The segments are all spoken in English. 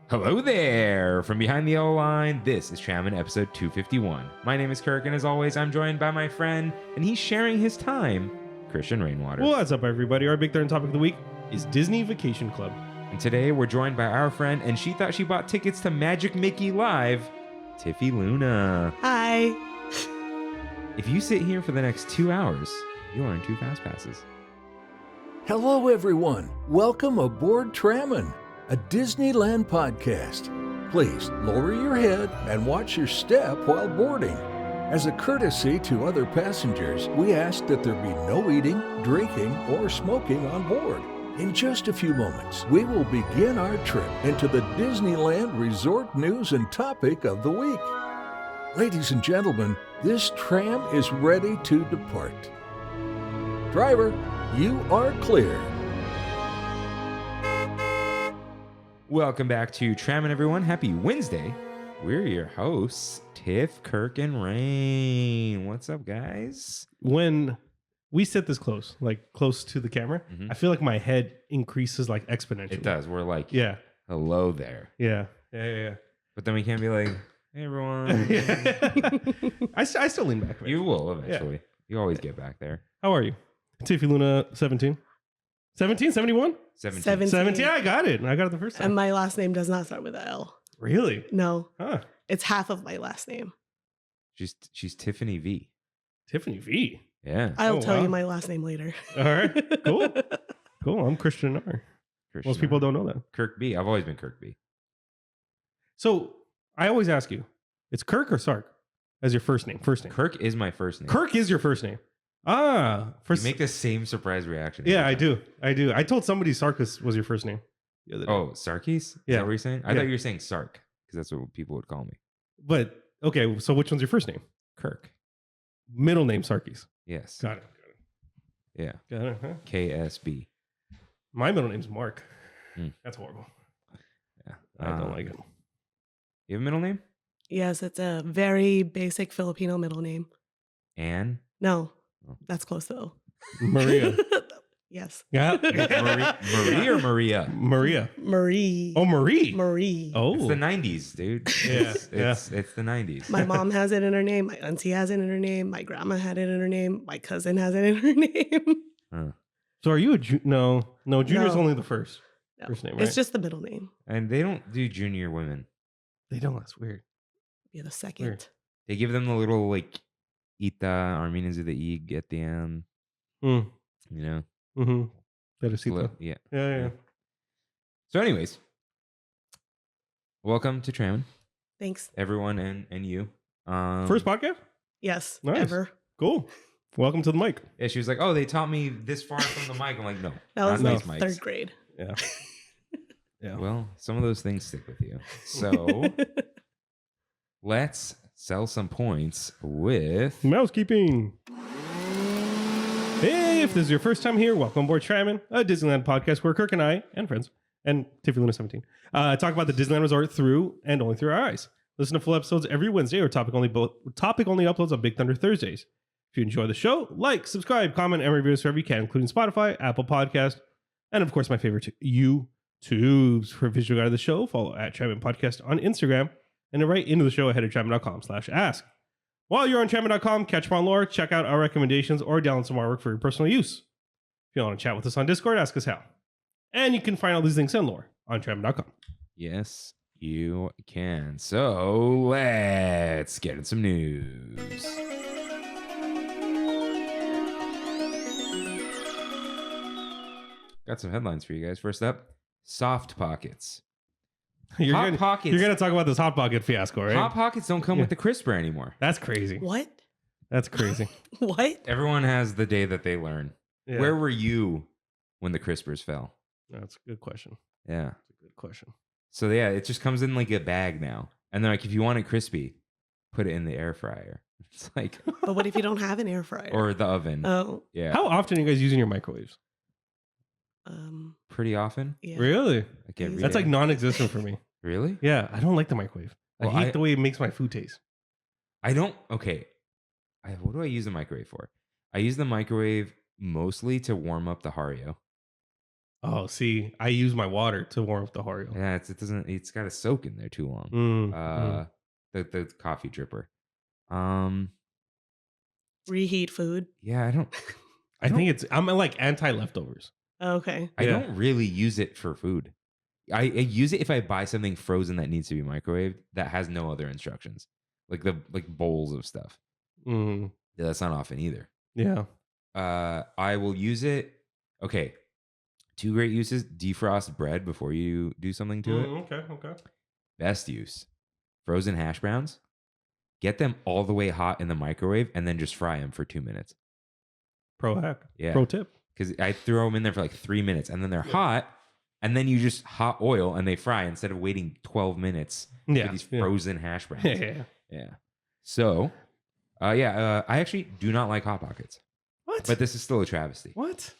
Hello there! From behind the yellow line, this is Trammin episode 251. My name is Kirk, and as always, I'm joined by my friend, and he's sharing his time, Christian Rainwater. What's up, everybody? Our big third topic of the week is Disney Vacation Club. And today, we're joined by our friend, and she thought she bought tickets to Magic Mickey Live, Tiffyluna. Hi. If you sit here for the next 2 hours, you'll earn 2 fast passes. Hello, everyone. Welcome aboard Trammin, a Disneyland podcast. Please lower your head and watch your step while boarding. As a courtesy to other passengers, we ask that there be no eating, drinking, or smoking on board. In just a few moments, we will begin our trip into the Disneyland Resort news and topic of the week. Ladies and gentlemen, this tram is ready to depart. Driver, you are clear. Welcome back to Trammin, everyone. Happy Wednesday. We're your hosts, Tiff, Kirk, and Rain. What's up, guys? When we sit this close, like close to the camera, I feel like my head increases like exponentially. It does. We're like, Yeah. hello there. Yeah. But then we can't be like, hey, everyone. I still lean back. You will eventually. You always get back there. How are you? Tiffyluna 17? 17? 71? 17. 17? Yeah, I got it. I got it the first time. And my last name does not start with an L. Really? No. Huh. It's half of my last name. She's Tiffany V. Tiffany V. Yeah. I'll tell wow. you my last name later. All right. Cool. Cool. I'm Christian R. Christian Most people R. don't know that. Kirk B. I've always been Kirk B. So I always ask you, it's Kirk or Sark as your first name? First name. Kirk is my first name. Kirk is your first name. Ah. You make the same surprise reaction. Yeah, I every time. do. I told somebody Sarkis was your first name the other day. Oh, Sarkis? Is Yeah. that what you're saying? I Yeah. thought you were saying Sark, because that's what people would call me. But, okay, so which one's your first name? Kirk. Middle name Sarkis. Yes. Got it. Yeah. Got it. Huh? KSB. My middle name's Mark. Hmm. That's horrible. Yeah. I don't like it. You have a middle name? Yes, it's a very basic Filipino middle name. Anne? No, Oh. that's close though. Maria. Yes. Yeah. Marie or Maria? Maria. Marie. Oh, Marie. Marie. Oh. It's the 90s, dude. Yeah, It's the 90s. My mom has it in her name. My auntie has it in her name. My grandma had it in her name. My cousin has it in her name. Huh. So are you a No, junior's No. only the first. No, First name, right? it's just the middle name. And they don't do junior women. They don't. That's weird. Yeah, the second. Weird. They give them the little, like, Ita, Arminas of the Ig at the end. Mm. You know? Mm-hmm. Better see Little- that. yeah. Yeah. So, anyways, welcome to Trammin, Thanks. everyone, and you. First podcast? Yes. Nice. Ever. Cool. Welcome to the mic. Yeah, she was like, "Oh, they taught me this far from the mic." I'm like, "No, That was not like these mics." third grade. Yeah. Yeah. Well, some of those things stick with you. So let's sell some points with. Mousekeeping. Hey, if this is your first time here, welcome aboard Trammin, a Disneyland podcast where Kirk and I, and friends, and Tiffyluna 17, talk about the Disneyland Resort through and only through our eyes. Listen to full episodes every Wednesday or topic only uploads on Big Thunder Thursdays. If you enjoy the show, like, subscribe, comment, and review us wherever you can, including Spotify, Apple Podcast, and of course my favorite, YouTubes. For a visual guide of the show, follow at Trammin Podcast on Instagram, and then right into the show ahead of Trammin.com/ask. While you're on Trammin.com, catch up on lore, check out our recommendations, or download some artwork for your personal use. If you want to chat with us on Discord, ask us how. And you can find all these links and lore on Trammin.com. Yes, you can. So let's get in some news. Got some headlines for you guys. First up, Soft Pockets. You're Hot gonna, Pockets. You're going to talk about this Hot Pocket fiasco, right? Hot Pockets don't come Yeah. with the crisper anymore. That's crazy. What? That's crazy. What? Everyone has the day that they learn. Yeah. Where were you when the crispers fell? That's a good question. Yeah. That's a good question. So yeah, it just comes in like a bag now. And they're like, if you want it crispy, put it in the air fryer. It's like, But what if you don't have an air fryer? or the oven. Oh. Yeah. How often are you guys using your microwaves? Pretty often. Yeah. Really? Like every That's day. like non-existent for me. Really? Yeah, I don't like the microwave. Well, I hate I- the way it makes my food taste. I don't. Okay. What do I use the microwave for? I use the microwave mostly to warm up the Hario. Oh, see, I use my water to warm up the Oreo. Yeah, it's got to soak in there too long. The coffee dripper. Reheat food. Yeah, I don't I'm like anti leftovers. Okay. I Yeah. don't really use it for food. I use it if I buy something frozen that needs to be microwaved that has no other instructions, like bowls of stuff. Mm, Yeah, that's not often either. yeah. I will use it. Okay, 2 great uses: defrost bread before you do something to it. Okay. Best use: frozen hash browns. Get them all the way hot in the microwave and then just fry them for 2 minutes. Pro hack. Yeah. Pro tip. Because I throw them in there for like 3 minutes and then they're hot. And then you just hot oil and they fry instead of waiting 12 minutes for these frozen hash browns. Yeah. So, I actually do not like Hot Pockets. What? But this is still a travesty. What?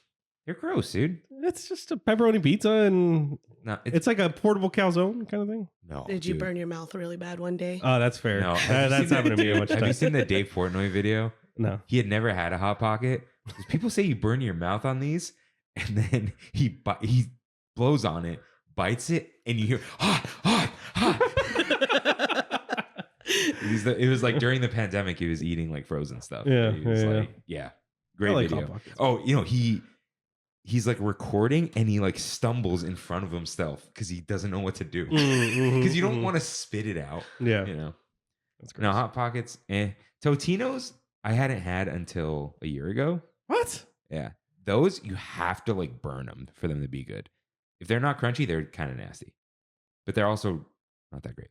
They're gross, dude. It's just a pepperoni pizza and No, it's like a portable calzone kind of thing. no. Did you dude. burn your mouth really bad one day? Oh, that's fair. No. That's happened to me a bunch of Have you times. seen the Dave Portnoy video? No. He had never had a Hot Pocket. People say you burn your mouth on these, and then he blows on it, bites it, and you hear hot. It was like during the pandemic, he was eating like frozen stuff. Yeah, He was great I like video. Hot Pockets. Oh, he's like recording and he like stumbles in front of himself because he doesn't know what to do. Because you don't want to spit it out. Yeah. You know. That's No, Hot Pockets. Totino's I hadn't had until a year ago. What? Yeah. Those you have to like burn them for them to be good. If they're not crunchy, they're kind of nasty. But they're also not that great.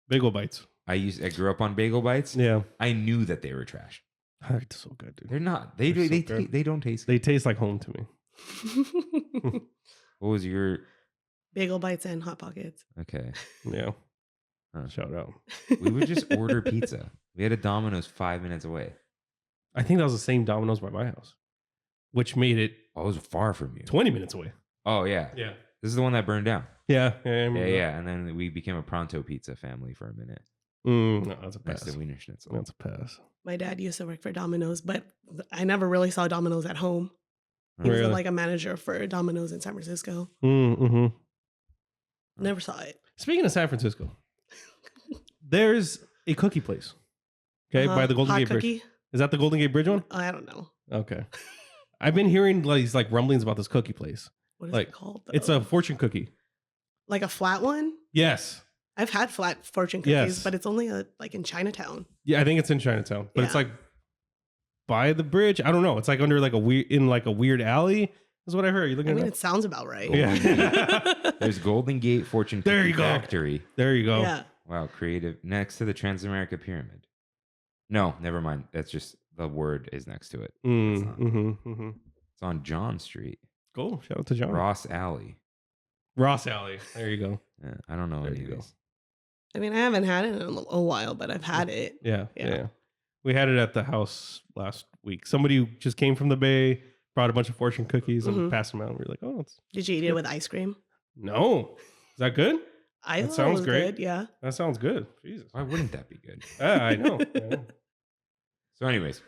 Bagel bites. I grew up on Bagel Bites. Yeah. I knew that they were trash. They're so good, dude. They're not. They They're so they good. they don't taste good. They taste like home to me. What was your Bagel bites and Hot Pockets. okay? Yeah. Huh. Shout out. We would just order pizza. We had a Domino's 5 minutes away. I think that was the same Domino's by my house, which made it Oh, it was far from you. 20 minutes away. Oh yeah. Yeah. This is the one that burned down. Yeah. Yeah. And then we became a Pronto Pizza family for a minute. No, that's a Next pass. to Wiener Schnitzel. That's a pass. My dad used to work for Domino's, but I never really saw Domino's at home. He Really? was like a manager for Domino's in San Francisco. Mm-hmm. Never saw it. Speaking of San Francisco, there's a cookie place. Okay, by the Golden Hot Gate cookie? Bridge. Is that the Golden Gate Bridge one? I don't know. Okay. I've been hearing these like rumblings about this cookie place. What is Like, it called? It's though? a fortune cookie. like a flat one. Yes. I've had flat fortune cookies, Yes. but it's only like in Chinatown. Yeah, I think it's in Chinatown, but it's Yeah. like by the bridge. I don't know. It's like under like a weird alley. Is what I heard. You I looking mean, at it sounds about right. Yeah. There's Golden Gate Fortune There Cookie you go. Factory. There you go. Yeah. Wow, creative. Next to the Transamerica Pyramid. No, never mind. That's just the word is next to it. It's not. It's on John Street, Cool. Shout out to John. Ross Alley. Ross Alley. There you go. Yeah, I don't know There any you of go. these. I mean, I haven't had it in a while, but I've had it. Yeah, Yeah. yeah. We had it at the house last week. Somebody just came from the Bay, brought a bunch of fortune cookies and Mhm. passed them out. And we were like, oh, it's Did you eat it with ice cream? no. Is that good? I That thought sounds it was great. good. Yeah. That sounds good. Jesus. Why wouldn't that be good? I know. I know. So, anyways,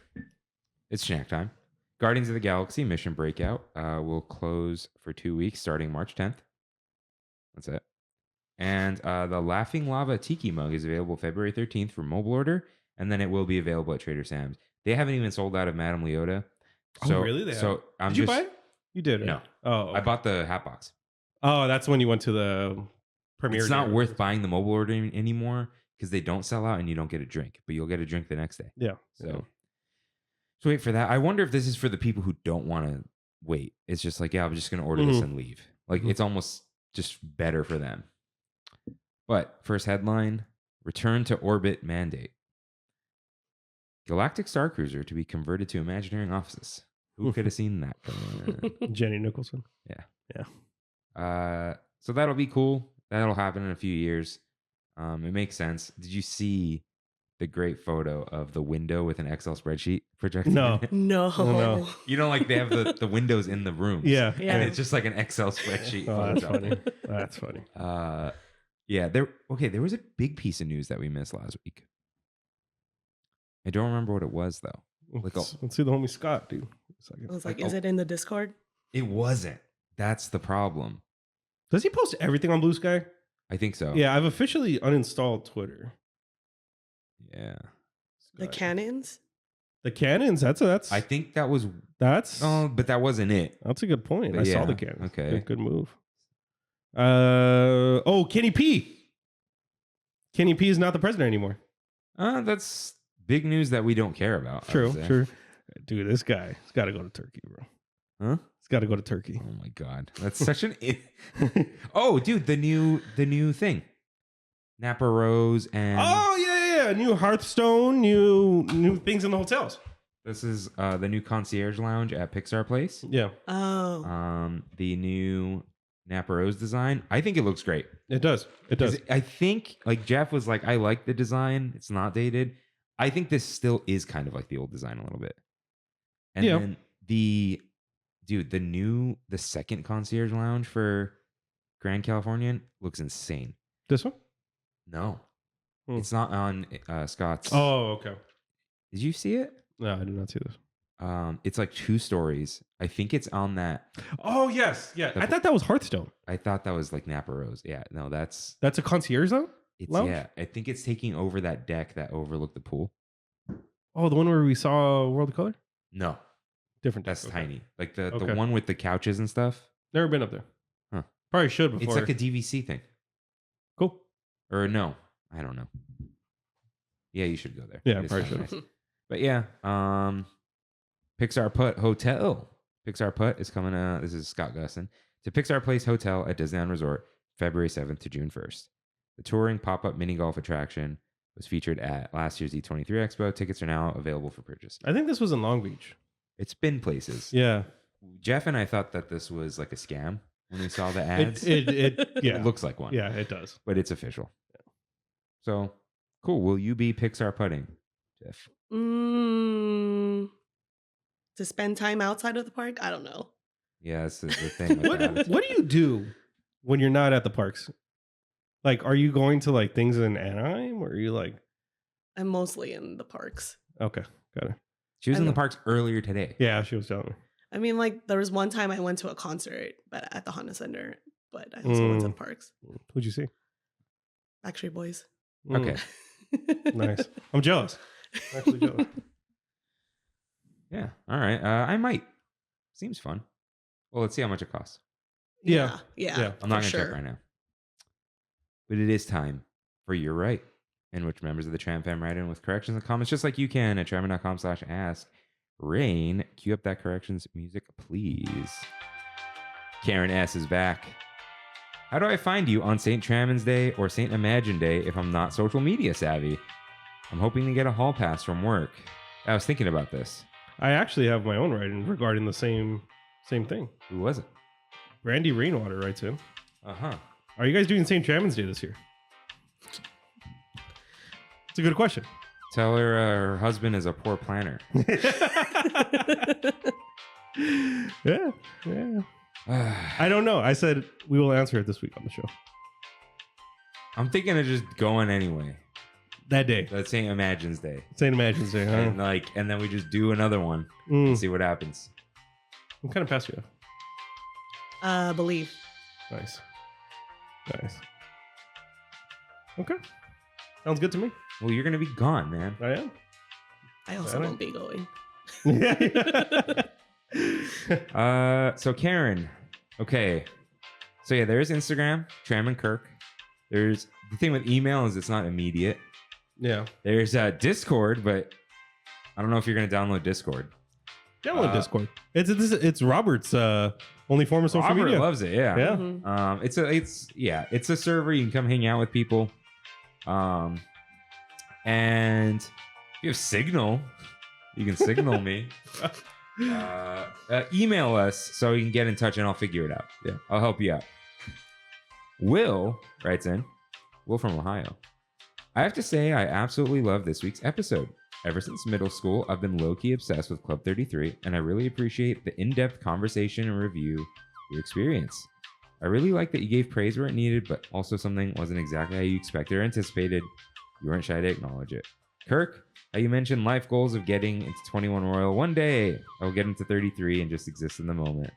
it's snack time. Guardians of the Galaxy Mission Breakout will close for 2 weeks starting March 10th. That's it. And the Laughing Lava Tiki Mug is available February 13th for mobile order, and then it will be available at Trader Sam's. They haven't even sold out of Madame Leota. Oh, really? They So I'm Did you just, buy it? You did, right? No. Oh, I bought the hat box. Oh, that's when you went to the premiere. It's not day. worth buying the mobile order anymore because they don't sell out and you don't get a drink, but you'll get a drink the next day. Yeah. So wait for that. I wonder if this is for the people who don't want to wait. It's just like, yeah, I'm just going to order this Mhm. and leave. Like, Mhm. it's almost just better for them. But first headline, return to orbit mandate. Galactic Star Cruiser to be converted to Imagineering offices. Who could have seen that coming? Jenny Nicholson. So that'll be cool. That'll happen in a few years. It makes sense. Did you see the great photo of the window with an Excel spreadsheet projected? No. in it? No. Oh, no. You know, like they have the windows in the rooms. Yeah. Yeah. And it's just like an Excel spreadsheet. Oh, that's photoshopped. funny. That's funny. Yeah, there was a big piece of news that we missed last week. I don't remember what it was though. Like Let's see the homie Scott, dude. second. I was like, is it in the Discord? It wasn't. That's the problem. Does he post everything on Blue Sky? I think so. Yeah, I've officially uninstalled Twitter. Yeah. The cannons? The cannons. That's I think that was. that's Oh, but that wasn't it. that's a good point. But I saw yeah, the cannons. okay. Good move. Kenny P. Kenny P is not the president anymore. That's big news that we don't care about. I would say. True. Dude, this guy has got to go to Turkey, bro. Huh? He's got to go to Turkey. Oh my god, that's such an. Oh, dude, the new thing, Napa Rose and. Oh yeah. New Hearthstone, new things in the hotels. This is the new concierge lounge at Pixar Place. Yeah, Oh. The new Napa Rose design. I think it looks great. it does. It does. 'Cause I think like Jeff was like, I like the design. It's not dated. I think this still is kind of like the old design a little bit. And Yeah. then the second concierge lounge for Grand Californian looks insane. This one? No, Hmm. it's not on Scott's. Oh, okay. Did you see it? No, I did not see this. It's like 2 stories. I think it's on that. Oh yes, yeah. I thought that was Hearthstone. I thought that was like Napa Rose. Yeah, no, that's That's a concierge zone. it's Lounge? yeah. I think it's taking over that deck that overlooked the pool. Oh, the one where we saw World of Color. No, Different. that's deck. tiny. Like the Okay. one with the couches and stuff. Never been up there. Huh. Probably should before. It's like a DVC thing. cool. Or no, I don't know. Yeah, you should go there. Yeah, It is probably kinda should. nice. But yeah, Pixar Putt Hotel. Pixar Putt is coming. This is Scott Gusson to Pixar Place Hotel at Disneyland Resort, February 7th to June 1st. The touring pop-up mini golf attraction was featured at last year's E23 Expo. Tickets are now available for purchase. I think this was in Long Beach. It's been places. Yeah. Jeff and I thought that this was like a scam when we saw the ads. Yeah. It looks like one. Yeah, it does. But it's official. So cool. Will you be Pixar putting, Jeff? To spend time outside of the park? I don't know. Yeah, this is the thing. With that. What do you do when you're not at the parks? Like, are you going to like things in Anaheim, or are you like? I'm mostly in the parks. Okay, got it. She was I in the know. parks earlier today. Yeah, she was telling me. I mean, like, there was one time I went to a concert, but at the Honda Center, but I also went to the parks. What'd you see? Backstreet Boys. Okay. Nice. I'm jealous. I'm actually jealous. Yeah. All right. I might. Seems fun. Well, let's see how much it costs. Yeah. Yeah. I'm not for going to check sure. right now. But it is time for You're Right, in which members of the Tram fam write in with corrections and comments just like you can at trammin.com/ask. Rain, cue up that corrections music, please. Karen S. is back. How do I find you on St. Trammin's Day or St. Imagine Day if I'm not social media savvy? I'm hoping to get a hall pass from work. I was thinking about this. I actually have my own writing regarding the same thing. Who was it? Brandy Rainwater writes in. Uh-huh. Are you guys doing St. Trammin's Day this year? It's a good question. Tell her her husband is a poor planner. Yeah. I don't know. I said we will answer it this week on the show. I'm thinking of just going anyway. That day. That St. Imagine's Day. St. Imagine's Day. And then we just do another one Mm. and see what happens. I'm kind of past you. Believe. Nice. Okay. Sounds good to me. Well, you're gonna be gone, man. I am. I also Better. won't be going. So Karen, okay. So yeah, there's Instagram, Tram and Kirk. There's the thing with email is it's not immediate. Yeah. There's Discord, but I don't know if you're gonna download Discord. Download Discord. It's Robert's only form of social Robert media. loves it. Yeah. Yeah. Mhm. It's a server you can come hang out with people. And if you have Signal, you can signal me. Email us so you can get in touch and I'll figure it out. Yeah, I'll help you out. Will writes in. Will from Ohio. I have to say I absolutely love this week's episode. Ever since middle school, I've been low-key obsessed with Club 33, and I really appreciate the in-depth conversation and review you experience. I really like that you gave praise where it needed, but also something wasn't exactly how you expected or anticipated. You weren't shy to acknowledge it. Kirk, You mentioned life goals of getting into 21 Royal. One day, I will get into 33 and just exist in the moment.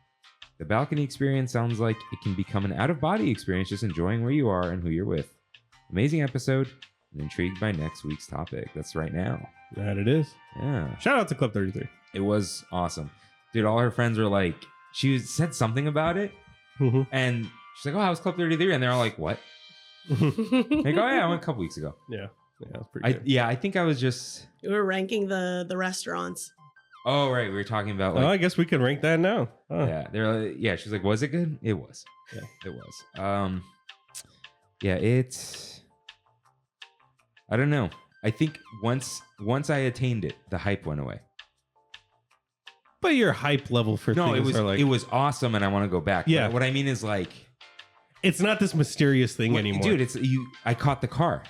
The balcony experience sounds like it can become an out-of-body experience, just enjoying where you are and who you're with. Amazing episode. I'm intrigued by next week's topic. That's right now. That it is. Yeah. Shout out to Club 33. It was awesome. Dude, all her friends were like, she said something about it. Mhm. And she's like, oh, I was Club 33. And they're all like, what? Like, oh, yeah, I went a couple weeks ago. Yeah. Yeah, that's pretty good. I think I was just... We were ranking the restaurants. Oh, right. We were talking about I guess we can rank that now. Huh. Yeah, they're like, yeah. She's like, was it good? It was. Yeah, it was. Yeah, it's. I don't know. I think once I attained it, the hype went away. But your hype level for things it was awesome, and I want to go back. Yeah. But what I mean is like, it's not this mysterious thing anymore, dude. It's you. I caught the car.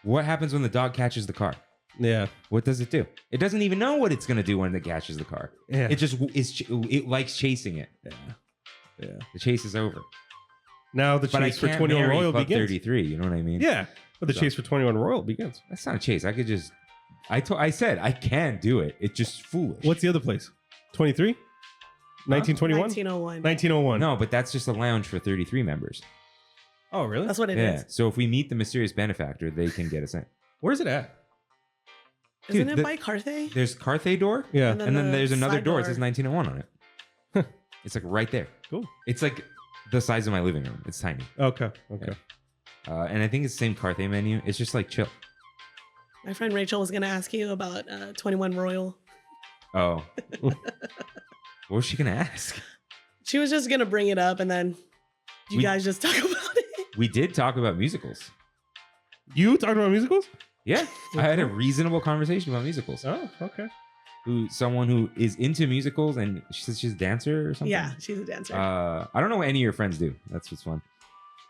What happens when the dog catches the car? Yeah. What does it do? It doesn't even know what it's gonna do when it catches the car. Yeah. It just it likes chasing it. Yeah. Yeah. The chase is over. Now the But I chase for can't 21 marry Royal Club begins. 33. You know what I mean? Yeah. But the So- chase for 21 Royal begins. That's not a chase. I could just. I said I can do it. It's just foolish. What's the other place? 23? 1921? 1901. 1901. No, but that's just a lounge for 33 members. Oh, really? That's what it Yeah. is. So if we meet the mysterious benefactor, they can get us in. Where's it at? Isn't Dude, it by Carthay? There's Carthay door, Yeah. And and then the there's another side door. It says 1901 on it. It's like right there. Cool. It's like the size of my living room. It's tiny. Okay. Okay. And I think it's the same Carthay menu. It's just like chill. My friend Rachel was going to ask you about 21 Royal. Oh. What was she going to ask? She was just going to bring it up and then you We- guys just talk about it. We did talk about musicals. You talking about musicals? Yeah. I had a reasonable conversation about musicals. Oh, okay. Someone who is into musicals, and she says she's a dancer or something. Yeah, she's a dancer. I don't know what any of your friends do. That's what's fun.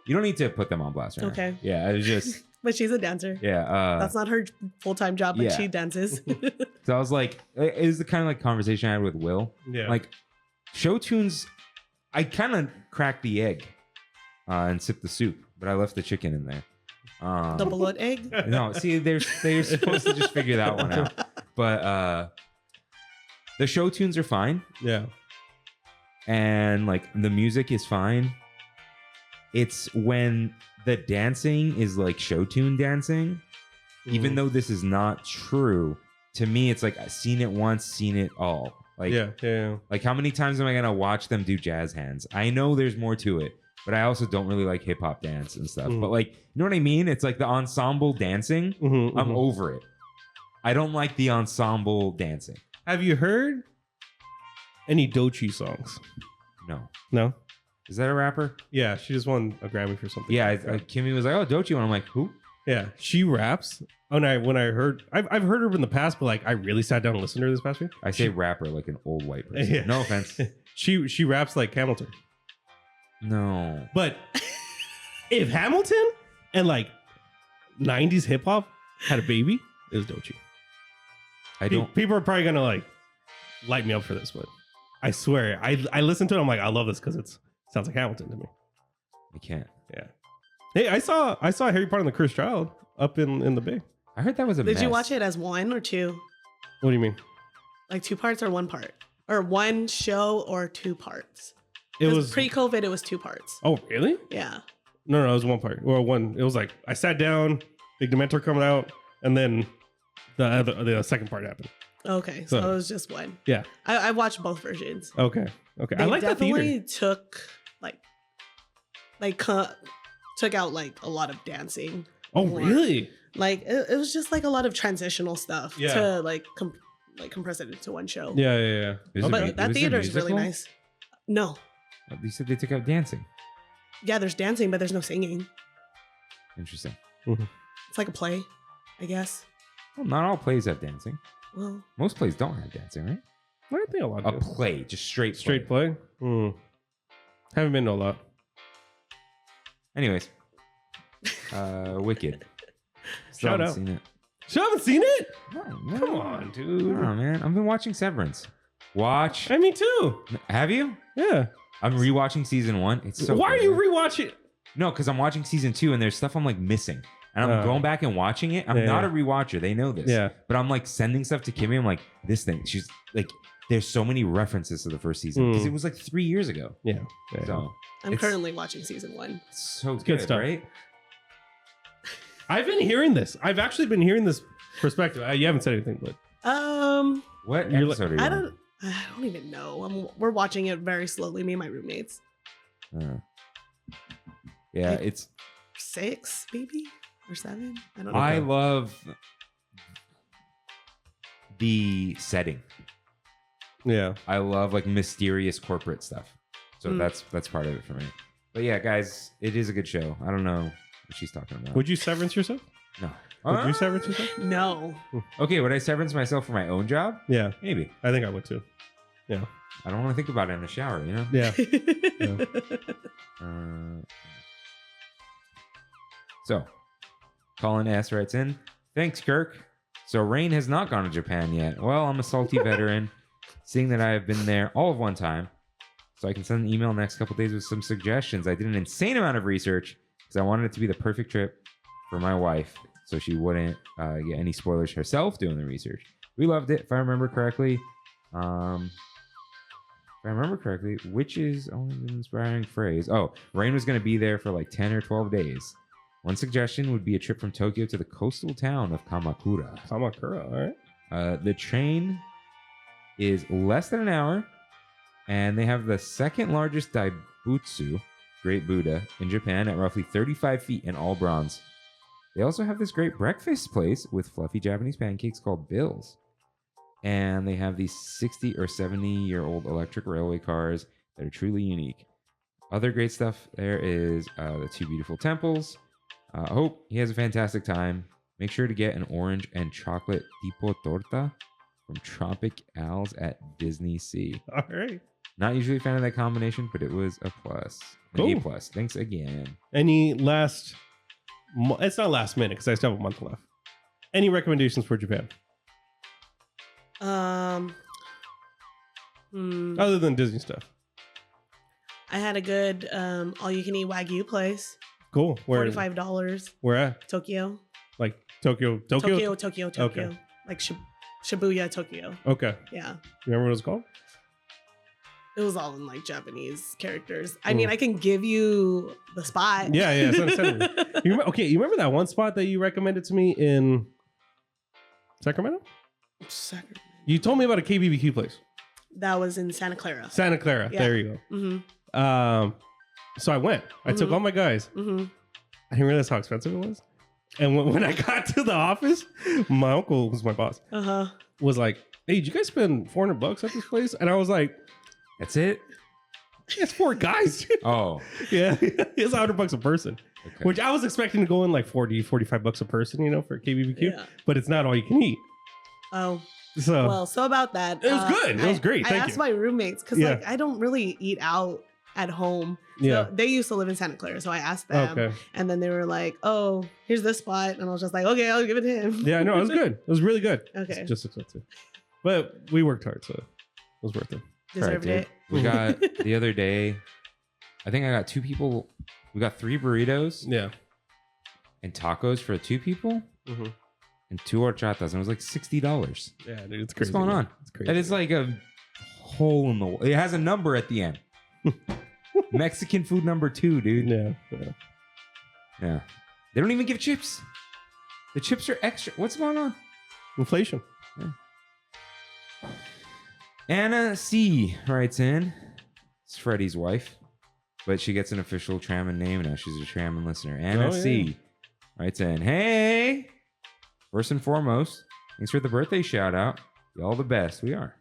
You don't need to put them on blast right now. Okay. Yeah, it was just But she's a dancer. yeah. That's not her full-time job, but yeah. she dances. So I was like, it was the kind of like conversation I had with Will. Yeah. Like show tunes, I kind of cracked the egg and sipped the soup, but I left the chicken in there. The blood egg. No, see, they're supposed to just figure that one out. But the show tunes are fine, yeah. and like the music is fine. It's when the dancing is like show tune dancing, even though this is not true. To me, it's like I've seen it once, seen it all. Like, yeah. like how many times am I gonna watch them do jazz hands? I know there's more to it, but I also don't really like hip hop dance and stuff. But like, you know what I mean? It's like the ensemble dancing. Mhm, I'm mhm. over it. I don't like the ensemble dancing. Have you heard any Doechii songs? No. No. Is that a rapper? Yeah, she just won a Grammy for something. Yeah, Kimmy was like, "Oh, Doechii," and I'm like, "Who?" Yeah, she raps. When I heard, I've heard her in the past, but like I really sat down and listened to her this past week. I say rapper like an old white person. Yeah. No offense. She raps like Hamilton. No. But if Hamilton and like 90s hip hop had a baby, it was Doechii. I don't. People are probably gonna like light me up for this, but I swear, I listened to it. I'm like, I love this because it sounds like Hamilton to me. I can't. Yeah. Hey, I saw Harry Potter and the Cursed Child up in the Bay. I heard that was a Did mess. you watch it as one or two? What do you mean? Like 2 parts or 1 part? Or one show or 2 parts? It 'Cause was pre-COVID, it was 2 parts. Oh, really? Yeah. No, it was 1 part. Or one. It was like I sat down, Big Dementor coming out, and then the second part happened. Okay, so So- it was just one. Yeah. I watched both versions. Okay. I They like that theater. definitely took out like a lot of dancing. Oh, more. really? Like it was just like a lot of transitional stuff Yeah. to like compress it into one show. Yeah. Is it But mu- was that it theater is really musical? nice. No. You said they took out dancing. Yeah, there's dancing, but there's no singing. Interesting. It's like a play, I guess. Well, not all plays have dancing. Well, Most plays don't have dancing, right? I think a lot. A do. play, just straight Straight play. Haven't been to a lot. Anyways, Wicked. Still Shout haven't out. Seen it. You haven't seen it? No, Come on, dude. No, man. I've been watching Severance. Watch. I me too. Have you? Yeah. I'm rewatching season 1. It's so. Why are good. you rewatching? No, because I'm watching season 2 and there's stuff I'm like missing. and I'm going back and watching it. I'm not a rewatcher. They know this. Yeah. But I'm like sending stuff to Kimmy. I'm like, this thing. She's like, there's so many references to the first season because it was like 3 years ago. Yeah. So I'm it's currently watching season 1. so good good, stuff. right? I've been hearing this. I've actually been hearing this perspective. You haven't said anything, but What You're episode are you I on? don't even know. We're watching it very slowly, me and my roommates. Yeah, Like- it's 6 maybe or 7. I don't know. I love the setting. yeah. I love like mysterious corporate stuff. So that's part of it for me. But yeah, guys, it is a good show. I don't know what she's talking about. Would you severance yourself? No. Would you severance yourself? No. Okay, would I severance myself for my own job? Yeah, Maybe. I think I would too. Yeah. I don't want to think about it in the shower, you know? Yeah. So, Colin S. writes in, thanks, Kirk. So, Rain has not gone to Japan yet. Well, I'm a salty veteran, seeing that I have been there all of one time. So, I can send an email next couple days with some suggestions. I did an insane amount of research because I wanted it to be the perfect trip for my wife so she wouldn't get any spoilers herself doing the research. We loved it, if I remember correctly. Which is only an inspiring phrase. Oh, Rain was going to be there for like 10 or 12 days. One suggestion would be a trip from Tokyo to the coastal town of Kamakura. Kamakura, all right. The train is less than an hour, and they have the second largest Daibutsu, Great Buddha, in Japan at roughly 35 feet and all bronze. They also have this great breakfast place with fluffy Japanese pancakes called Bill's. And they have these 60 or 70-year-old electric railway cars that are truly unique. Other great stuff there is the 2 beautiful temples. I hope he has a fantastic time. Make sure to get an orange and chocolate tipo torta from Tropic Al's at Disney Sea. All right. Not usually a fan of that combination, but it was a plus. An Cool. A plus. Thanks again. Any last... It's not last minute because I still have a month left. Any recommendations for Japan? Other than Disney stuff. I had a good all-you-can-eat Wagyu place. Cool. Where $45. Where at? Tokyo. Like Tokyo? Tokyo. Okay. Like Shibuya, Tokyo. Okay. Yeah. You remember what it was called? It was all in like Japanese characters. I mean, I can give you the spot. Yeah. Send me. You remember that one spot that you recommended to me in Sacramento? You told me about a KBBQ place. That was in Santa Clara. Santa Clara. Yeah. There you go. Mm-hmm. So I went. I took all my guys. Mm-hmm. I didn't realize how expensive it was. And when I got to the office, my uncle, who's my boss, was like, "Hey, did you guys spend $400 at this place?" And I was like, That's it? "It's 4 guys." Oh. Yeah, it's $100 a person. Okay. Which I was expecting to go in like $40-$45 a person, for KBBQ. Yeah. But it's not all you can eat. Oh. So Well, so about that. It was good. It was great. I Thank asked you. my roommates because like I don't really eat out at home. So Yeah. they used to live in Santa Clara, so I asked them, Okay. and then they were like, "Oh, here's this spot," and I was just like, "Okay, I'll give it to him." Yeah, no, it was good. It was really good. Okay. It's just expensive. But we worked hard, so it was worth it. Deserved All right, it. dude. We got the other day, I think I got 2 people. We got 3 burritos Yeah. and tacos for 2 people Mm-hmm. and 2 horchatas, and it was like $60. Yeah, dude, it's What's crazy. going man. on? It's crazy. That is like a hole in the wall. It has a number at the end. Mexican food number 2, dude. Yeah. They don't even give chips. The chips are extra. What's going on? Inflation. Anna C. writes in. It's Freddie's wife, but she gets an official Trammin name now. She's a Trammin listener. Anna C. writes in. Hey! First and foremost, thanks for the birthday shout out. Y'all the best. We are.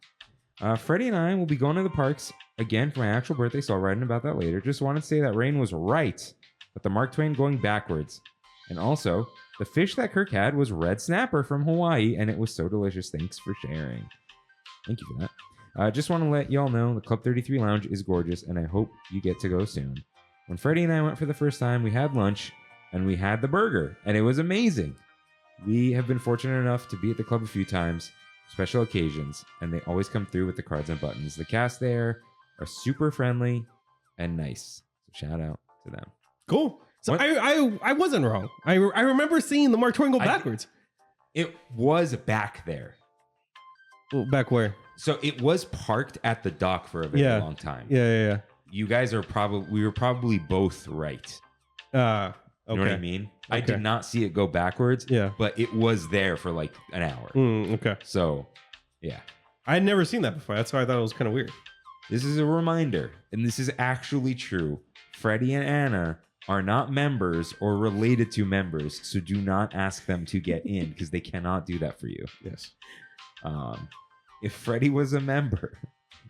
Freddie and I will be going to the parks again for my actual birthday, so I'll write in about that later. Just wanted to say that Rain was right, but the Mark Twain going backwards. And also, the fish that Kirk had was red snapper from Hawaii, and it was so delicious. Thanks for sharing. Thank you for that. I just want to let y'all know the Club 33 Lounge is gorgeous, and I hope you get to go soon. When Freddie and I went for the first time, we had lunch, and we had the burger, and it was amazing. We have been fortunate enough to be at the club a few times, special occasions, and they always come through with the cards and buttons. The cast there are super friendly and nice. So shout out to them. Cool. So I wasn't wrong. I remember seeing the Mark Twain go backwards. It was back there. Well, back where? So it was parked at the dock for a very long time. Yeah. You guys are we were probably both right. Okay. You know what I mean? I did not see it go backwards. Yeah. But it was there for like an hour. Okay. So, yeah. I had never seen that before. That's why I thought it was kind of weird. This is a reminder, and this is actually true. Freddie and Anna are not members or related to members, so do not ask them to get in because they cannot do that for you. Yes. If Freddie was a member,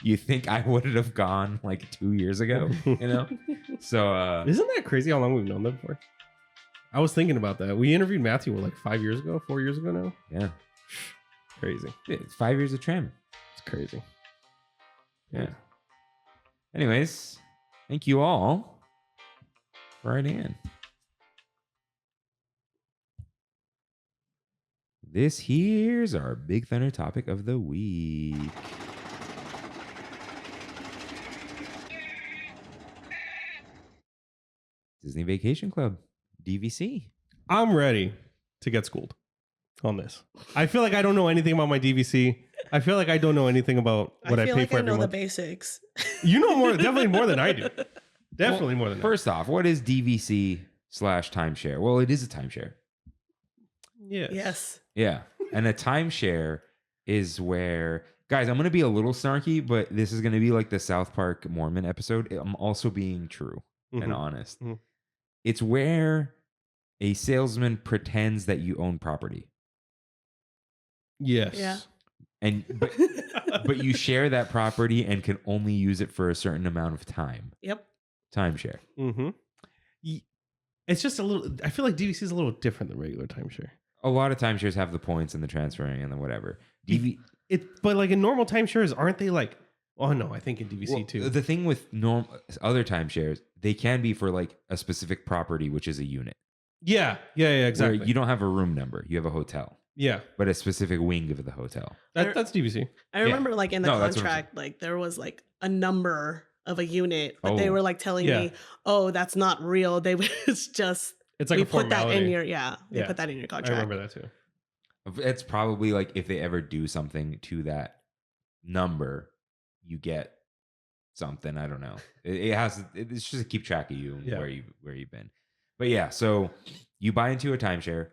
you think I would have gone like 2 years ago, you know? So isn't that crazy how long we've known them for? I was thinking about that. We interviewed Matthew like 5 years ago, 4 years ago now. yeah, Crazy. it's 5 years of Trammin. It's crazy. Yeah. Anyways, thank you all for writing in. This here's our Big Thunder topic of the week. Disney Vacation Club, DVC. I'm ready to get schooled on this. I feel like I don't know anything about my DVC. I feel like I don't know anything about what I feel pay like for I every know the month. basics. You know definitely more than I do. Definitely more than I do. First off, what is DVC/timeshare? Well, it is a timeshare. Yes. Yeah. And a timeshare is where, guys, I'm going to be a little snarky, but this is going to be like the South Park Mormon episode. I'm also being true and honest. Mhm. It's where a salesman pretends that you own property. Yes. Yeah. And but you share that property and can only use it for a certain amount of time. Yep. Timeshare. Mm-hmm. It's just a little. I feel like DVC is a little different than regular timeshare. A lot of timeshares have the points and the transferring and the whatever. But like in normal timeshares, aren't they like? Oh no, I think in DVC too. The thing with other timeshares, they can be for like a specific property, which is a unit. Yeah, exactly. Where you don't have a room number, you have a hotel. Yeah, but a specific wing of the hotel. that's DVC. I remember like in the No, that's what I'm contract, like there was like a number of a unit, but they Oh. were like telling me, "Oh, that's not real." It's just It's like we a put that formality. in your they put that in your I contract. remember that too. It's probably like if they ever do something to that number, you get something. I don't know. It's just to keep track of you and where you've been. But yeah, so you buy into a timeshare.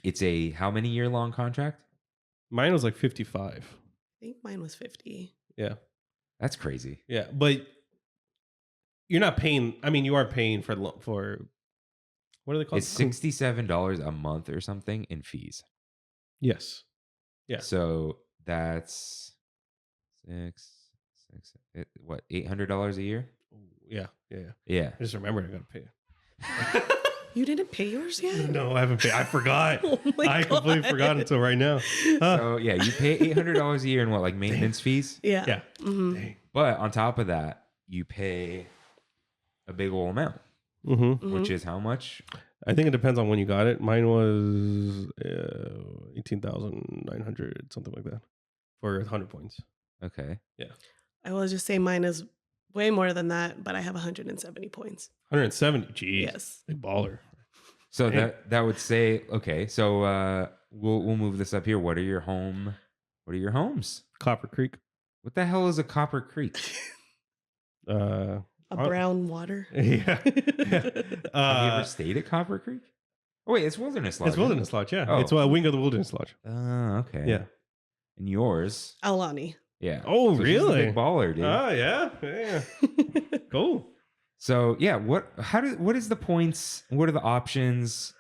It's a how many year long contract? Mine was like 55. I think mine was 50. Yeah. That's crazy. Yeah, but you're not paying. I mean, you are paying for what are they called? It's $67 a month or something in fees. Yes. Yeah. So that's $800 a year? Yeah. Yeah. I just remembered I got to pay. You didn't pay yours yet? No, I haven't paid. I forgot. Oh my I completely God. forgot until right now. So yeah, you pay $800 a year in what, like maintenance fees? Yeah. Yeah. Mhm. Dang. But on top of that, you pay a big old amount, Mm-hmm. which is how much? I think it depends on when you got it. Mine was 18,900, something like that, for 100 points. Okay. I will just say mine is way more than that, but I have 170 points. 170. Jeez. Yes. Big baller. So Dang. that would say, okay, so we'll move this up here. What are your homes? Copper Creek. What the hell is a Copper Creek? Uh, A brown water. yeah. Have you ever stayed at Copper Creek? Oh wait, it's Wilderness Lodge. It's Wilderness Lodge, yeah. Oh. It's a wing of the Wilderness Lodge. Okay. Yeah. And yours? Alani. Yeah. Oh, So she's the really? big baller, dude. Oh, yeah. Cool. So yeah, what is the points? What are the options?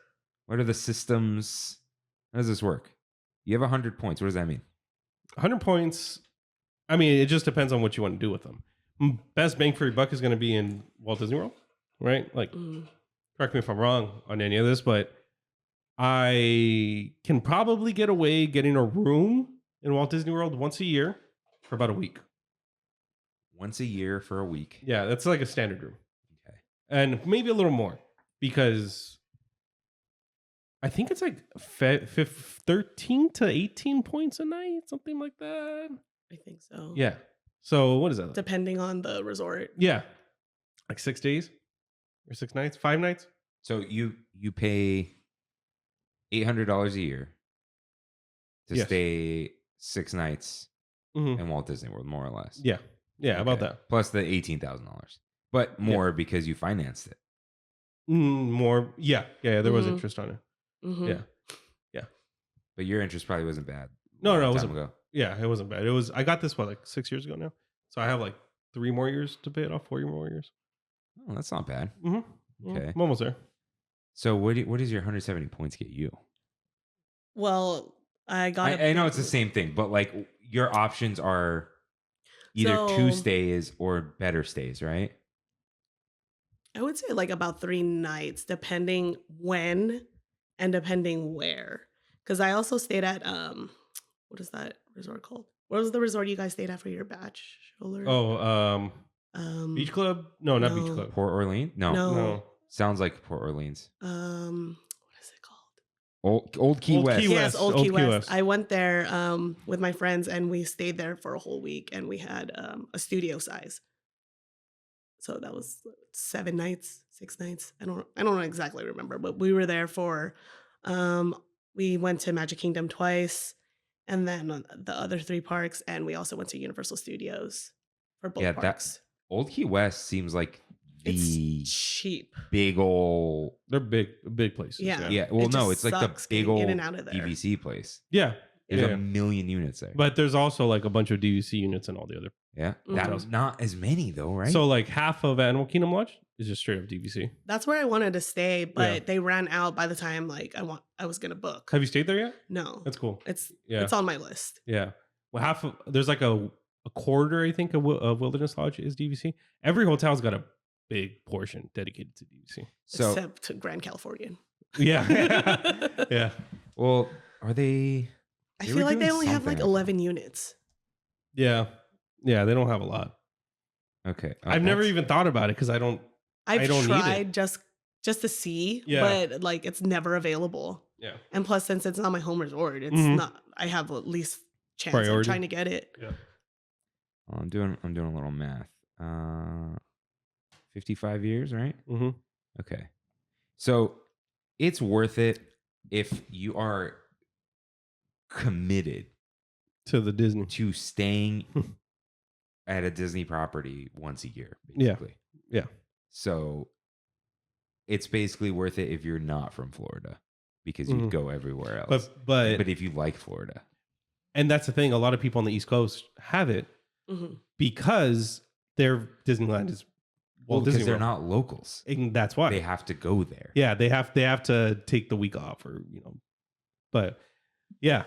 What are the systems? How does this work? You have 100 points. What does that mean? 100 points. I mean, it just depends on what you want to do with them. Best bang for your buck is going to be in Walt Disney World, right? Like, correct me if I'm wrong on any of this, but I can probably get away getting a room in Walt Disney World once a year for about a week. Once a year for a week. Yeah, that's like a standard room. Okay. And maybe a little more because I think it's like 13 to 18 points a night, something like that. I think so. Yeah. So what is that? Depending on the resort. Yeah. Like 6 days. or 6 nights, 5 nights. So you pay $800 a year to Yes. stay 6 nights Mm-hmm. in Walt Disney World, more or less. Yeah, about Okay. that. Plus the $18,000, but more because you financed it. More, yeah. There was Mhm. interest on it. Mhm. Yeah. But your interest probably wasn't bad. No, a long it time wasn't. ago. Yeah, it wasn't bad. It was. I got this like 6 years ago now, so I have like 3 more years to pay it off. 4 more years. Oh, that's not bad. Mm-hmm. Okay. I'm almost there. So what does your 170 points get you? Well, I got. I know it's the same thing, but like your options are either 2 So- stays or better stays, right? I would say like about 3 nights, depending when and depending where. Because I also stayed at what is that resort called? What was the resort you guys stayed at for your bachelor? Oh, Beach Club? No, not Beach no. Club. Port Orleans? No. No. Sounds like Port Orleans. What is it called? Old Key Old West. Key Yes, West. Old Old Key Key West. West. I went there with my friends and we stayed there for a whole week and we had a studio size. So that was 7 nights, 6 nights. I don't exactly remember, but we were there for we went to Magic Kingdom twice and then on the other 3 parks, and we also went to Universal Studios for both Yeah, parks. Old Key West seems like the It's cheap. big old. They're big places. Yeah. Yeah. Well, It no, just it's like the sucks big getting old in and out of there. DVC place. Yeah. There's Yeah. a million units there. But there's also like a bunch of DVC units and all the other. yeah, Mhm. not as many though, right? So like half of Animal Kingdom Lodge is just straight up DVC. That's where I wanted to stay, but Yeah. they ran out by the time like I was gonna book. Have you stayed there yet? No, That's cool. it's Yeah. it's on my list. Yeah. Well, half of there's like a quarter, I think, of Wilderness Lodge is DVC. Every hotel's got a big portion dedicated to DVC. so Except to Grand Californian. Yeah. Yeah. well, are they? I They feel were like they doing only have something, like I thought. 11 units. Yeah. Yeah. They don't have a lot. Okay, I've never that's- even thought about it because I don't. I've don't need it. tried just to see, Yeah. but like it's never available. Yeah. And plus, since it's not my home resort, it's Mhm. not. I have at least chance of Priority. trying to get it. Yeah. I'm doing a little math. 55 years, right? Mm-hmm. Okay. So it's worth it if you are committed To the Disney. to staying at a Disney property once a year, Yeah. basically. Yeah. So it's basically worth it if you're not from Florida because you'd Mhm. go everywhere else. But But if you like Florida, and that's the thing. A lot of people on the East Coast have it hmm because their Disneyland is well, because Disney they're World. not locals, And that's why they have to go there. Yeah, they have to take the week off, or But yeah.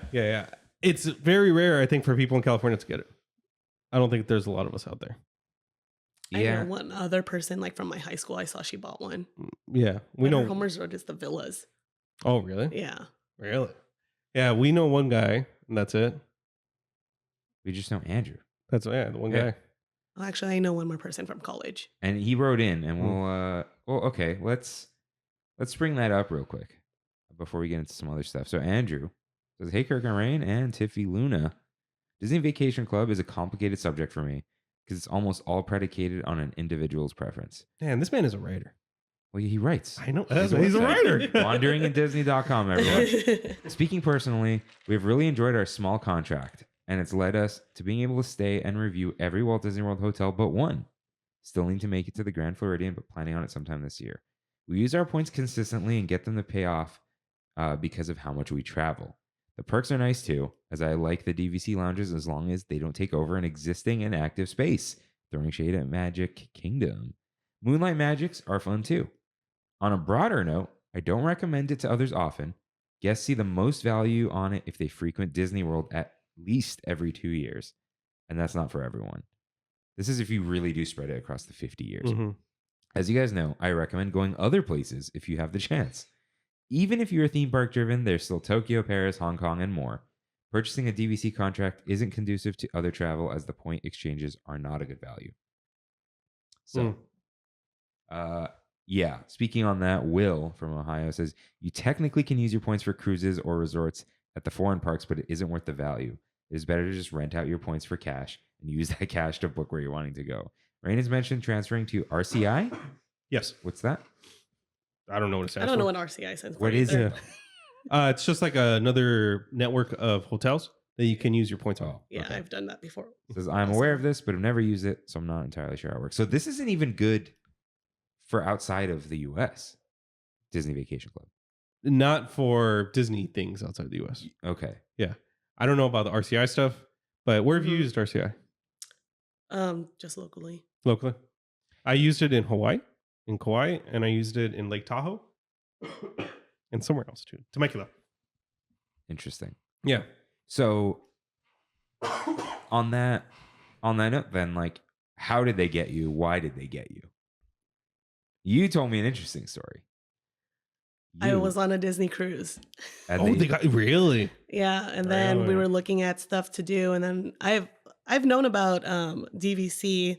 It's very rare, I think, for people in California to get it. I don't think there's a lot of us out there. I Yeah. know one other person like from my high school. I saw she bought one. Yeah, we But her know. home resort is the villas. Oh, really? Yeah. Really? Yeah, we know one guy, and that's it. We just know Andrew. That's the one Yeah. guy. Well, actually, I know one more person from college. And he wrote in, and Mm. okay, let's bring that up real quick before we get into some other stuff. So Andrew says, "Hey, Kirk and Rain and Tiffyluna, Disney Vacation Club is a complicated subject for me because it's almost all predicated on an individual's preference." Man, this man is a writer. Well, he writes. I know. He's He's a website. writer. WanderingInDisney.com, everyone. Speaking personally, we've really enjoyed our small contract, and it's led us to being able to stay and review every Walt Disney World hotel but one. Still need to make it to the Grand Floridian, but planning on it sometime this year. We use our points consistently and get them to pay off because of how much we travel. The perks are nice too, as I like the DVC lounges as long as they don't take over an existing and active space, throwing shade at Magic Kingdom. Moonlight Magics are fun too. On a broader note, I don't recommend it to others often. Guests see the most value on it if they frequent Disney World at least every 2 years. And that's not for everyone. This is if you really do spread it across the 50 years. Mhm. As you guys know, I recommend going other places if you have the chance. Even if you're theme park driven, there's still Tokyo, Paris, Hong Kong, and more. Purchasing a DVC contract isn't conducive to other travel as the point exchanges are not a good value. So, yeah, speaking on that, Will from Ohio says, you technically can use your points for cruises or resorts at the foreign parks, but it isn't worth the value. It is better to just rent out your points for cash and use that cash to book where you're wanting to go. Rain has mentioned transferring to RCI. Yes. What's that? I don't know what it stands I don't know for. what RCI stands for. What is either. it? It's just like another network of hotels that you can use your points on. Oh, Yeah, okay. I've done that before. Says I'm Also. aware of this, but have never used it, so I'm not entirely sure how it works. So this isn't even good for outside of the U.S. Disney Vacation Club. Not for Disney things outside the US. Okay. I don't know about the RCI stuff, but where have you Mhm. used RCI? Just locally. Locally? I used it in Hawaii, in Kauai, and I used it in Lake Tahoe and somewhere else too. Temecula. Interesting. Yeah. So on that note, then, like, how did they get you? Why did they get you? You told me an interesting story. I was on a Disney cruise. and They got really? Yeah, and then we Really? were looking at stuff to do, and then I've known about DVC,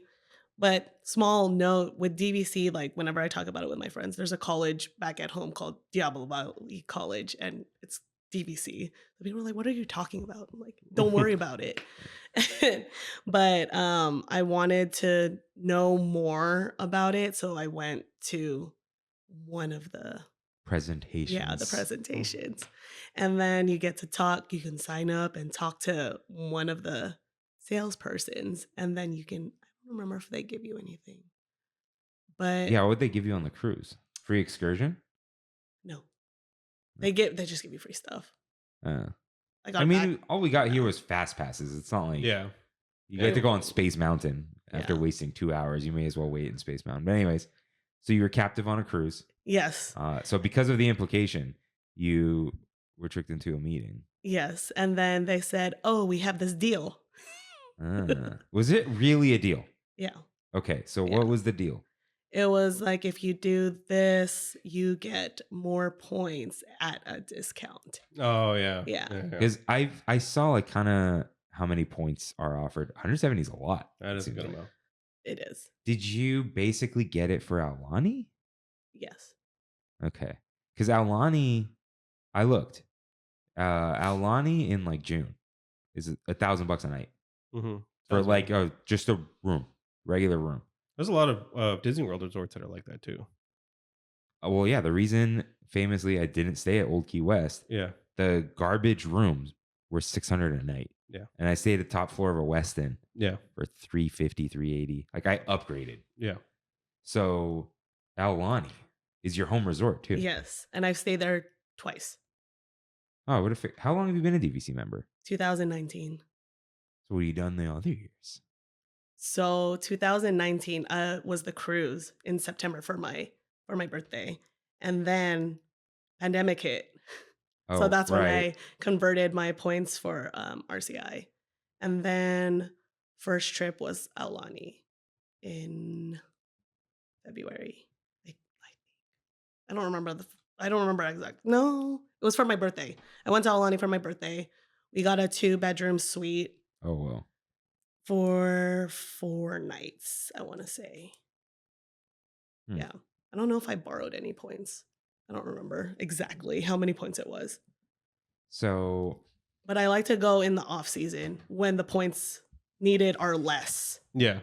but small note with DVC, like whenever I talk about it with my friends, there's a college back at home called Diablo Valley College, and it's DVC. So people are like, "What are you talking about?" I'm like, "Don't worry about it." But I wanted to know more about it, so I went to one of the presentations. yeah, the presentations. And then you get to talk, you can sign up and talk to one of the salespersons. And then you can, I don't remember if they give you anything. But Yeah, what would they give you on the cruise? Free excursion? no. They just give you free stuff. Uh, I got I it mean, back. all we got here was fast passes. It's not like Yeah. you get to go on Space Mountain after Yeah. wasting 2 hours. You may as well wait in Space Mountain. But anyways, so you were captive on a cruise. Yes. So because of the implication, you were tricked into a meeting. Yes. And then they said, "Oh, we have this deal." Was it really a deal? Yeah. Okay, so Yeah. what was the deal? It was like, if you do this, you get more points at a discount. Oh yeah. Yeah. Because I saw like kind of how many points are offered. 170 is a lot. That it is a seems good like. amount. It is. Did you basically get it for Aulani? Yes. Okay, because Aulani, I looked. Aulani in like June is $1,000 a night Mm-hmm. for like just a room, regular room. There's a lot of Disney World resorts that are like that too. Well, yeah. The reason famously I didn't stay at Old Key West, Yeah. the garbage rooms were $600 a night. Yeah. And I stayed at the top floor of a Westin Yeah. for $350, $380. Like I upgraded. Yeah. So Aulani is your home resort too. Yes. And I've stayed there twice. Oh, how long have you been a DVC member? 2019. So what have you done the other years? So 2019 was the cruise in September for my birthday. And then pandemic hit. So that's when I converted my points for RCI. And then first trip was Aulani in February. I don't remember exact. No, it was for my birthday. I went to Aulani for my birthday. We got a 2-bedroom suite Oh, well. for 4 nights, I want to say. Yeah. I don't know if I borrowed any points. I don't remember exactly how many points it was. So, but I like to go in the off season when the points needed are less. Yeah.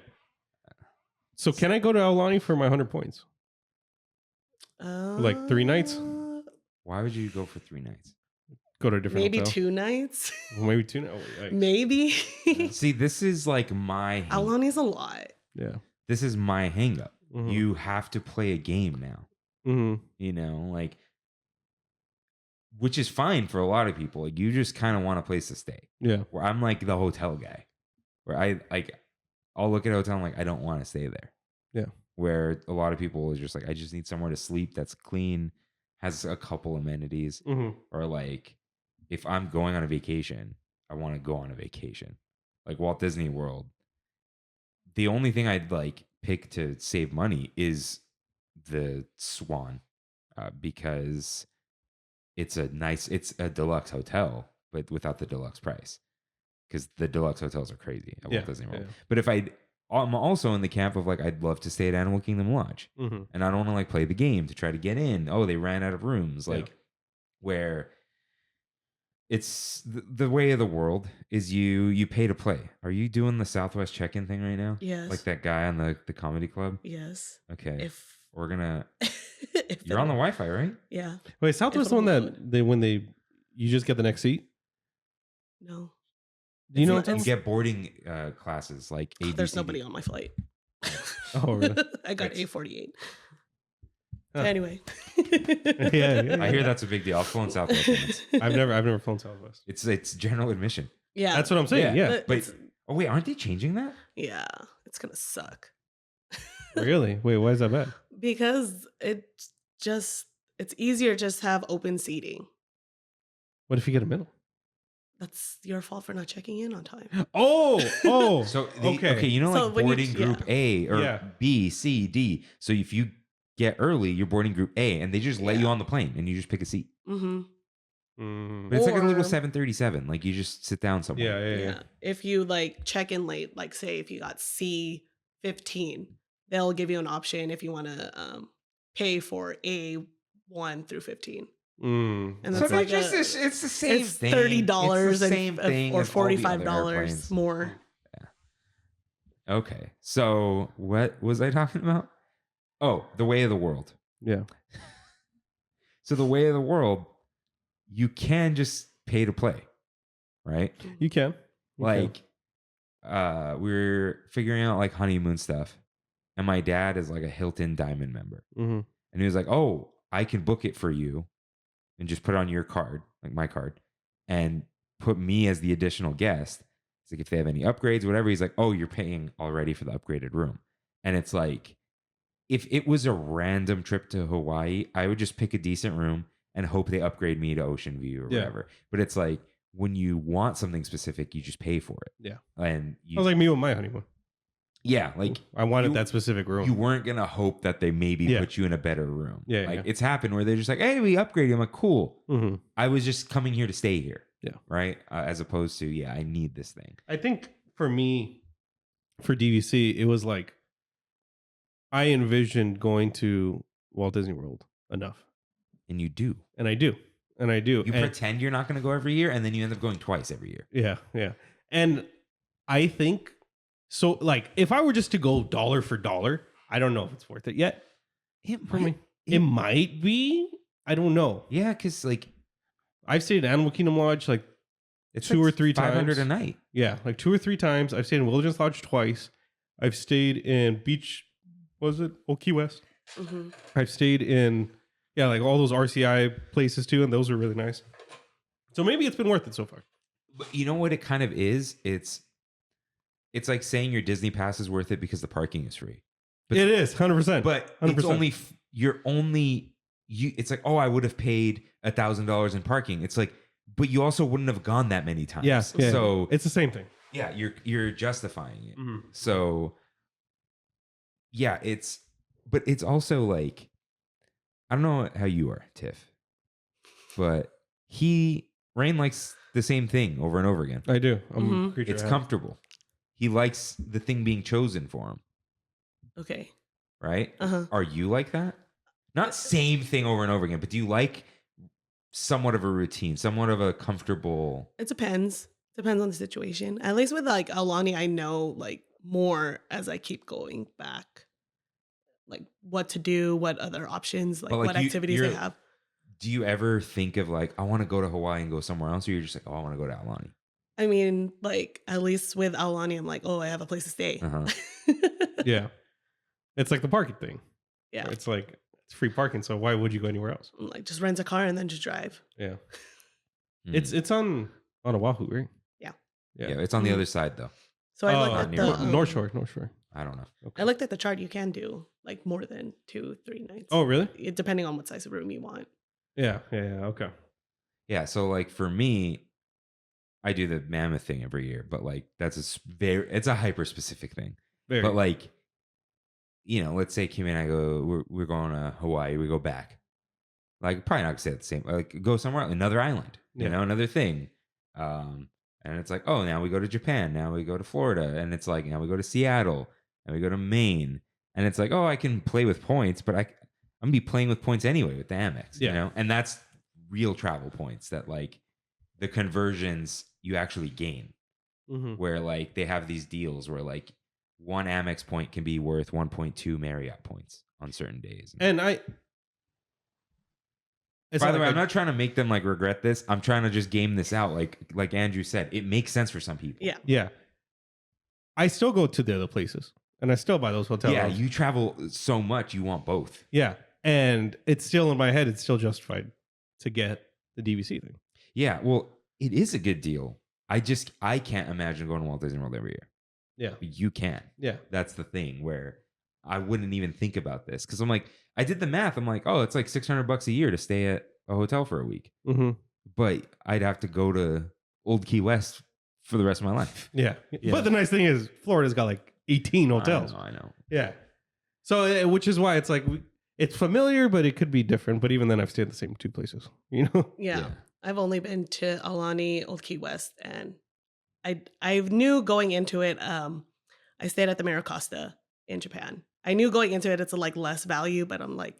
So can I go to Aulani for my 100 points? Like 3 nights? Why would you go for 3 nights? Go to a different Maybe hotel? 2 nights. Well, maybe 2 nights. Oh, Maybe. See, this is like my Aulani's a lot. Yeah. This is my hang up. Mm-hmm. You have to play a game now. Mm-hmm. You know, like, which is fine for a lot of people. Like, you just kind of want a place to stay. Yeah. Where I'm like the hotel guy, where I'll look at a hotel and I'm like, I don't want to stay there. Yeah. Where a lot of people is just like, I just need somewhere to sleep that's clean, has a couple amenities, or like, if I'm going on a vacation, I want to go on a vacation. Like Walt Disney World. The only thing I'd like pick to save money is the Swan, because it's a deluxe hotel, but without the deluxe price. Because the deluxe hotels are crazy at Walt Disney World. Yeah. But I'm also in the camp of like, I'd love to stay at Animal Kingdom Lodge, and I don't want to like play the game to try to get in. Oh, they ran out of rooms. Like where it's the way of the world is you pay to play. Are you doing the Southwest check-in thing right now? Yes. Like that guy on the comedy club? Yes. Okay. If we're gonna. If You're on the it'll- Wi-Fi, right? Yeah. Wait, Southwest the it'll one load. that you just get the next seat. No. Do you know? not- What You I'm- get boarding classes like A, B, There's C, D. nobody on my flight. Oh, really? I got Thanks. A48. Huh. Anyway. Yeah. I hear that's a big deal. I'll flown Southwest once. I've never flown Southwest. It's general admission. Yeah. That's what I'm saying. Yeah. But But it's- oh wait, aren't they changing that? yeah. It's gonna suck. Really? Wait, why is that bad? Because it's easier just to have open seating. What if you get a middle? That's your fault for not checking in on time. Oh. So okay. you know, So like when you- boarding group A or Yeah. B, C, D. So if you get early, you're boarding group A, and they just let you Yeah. on the plane, and you just pick a seat. Mm-hmm. But it's like a little Or- 737. Like you just sit down somewhere. Yeah. Yeah. If you like check in late, like say if you got C15, they'll give you an option if you want to pay for A1 through 15. Mm. And So that's they're like just it's the same it's thing. $30 It's the same thing or as all the other $45 airplanes. more. Okay. So what was I talking about? Oh, the way of the world. Yeah. So the way of the world, you can just pay to play, right? You can. You can. Like we're figuring out like honeymoon stuff, and my dad is like a Hilton Diamond member, Mhm. and he was like, "Oh, I can book it for you, and just put it on your card, like my card, and put me as the additional guest." It's like if they have any upgrades, whatever. He's like, "Oh, you're paying already for the upgraded room," and it's like, if it was a random trip to Hawaii, I would just pick a decent room and hope they upgrade me to Ocean View or Yeah. whatever. But it's like when you want something specific, you just pay for it. Yeah. And That was like me with my honeymoon. yeah, like I wanted you- that specific room. you weren't gonna hope that they maybe Yeah. put you in a better room. Yeah, like yeah. it's happened where they're just like, "Hey, we upgraded you." I'm like, "Cool." Mhm. I was just coming here to stay here. Yeah. Right. As opposed to, yeah, I need this thing. I think for me, for DVC, it was like I envisioned going to Walt Disney World enough, And you do. and I do, and I do. You And- pretend you're not going to go every year, and then you end up going twice every year. Yeah. And I think so. Like, if I were just to go dollar for dollar, I don't know if it's worth it yet It for me. It might be. I don't know. Yeah, because like I've stayed at Animal Kingdom Lodge like it's two like or three 500 times. a night. Yeah, like 2 or 3 times. I've stayed in Wilderness Lodge twice. I've stayed in Beach, was it? Oh, Key West. Mm-hmm. I've stayed in, like all those RCI places too, and those were really nice. So maybe it's been worth it so far. But you know what it kind of is? It's like saying your Disney pass is worth it because the parking is free. But- It is 100%. But 100%. it's only it's like, oh, I would have paid $1,000 in parking. It's like, but you also wouldn't have gone that many times. yeah. So it's the same thing. yeah, you're justifying it. Mhm. So yeah, but it's also like, I don't know how you are, Tiff, but Rain likes the same thing over and over again. I do. I'm a Mhm. creature It's of habit. comfortable. He likes the thing being chosen for him, Okay. right? Uh-huh. Are you like that? Not same thing over and over again, but do you like somewhat of a routine, somewhat of a comfortable? It depends. Depends on the situation. At least with like Alani, I know like more as I keep going back. Like what to do, what other options, like But, like, what activities they you're- have. Do you ever think of like, I want to go to Hawaii and go somewhere else, or you're just like, oh, I want to go to Aulani? I mean, like at least with Alani, I'm like, oh, I have a place to stay. Uh-huh. Yeah. It's like the parking thing. Yeah. It's like, it's free parking. So why would you go anywhere else? Like just rent a car and then just drive. Yeah. Hmm. It's on Oahu, right? Yeah. yeah, it's on the Mhm. other side though. So I Oh, looked at near the Oahu. North Shore. I don't know. Okay. I looked at the chart. You can do like more than 2-3 nights. Oh, really? Depending on what size of room you want. Yeah. Okay. Yeah, so like for me, I do the Mammoth thing every year, but like that's it's a hyper specific thing. Very. But like, let's say Kim and I go, we're going to Hawaii, we go back. Like probably not gonna say it the same. Like go somewhere, another island, Yeah. another thing. And it's like, oh, now we go to Japan, now we go to Florida, and it's like now we go to Seattle, and we go to Maine, and it's like, oh, I can play with points, but I'm gonna be playing with points anyway with the Amex, Yeah. and that's real travel points that like the conversions you actually gain Mhm. where like they have these deals where like one Amex point can be worth 1.2 Marriott points on certain days. And By the way, I'm not trying to make them like regret this. I'm trying to just game this out. Like Andrew said, it makes sense for some people. Yeah. Yeah. I still go to the other places and I still buy those hotel Yeah, rooms. you travel so much, you want both. Yeah. And it's still in my head, it's still justified to get the DVC thing. Yeah, well, it is a good deal. I can't imagine going to Walt Disney World every year. Yeah. You can. Yeah. That's the thing where I wouldn't even think about this because I'm like, I did the math. I'm like, oh, it's like $600 a year to stay at a hotel for a week. Mm-hmm. But I'd have to go to Old Key West for the rest of my life. Yeah. Yeah. But the nice thing is Florida's got like 18 hotels. I know. Yeah. So, which is why it's like, it's familiar, but it could be different. But even then, I've stayed at the same two places, you know? Yeah. I've only been to Alani, Old Key West, and I knew going into it, I stayed at the Miracosta in Japan. I knew going into it, it's like less value, but I'm like,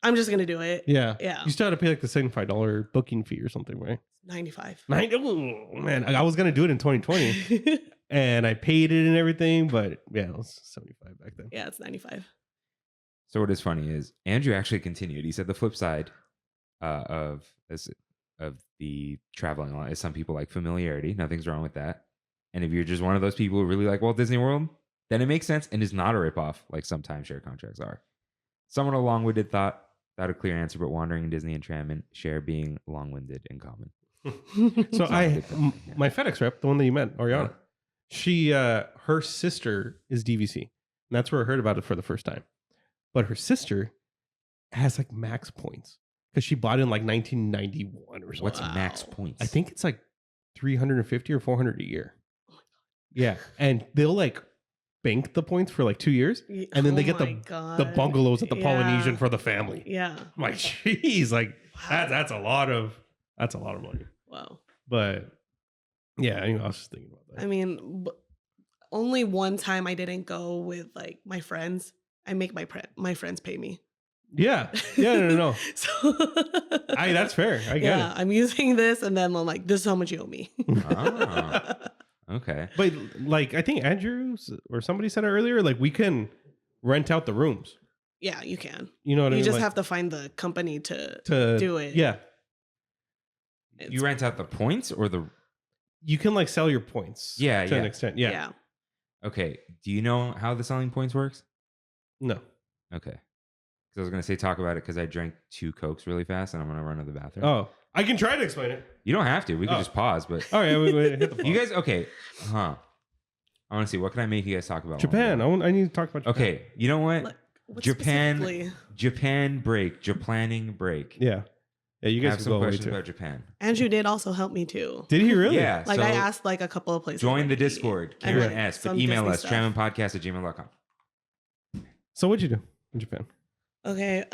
I'm just going to do it. Yeah. Yeah. You still had to pay like the $75 booking fee or something, right? 95. Oh, man, I was going to do it in 2020 and I paid it and everything, but yeah, it was 75 back then. Yeah, it's 95. So what is funny is Andrew actually continued. He said the flip side of the traveling a lot is some people like familiarity. Nothing's wrong with that. And if you're just one of those people who really like Walt Disney World, then it makes sense and is not a ripoff like some timeshare contracts are. Somewhat a long-winded thought, without a clear answer, but wandering in Disney and Trammin share being long-winded in common. So Not a good thing. Yeah. my FedEx rep, the one that you met, Ariana, she, her sister is DVC. And that's where I heard about it for the first time. But her sister has like max points because she bought it in like 1991 or something. What's Wow. max points? I think it's like 350 or 400 a year. Yeah. And they'll like bank the points for like 2 years. And then they get the bungalows at the Polynesian for the family. Yeah. I'm like, geez, like that's a lot of money. Wow. But yeah, I was just thinking about that. I mean, only one time I didn't go with like my friends. I make my friends pay me. Yeah. No. So That's fair. I get it. I'm using this, and then I'm like, this is how much you owe me. Ah. Okay. But like, I think Andrews or somebody said it earlier, like we can rent out the rooms. Yeah, you can. You know what I mean? You just Like, have to find the company to do it. Yeah. You rent out the points or the... You can like sell your points. Yeah, To an yeah. extent. Yeah. Yeah. Okay. Do you know how the selling points works? No. Okay. Because I was going to say talk about it because I drank 2 Cokes really fast and I'm going to run to the bathroom. Oh, I can try to explain it. You don't have to. We could Oh. just pause, but... All right. Hit the pause. You guys... Okay. Huh. I want to see. What can I make you guys talk about? Japan. I need to talk about Japan. Okay. You know what? Like, what Japan specifically? Japan break. Japanning break. Yeah. Yeah. You I guys have can some go away questions too. about Japan. Andrew did also help me too. Did he really? Yeah. Like so I asked like a couple of places. join the where he- Discord. and, Karen like, S. But some email Disney us. stuff. tramminpodcast@gmail.com. So what'd you do in Japan? Okay.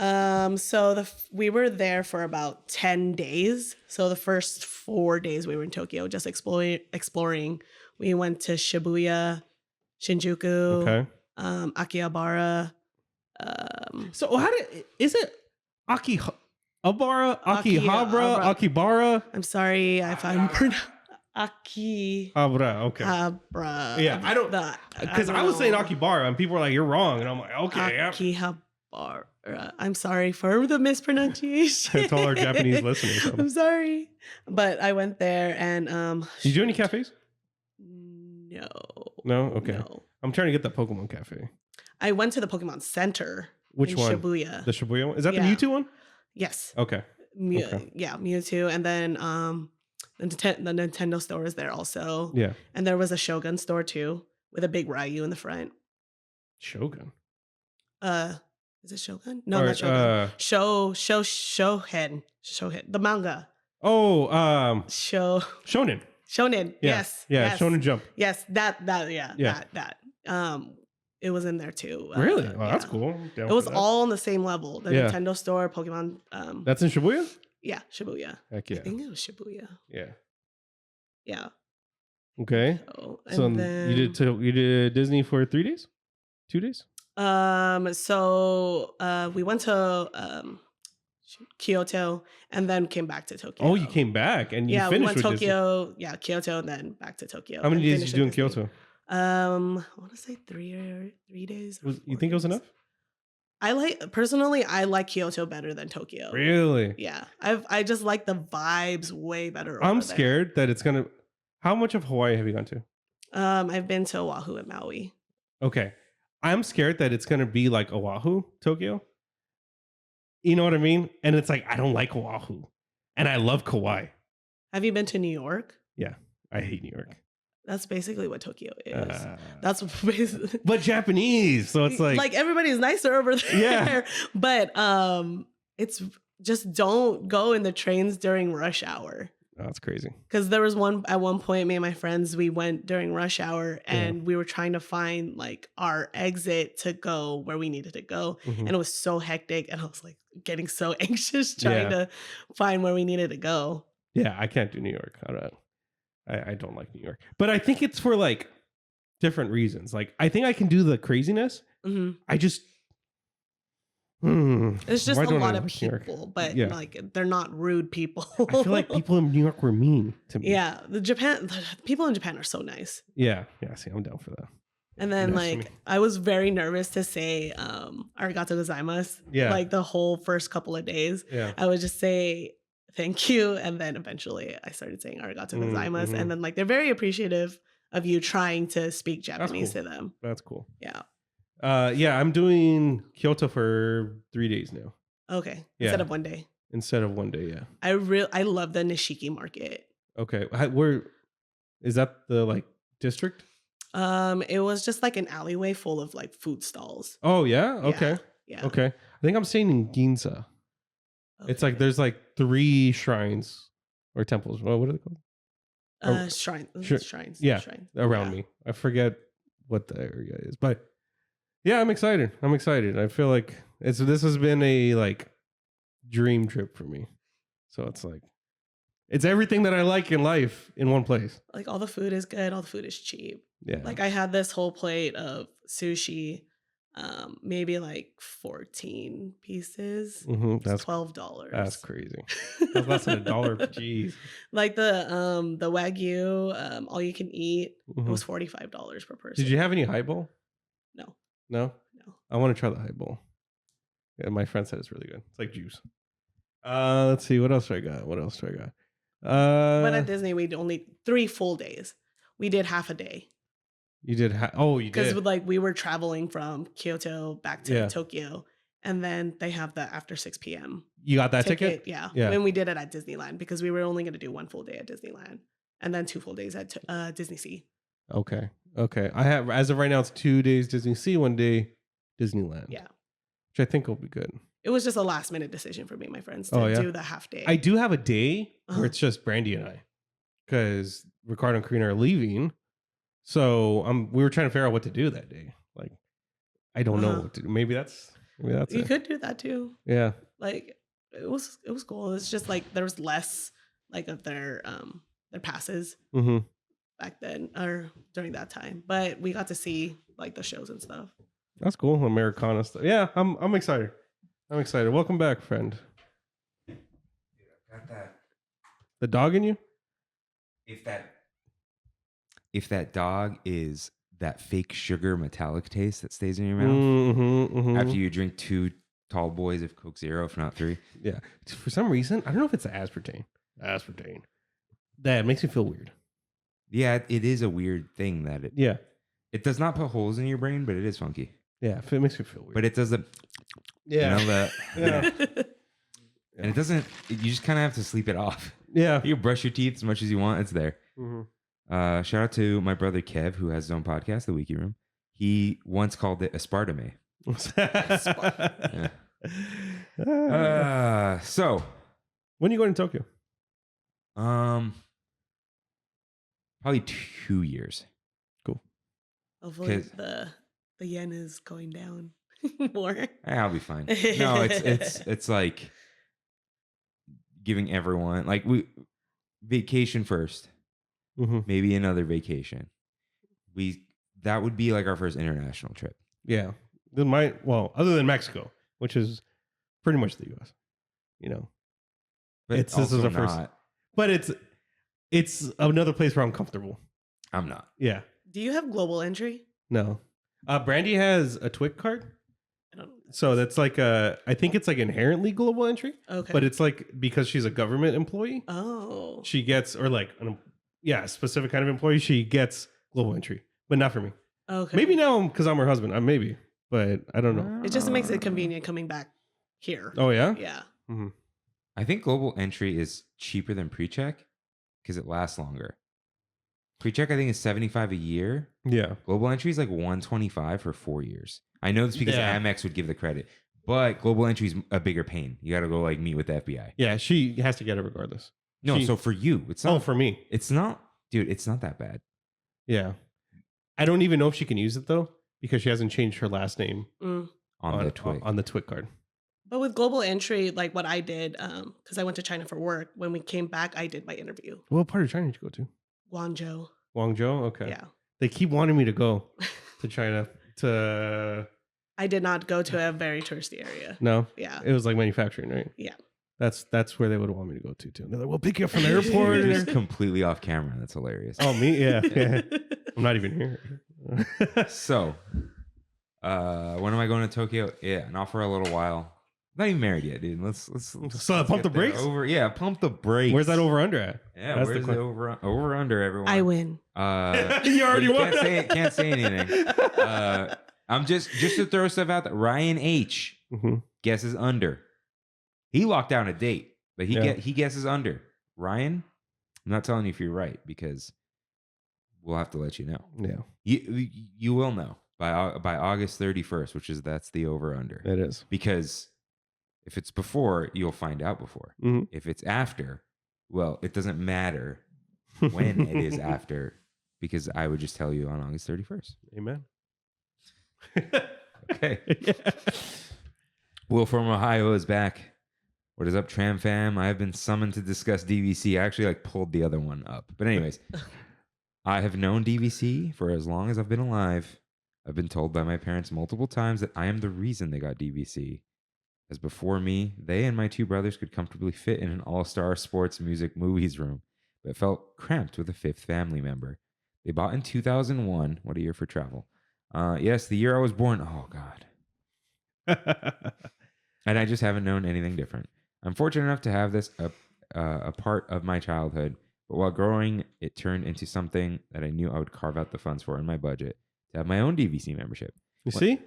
So we were there for about 10 days. So the first 4 days we were in Tokyo, just exploring. We went to Shibuya, Shinjuku, Okay. Akihabara. So is it Akihabara, Akihabara. Akibara? I'm sorry if I'm Akihabara. Abra, okay. Yeah, I don't- Because I was saying Akibara and people were like, you're wrong. And I'm like, okay. Yeah. Akihabara. I'm sorry for the mispronunciation. To all our Japanese listeners. I'm sorry. But I went there and Did you do any cafes? no. No? Okay. No. I'm trying to get that Pokemon cafe. I went to the Pokemon Center. Which in one? Shibuya. The Shibuya one? Is that Yeah. the Mewtwo one? Yes. Okay. Okay. Yeah, Mewtwo. And then the Nintendo store is there also. Yeah. And there was a Shogun store too with a big Ryu in the front. Shogun. Is it Shogun? No, Or, not Shogun. Shohen. The manga. Oh, Shonen. Shonen. Yeah. Yes. Yeah, Yes. Shonen Jump. Yes, yeah. Yeah. That. It was in there too. Really? Oh, that's yeah. cool. I'm down It was for that. all on the same level. The Yeah. Nintendo store, Pokemon. That's in Shibuya? Yeah, Shibuya. Heck I yeah. think it was Shibuya. Yeah. Yeah. Okay. So, and So then, you did Disney for 3 days? 2 days? So we went to Kyoto and then came back to Tokyo. Oh, you came back and you Yeah, we finished went with Disney. Tokyo. Yeah, Kyoto and then back to Tokyo. How many and days did you do in finished with Kyoto? I want to say 3 days. Or You 4 think it was days. enough? I like Kyoto better than Tokyo. Really? Yeah, I just like the vibes way better. I'm over there. scared that it's gonna. How much of Hawaii have you gone to? I've been to Oahu and Maui. Okay, I'm scared that it's gonna be like Oahu, Tokyo. You know what I mean? And it's like I don't like Oahu, and I love Kauai. Have you been to New York? Yeah, I hate New York. That's basically what Tokyo is. That's basically. But Japanese, so it's like everybody's nicer over there. Yeah. But it's just don't go in the trains during rush hour. oh, that's crazy. Because there was at one point, me and my friends, we went during rush hour and we were trying to find like our exit to go where we needed to go. Mhm. And it was so hectic. And I was like getting so anxious trying to find where we needed to go. Yeah, I can't do New York. I don't like New York, but I think it's for like different reasons. Like I think I can do the craziness. hmm I just It's just why a don't I lot of like New York? people, but Yeah. like they're not rude people. I feel like people in New York were mean to me. Yeah, the people in Japan are so nice. Yeah. See, I'm down for that. And then Nice to like me. I was very nervous to say arigato gozaimasu. Yeah. Like the whole first couple of days. Yeah. I would just say thank you. And then eventually I started saying arigato gozaimasu. mhm. And then like they're very appreciative of you trying to speak Japanese cool. to them. That's cool. Yeah. Yeah, I'm doing Kyoto for 3 days now Okay. Yeah. Instead of one day. instead of 1 day. Yeah. I love the Nishiki market. Okay. Where is that? The like district? It was just like an alleyway full of like food stalls. Oh yeah. Okay. Yeah. Okay. I think I'm staying in Ginza. It's like there's like 3 shrines or temples. What are they called? Shrines. Yeah, Shrine. Around me. I forget what the area is, but yeah, I'm excited. I feel like this has been a like dream trip for me. So it's like it's everything that I like in life in one place. Like all the food is good, all the food is cheap. Yeah. Like I had this whole plate of sushi, maybe like 14 pieces. That's $12. That's crazy. That's less than $1. Jeez. Like the wagyu, all you can eat, it was $45 per person. Did you have any highball? No. No. I want to try the highball. Yeah, my friend said it's really good. It's like juice. Let's see. What else do I got? But at Disney, we only 3 full days. We did half a day. You did. You Because did. like we were traveling from Kyoto back to Yeah. Tokyo, and then they have the after 6 p.m. You got that ticket? Yeah. Yeah. And we did it at Disneyland because we were only going to do 1 full day at Disneyland and then 2 full days at Disney Sea. Okay. I have, as of right now, it's 2 days Disney Sea, 1 day Disneyland. Yeah. Which I think will be good. It was just a last minute decision for me and my friends to do the half day. I do have a day Uh-huh. where it's just Brandy and I, because Ricardo and Karina are leaving. So we were trying to figure out what to do that day. Like, I don't know what to do. Maybe that's you it. could do that too. Yeah. Like it was cool. It's just like there was less like of their passes Mm-hmm. back then or during that time, but we got to see like the shows and stuff. That's cool. Americana stuff. Yeah, I'm excited. Welcome back, friend. Got that. The dog in you? If that dog is that fake sugar metallic taste that stays in your mouth Mm-hmm. after you drink 2 tall boys of Coke Zero, if not 3. Yeah. For some reason, I don't know if it's the aspartame. That makes me feel weird. Yeah, it is a weird thing that Yeah. it does not put holes in your brain, but it is funky. Yeah. It makes me feel weird. But it does the yeah. you know, the Yeah. and it doesn't. You just kind of have to sleep it off. Yeah. You brush your teeth as much as you want. It's there. Mm-hmm. Shout out to my brother Kev, who has his own podcast, The Wiki Room. He once called it aspartame. So when are you going to Tokyo? probably 2 years. Hopefully 'Cause- the yen is going down more. I'll be fine. No, it's like giving everyone like we vacation first, Mm-hmm. maybe another vacation. That would be like our first international trip. Yeah. Other than Mexico, which is pretty much the U.S. You know, But this is also our first. not. But it's another place where I'm comfortable. I'm not. Yeah. Do you have global entry? No. Brandy has a TWIC card. I don't know. So that's like I think it's like inherently global entry, Okay. but it's like because she's a government employee, oh. she gets, or like, a specific kind of employee, she gets global entry, but not for me. Okay. Maybe now because I'm her husband, maybe, but I don't know. It just makes it convenient coming back here. Oh, yeah? Yeah. Mhm. I think global entry is cheaper than pre-check because it lasts longer. Pre-check, I think, is $75 a year. Yeah. Global entry is like $125 for 4 years. I know this because Yeah. Amex would give the credit, but global entry is a bigger pain. You got to go like meet with the FBI. Yeah, she has to get it regardless. No, She- so for you, it's not. Oh, for me. It's not, dude. It's not that bad. Yeah. I don't even know if she can use it though, because she hasn't changed her last name Mm. On the Twig. on the TWIC card. But with global entry, like what I did, because I went to China for work. When we came back, I did my interview. What part of China did you go to? Guangzhou. Guangzhou? Okay. Yeah. They keep wanting me to go to China to I did not go to a very touristy area. no. Yeah. It was like manufacturing, right? Yeah. That's where they would want me to go to too. They're like, we'll pick you up from the airport. You're just completely off camera. That's hilarious. Oh, me? Yeah. Yeah. I'm not even here. So, when am I going to Tokyo? Yeah, not for a little while. Not even married yet, dude. Let's So, pump get the there. brakes? Pump the brakes. Where's that over under at? Yeah, That's the where's the over under, everyone? I win. You already won. Can't say anything. I'm just to throw stuff out there. Ryan H Mhm. guesses under. He locked down a date, but Yeah. he guesses under. Ryan, I'm not telling you if you're right because we'll have to let you know. Yeah, You will know by August 31st, that's the over under. it is. Because if it's before, you'll find out before. Mhm. If it's after, well, it doesn't matter when it is after because I would just tell you on August 31st. Amen. Okay. Yeah. Will from Ohio is back. What is up, Tram fam? I have been summoned to discuss DVC. I actually pulled the other one up. But anyways, I have known DVC for as long as I've been alive. I've been told by my parents multiple times that I am the reason they got DVC. As before me, they and my two brothers could comfortably fit in an all-star sports music movies room, but felt cramped with a fifth family member. They bought in 2001. What a year for travel. Yes, the year I was born. Oh, God. And I just haven't known anything different. I'm fortunate enough to have this a part of my childhood, but while growing, it turned into something that I knew I would carve out the funds for in my budget to have my own DVC membership. You see?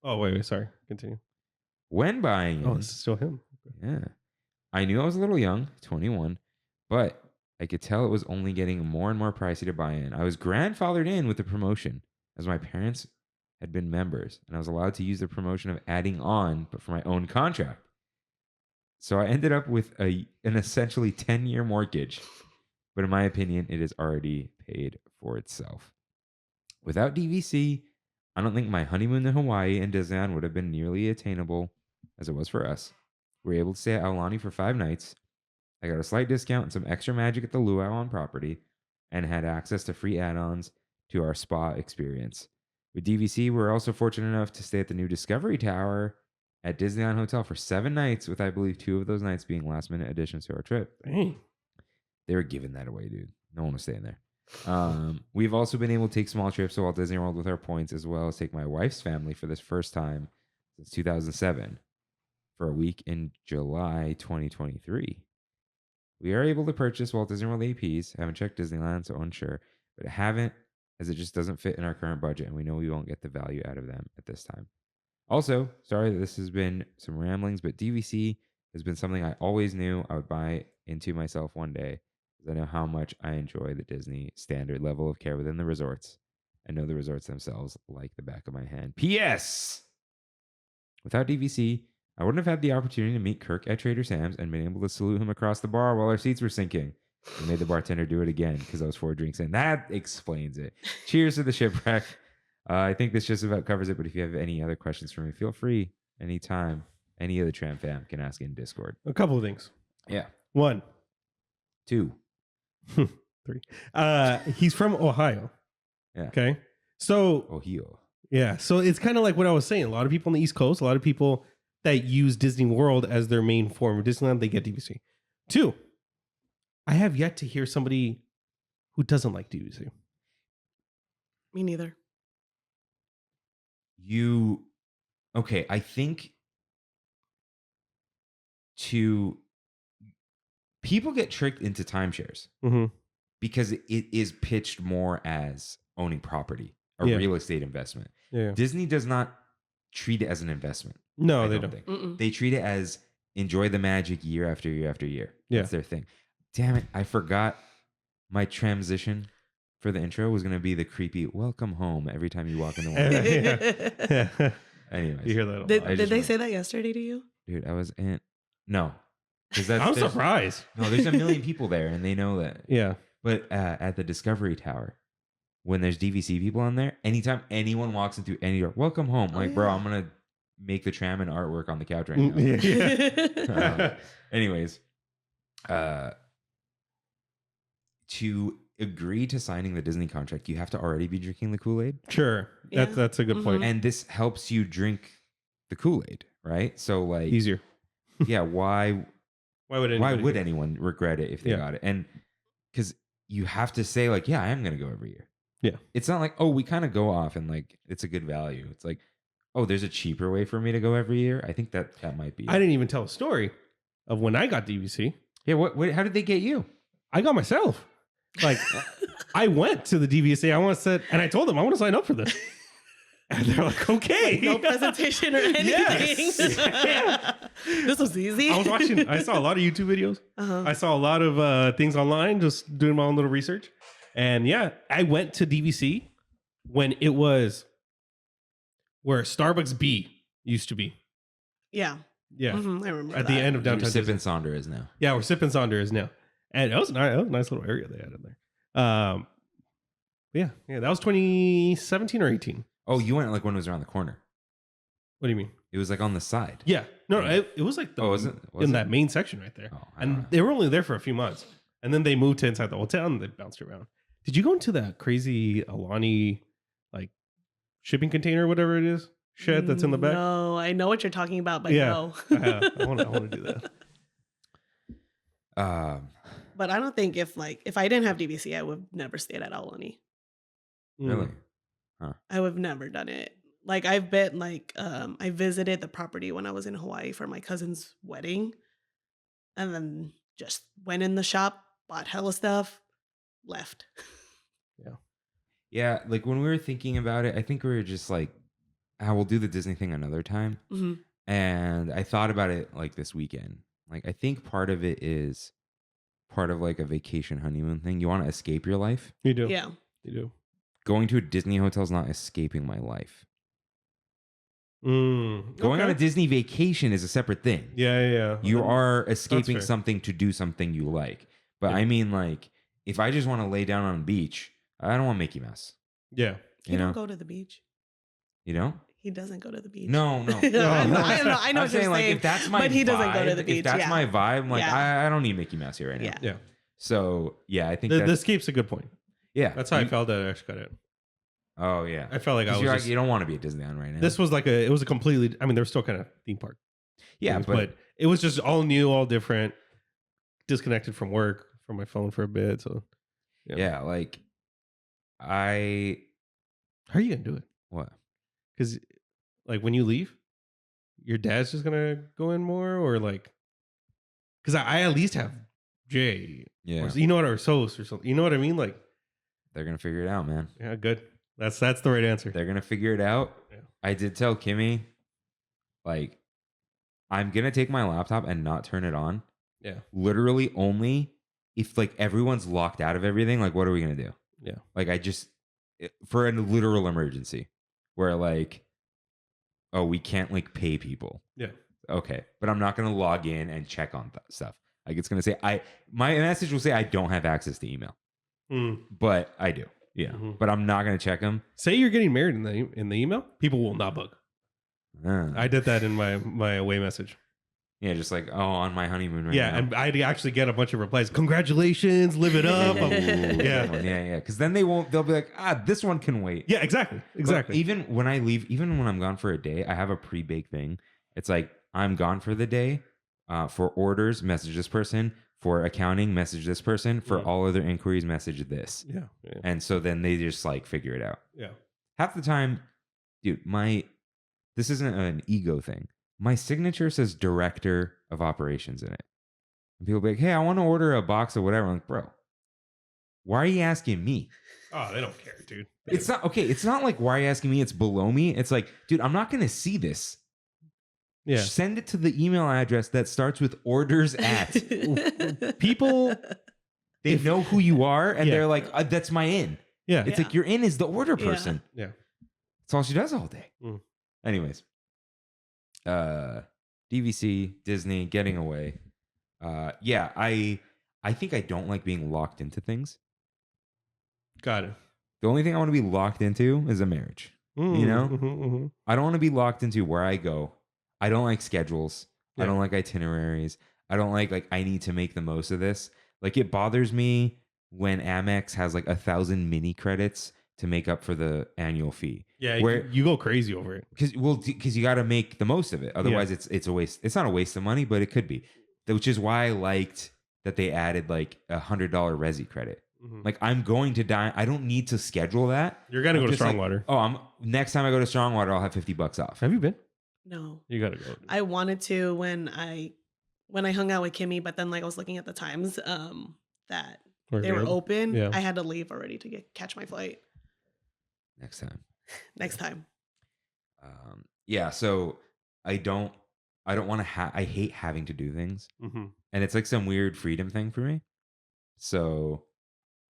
Oh, wait. Sorry. Continue. When buying Oh, in, this is still him. yeah, I knew I was a little young, 21, but I could tell it was only getting more and more pricey to buy in. I was grandfathered in with the promotion as my parents had been members, and I was allowed to use the promotion of adding on, but for my own contract. So I ended up with an essentially 10-year mortgage, but in my opinion, it has already paid for itself. Without DVC, I don't think my honeymoon to Hawaii and Disneyland would have been nearly attainable as it was for us. We were able to stay at Aulani for 5 nights. I got a slight discount and some extra magic at the luau on property, and had access to free add-ons to our spa experience. With DVC, we were also fortunate enough to stay at the new Discovery Tower at Disneyland Hotel for 7 nights, with I believe 2 of those nights being last-minute additions to our trip. Dang. They were giving that away, dude. No one was staying there. We've also been able to take small trips to Walt Disney World with our points, as well as take my wife's family for this first time since 2007 for a week in July 2023. We are able to purchase Walt Disney World APs. Haven't checked Disneyland, so unsure, but haven't, as it just doesn't fit in our current budget, and we know we won't get the value out of them at this time. Also, sorry that this has been some ramblings, but DVC has been something I always knew I would buy into myself one day, because I know how much I enjoy the Disney standard level of care within the resorts. I know the resorts themselves like the back of my hand. P.S. Without DVC, I wouldn't have had the opportunity to meet Kirk at Trader Sam's and been able to salute him across the bar while our seats were sinking. We made the bartender do it again because I was 4 drinks in. That explains it. Cheers to the shipwreck. I think this just about covers it, but if you have any other questions for me, feel free anytime. Any of the Tram fam can ask in Discord. A couple of things. Yeah. 1, 2. 3. He's from Ohio. Yeah. Okay. So Ohio. yeah. So it's kind of like what I was saying. A lot of people on the East Coast, a lot of people that use Disney World as their main form of Disneyland, they get DVC. 2, I have yet to hear somebody who doesn't like DVC. Me neither. Okay, I think people get tricked into timeshares Mm-hmm. because it is pitched more as owning property, a Yeah. real estate investment. Yeah. Disney does not treat it as an investment. No, I they don't don't. think. Mm-mm. They treat it as enjoy the magic year after year after year. Yeah. That's their thing. Damn it, I forgot my transition for the intro was going to be the creepy welcome home every time you walk in the window. Yeah. Anyways, You hear that a lot. Did I they just say that yesterday to you? dude, I was in. No, because I'm there's- surprised. No, there's a million people there, and they know that. Yeah. But at the Discovery Tower, when there's DVC people on there, anytime anyone walks into any door, welcome home. Oh, Like, bro, yeah. I'm gonna make the Trammin artwork on the couch right now. Yeah. Anyways, to agree to signing the Disney contract, you have to already be drinking the Kool-Aid, Sure. Yeah. That's a good point. and this helps you drink the Kool-Aid, right? So, like, Easier. yeah, why Why would anyone regret it if they Yeah. got it? And because you have to say, like, yeah, I am going to go every year. Yeah. It's not like, oh, we kind of go off and like it's a good value. It's like, oh, there's a cheaper way for me to go every year. I think that might be. I didn't even tell a story of when I got DVC. Yeah. What? How did they get you? I got myself. Like, I went to the DVC. And I told them I want to sign up for this. And they're like, okay. No presentation or anything. Yes. Yeah. This was easy. I saw a lot of YouTube videos. Uh-huh. I saw a lot of things online, just doing my own little research. And yeah, I went to DVC when it was where Starbucks B used to be. Yeah. Yeah. Mhm, I remember At that. the end of downtown Sip Disney. and Sonder is now. Yeah, where Sip and Sonder is now. And it was, it was a nice little area they had in there. Yeah, that was 2017 or 18. Oh, you went like when it was around the corner. What do you mean? It was like on the side. Yeah. No, it was like Oh, was it? in that main section right there. Oh, I don't know. And they were only there for a few months. And then they moved to inside the hotel and they bounced around. Did you go into that crazy Alani like shipping container, whatever it is, shed that's in the back? No, I know what you're talking about, but Yeah. no. I want to do that. But I don't think if I didn't have DVC, I would have never stayed at Aulani. Really? I would have never done it. Like I've been I visited the property when I was in Hawaii for my cousin's wedding, and then just went in the shop, bought hella stuff, left. Yeah, like when we were thinking about it, I think we were just like, I will do the Disney thing another time. hmm And I thought about it like this weekend. Like I think part of it is part of like a vacation honeymoon thing. You want to escape your life. You do. Yeah. You do. Going to a Disney hotel is not escaping my life. Mm, Going on okay. a Disney vacation is a separate thing. Yeah. You are That's escaping fair. something to do something you like. But Yeah. I mean, like, if I just want to lay down on a beach, I don't want Mickey Mouse. Yeah. He You don't know? go to the beach. You know? He doesn't go to the beach. No. I know what I'm you're saying, like, saying. if that's my but he doesn't go to vibe, the beach. If that's yeah. my vibe, I'm like, Yeah. I don't need Mickey Mouse here right now. Yeah. Yeah. So, yeah, I think The that's... escape's a good point. yeah. That's how I felt that I actually got it. Oh, yeah. I felt like I 'Cause was you're just, like, you don't want to be at Disneyland right now. this was like it was a completely, I mean, there was still kind of theme park. yeah, things, but it was just all new, all different, disconnected from work, from my phone for a bit. So yeah, like, how are you going to do it? what? Because like when you leave, your dad's just going to go in more or like, because I at least have Jay, Yeah. or, you know what, or Sos or something. You know what I mean? Like, They're going to figure it out, man. yeah, good. That's the right answer. They're going to figure it out. Yeah. I did tell Kimmy, like, I'm going to take my laptop and not turn it on. Yeah. Literally only if, like, everyone's locked out of everything. Like, what are we going to do? Yeah. Like, for a literal emergency where, like, oh, we can't, like, pay people. Yeah. Okay. But I'm not going to log in and check on stuff. Like, it's going to say, my message will say I don't have access to email, Mm. but I do. Yeah. Mhm. But I'm not going to check them. Say you're getting married in the email, people will not book. I did that in my away message. Yeah, just like, oh, on my honeymoon right Yeah, now. and I'd actually get a bunch of replies. Congratulations, live it up. Ooh, Yeah. yeah. Because then they'll be like, this one can wait. Yeah, exactly. But even when I leave, even when I'm gone for a day, I have a pre-baked thing. It's like, I'm gone for the day. For orders, message this person. for accounting, message this person. For Yeah. all other inquiries, message this. Yeah. And so then they just like figure it out. Yeah. Half the time, dude, this isn't an ego thing. My signature says director of operations in it. And people be like, hey, I want to order a box of whatever. I'm like, bro, why are you asking me? Oh, they don't care, dude. It's not okay. It's not like, why are you asking me? It's below me. It's like, dude, I'm not going to see this. Yeah. Send it to the email address that starts with orders at. People, they know who you are, and Yeah. they're like, that's my in. Yeah. It's like your in is the order person. Yeah. That's all she does all day. Mm. Anyways, DVC, Disney, getting away. Yeah, I think I don't like being locked into things. Got it. The only thing I want to be locked into is a marriage. You know? Mm-hmm. I don't want to be locked into where I go. I don't like schedules. Yeah. I don't like itineraries. I don't like I need to make the most of this. Like, it bothers me when Amex has like 1,000 mini credits to make up for the annual fee. Yeah. Where You go crazy over it. because you got to make the most of it. Otherwise, it's a waste. It's not a waste of money, but it could be. Which is why I liked that they added like $100 Resi credit. Mm-hmm. Like, I'm going to die. I don't need to schedule that. You're going to I'm go to just like, Strongwater. oh, next time I go to Strongwater, I'll have $50 off. Have you been? No. You got to go. I wanted to when I hung out with Kimmy, but then like I was looking at the times that they were open. Yeah. I had to leave already to catch my flight Next time. next time. Yeah. So I don't want to I hate having to do things. Mm-hmm. And it's like some weird freedom thing for me. So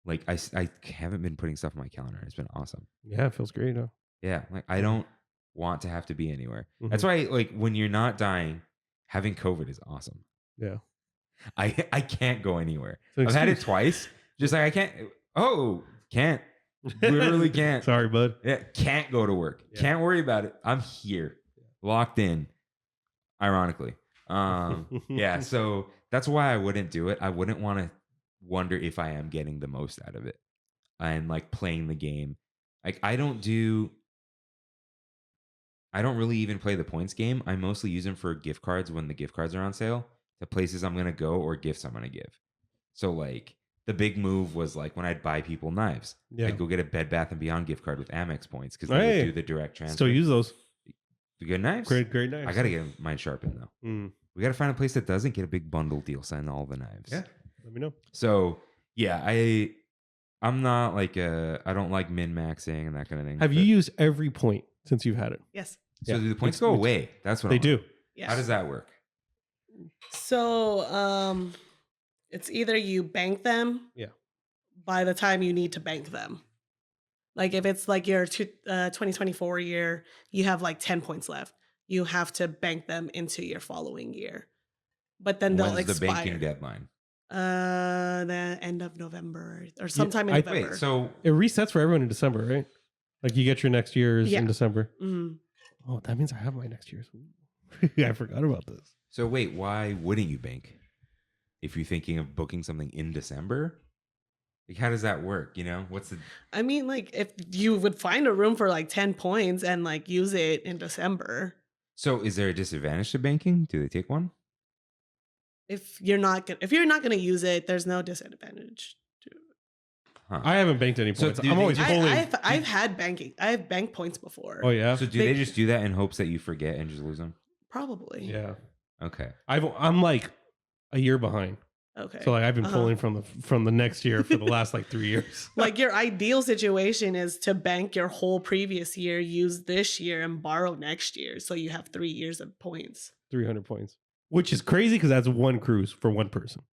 like I haven't been putting stuff on my calendar. It's been awesome. Yeah, it feels great. Huh? Yeah. Like, I don't want to have to be anywhere. Mhm. That's why, like, when you're not dying, having COVID is awesome. Yeah. I can't go anywhere. It's an I've had it excuse. twice. Just like, I can't. Oh, can't. Literally can't. Sorry, bud. Yeah, can't go to work. Yeah. Can't worry about it. I'm here, locked in. Ironically, yeah. So that's why I wouldn't do it. I wouldn't want to wonder if I am getting the most out of it and like playing the game. Like, I don't really even play the points game. I mostly use them for gift cards when the gift cards are on sale to places I'm gonna go or gifts I'm gonna give. So like, the big move was like when I'd buy people knives. Yeah. I'd go get a Bed Bath & Beyond gift card with Amex points because Hey. they would do the direct transfer. Still use those. The good knives? Great knives. I got to get mine sharpened, though. Mm. We got to find a place that doesn't get a big bundle deal, send all the knives. Yeah. Let me know. So, yeah, I'm not like I don't like min-maxing and that kind of thing. Have you used every point since you've had it? Yes. So Yeah. do the points go away? That's what They I'm do. Yes. How does that work? So it's either you bank them. Yeah. By the time you need to bank them. Like if it's like your 2024 year, you have like 10 points left. You have to bank them into your following year. But then they'll When's expire. the banking deadline? The end of November or sometime in November. Wait, so It resets for everyone in December, right? Like you get your next year's Yeah. in December. Mhm. Oh, that means I have my next year's. I forgot about this. wait, why wouldn't you bank if you're thinking of booking something in December? Like, how does that work? You know, what's the I mean, like if you would find a room for like 10 points and like use it in December, So is there a disadvantage to banking? Do they take one? if you're not gonna use it, there's no disadvantage to it. Huh. I haven't banked any So points. do I'm they- always pulling. I've had banking. I have bank points before. Oh yeah. So do they just do that in hopes that you forget and just lose them? Probably. Yeah. Okay. I'm like a year behind. Okay. So like I've been Uh-huh. pulling from the next year for the last like 3 years. Like your ideal situation is to bank your whole previous year, use this year, and borrow next year, so you have 3 years of points. 300 points, which is crazy because that's one cruise for one person.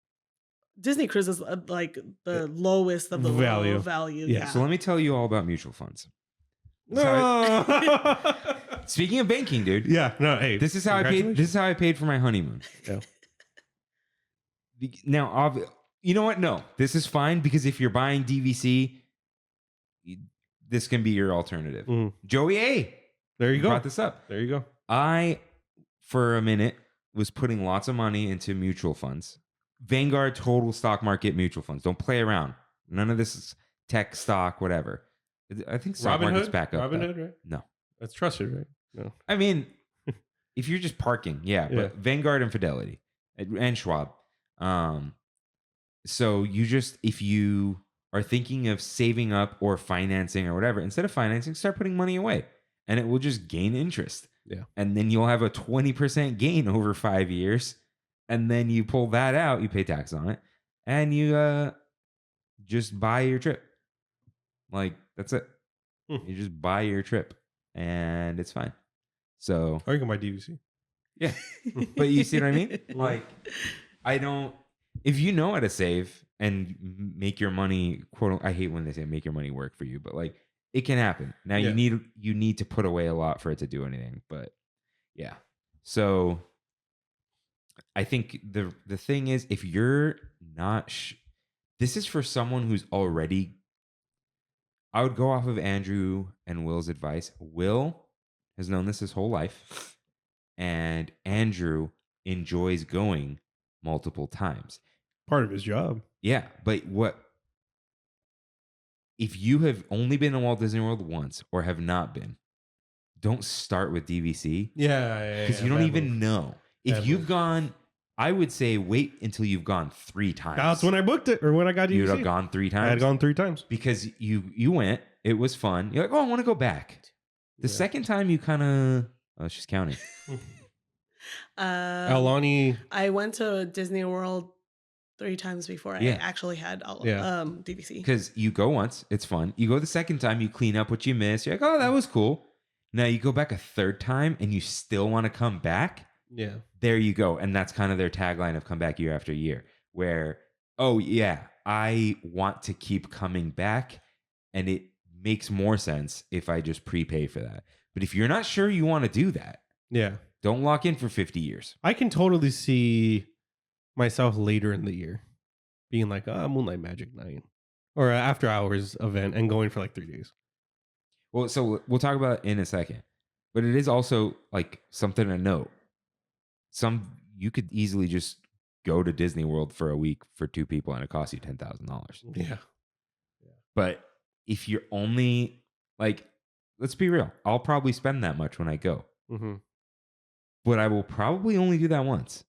Disney Cruise is like the lowest of the Value. low value. Yeah. Yeah. So let me tell you all about mutual funds. No. Speaking of banking, dude. Yeah. No. Hey. This is how I paid. This is how I paid for my honeymoon. Yeah. Now, you know what? No, this is fine because if you're buying DVC, this can be your alternative. Mm. Joey A. There you go. Brought this up. There you go. I, for a minute, was putting lots of money into mutual funds. Vanguard total stock market mutual funds. Don't play around. None of this is tech stock, whatever. I think stock market's back up. Robin though. Hood, right? No. That's trusted, right? No. I mean, if you're just parking, yeah, Yeah. but Vanguard and Fidelity and Schwab. So you just, if you are thinking of saving up or financing or whatever, instead of financing, start putting money away and it will just gain interest. Yeah. And then you'll have a 20% gain over 5 years. And then you pull that out, you pay tax on it, and you just buy your trip. Like, that's it. You just buy your trip and it's fine. So, Or you can buy DVC. yeah. But you see what I mean? Like, if you know how to save and make your money, I hate when they say make your money work for you, but like, it can happen. Now Yeah. you need to put away a lot for it to do anything, but yeah. So I think the thing is, if you're not, this is for someone who's already, I would go off of Andrew and Will's advice. Will has known this his whole life, and Andrew enjoys going multiple times. Part of his job. Yeah, but if you have only been to Walt Disney World once or have not been, don't start with DVC. Yeah. Because you don't even know. If Bad you've move. gone, I would say wait until you've gone 3 times. That's when I booked it, or when I got DVC. You'd have gone 3 times. I had gone 3 times. Because you went, it was fun. You're like, oh, I want to go back. The second time you kind of, oh, she's counting. Alani. I went to Disney World 3 times before I Yeah. actually had Yeah. DVC. Because you go once, it's fun. You go the second time, you clean up what you missed. You're like, oh, that was cool. Now you go back a 3rd time and you still want to come back. Yeah. There you go. And that's kind of their tagline of come back year after year, where, oh, yeah, I want to keep coming back. And it makes more sense if I just prepay for that. But if you're not sure you want to do that, Yeah. don't lock in for 50 years. I can totally see myself later in the year being like, Moonlight Magic Night or after hours event and going for like 3 days. Well, so we'll talk about it in a second. But it is also like something to note. You could easily just go to Disney World for a week for 2 people and it costs you $10,000. Yeah. But if you're only like, let's be real, I'll probably spend that much when I go. Mm-hmm. But I will probably only do that once.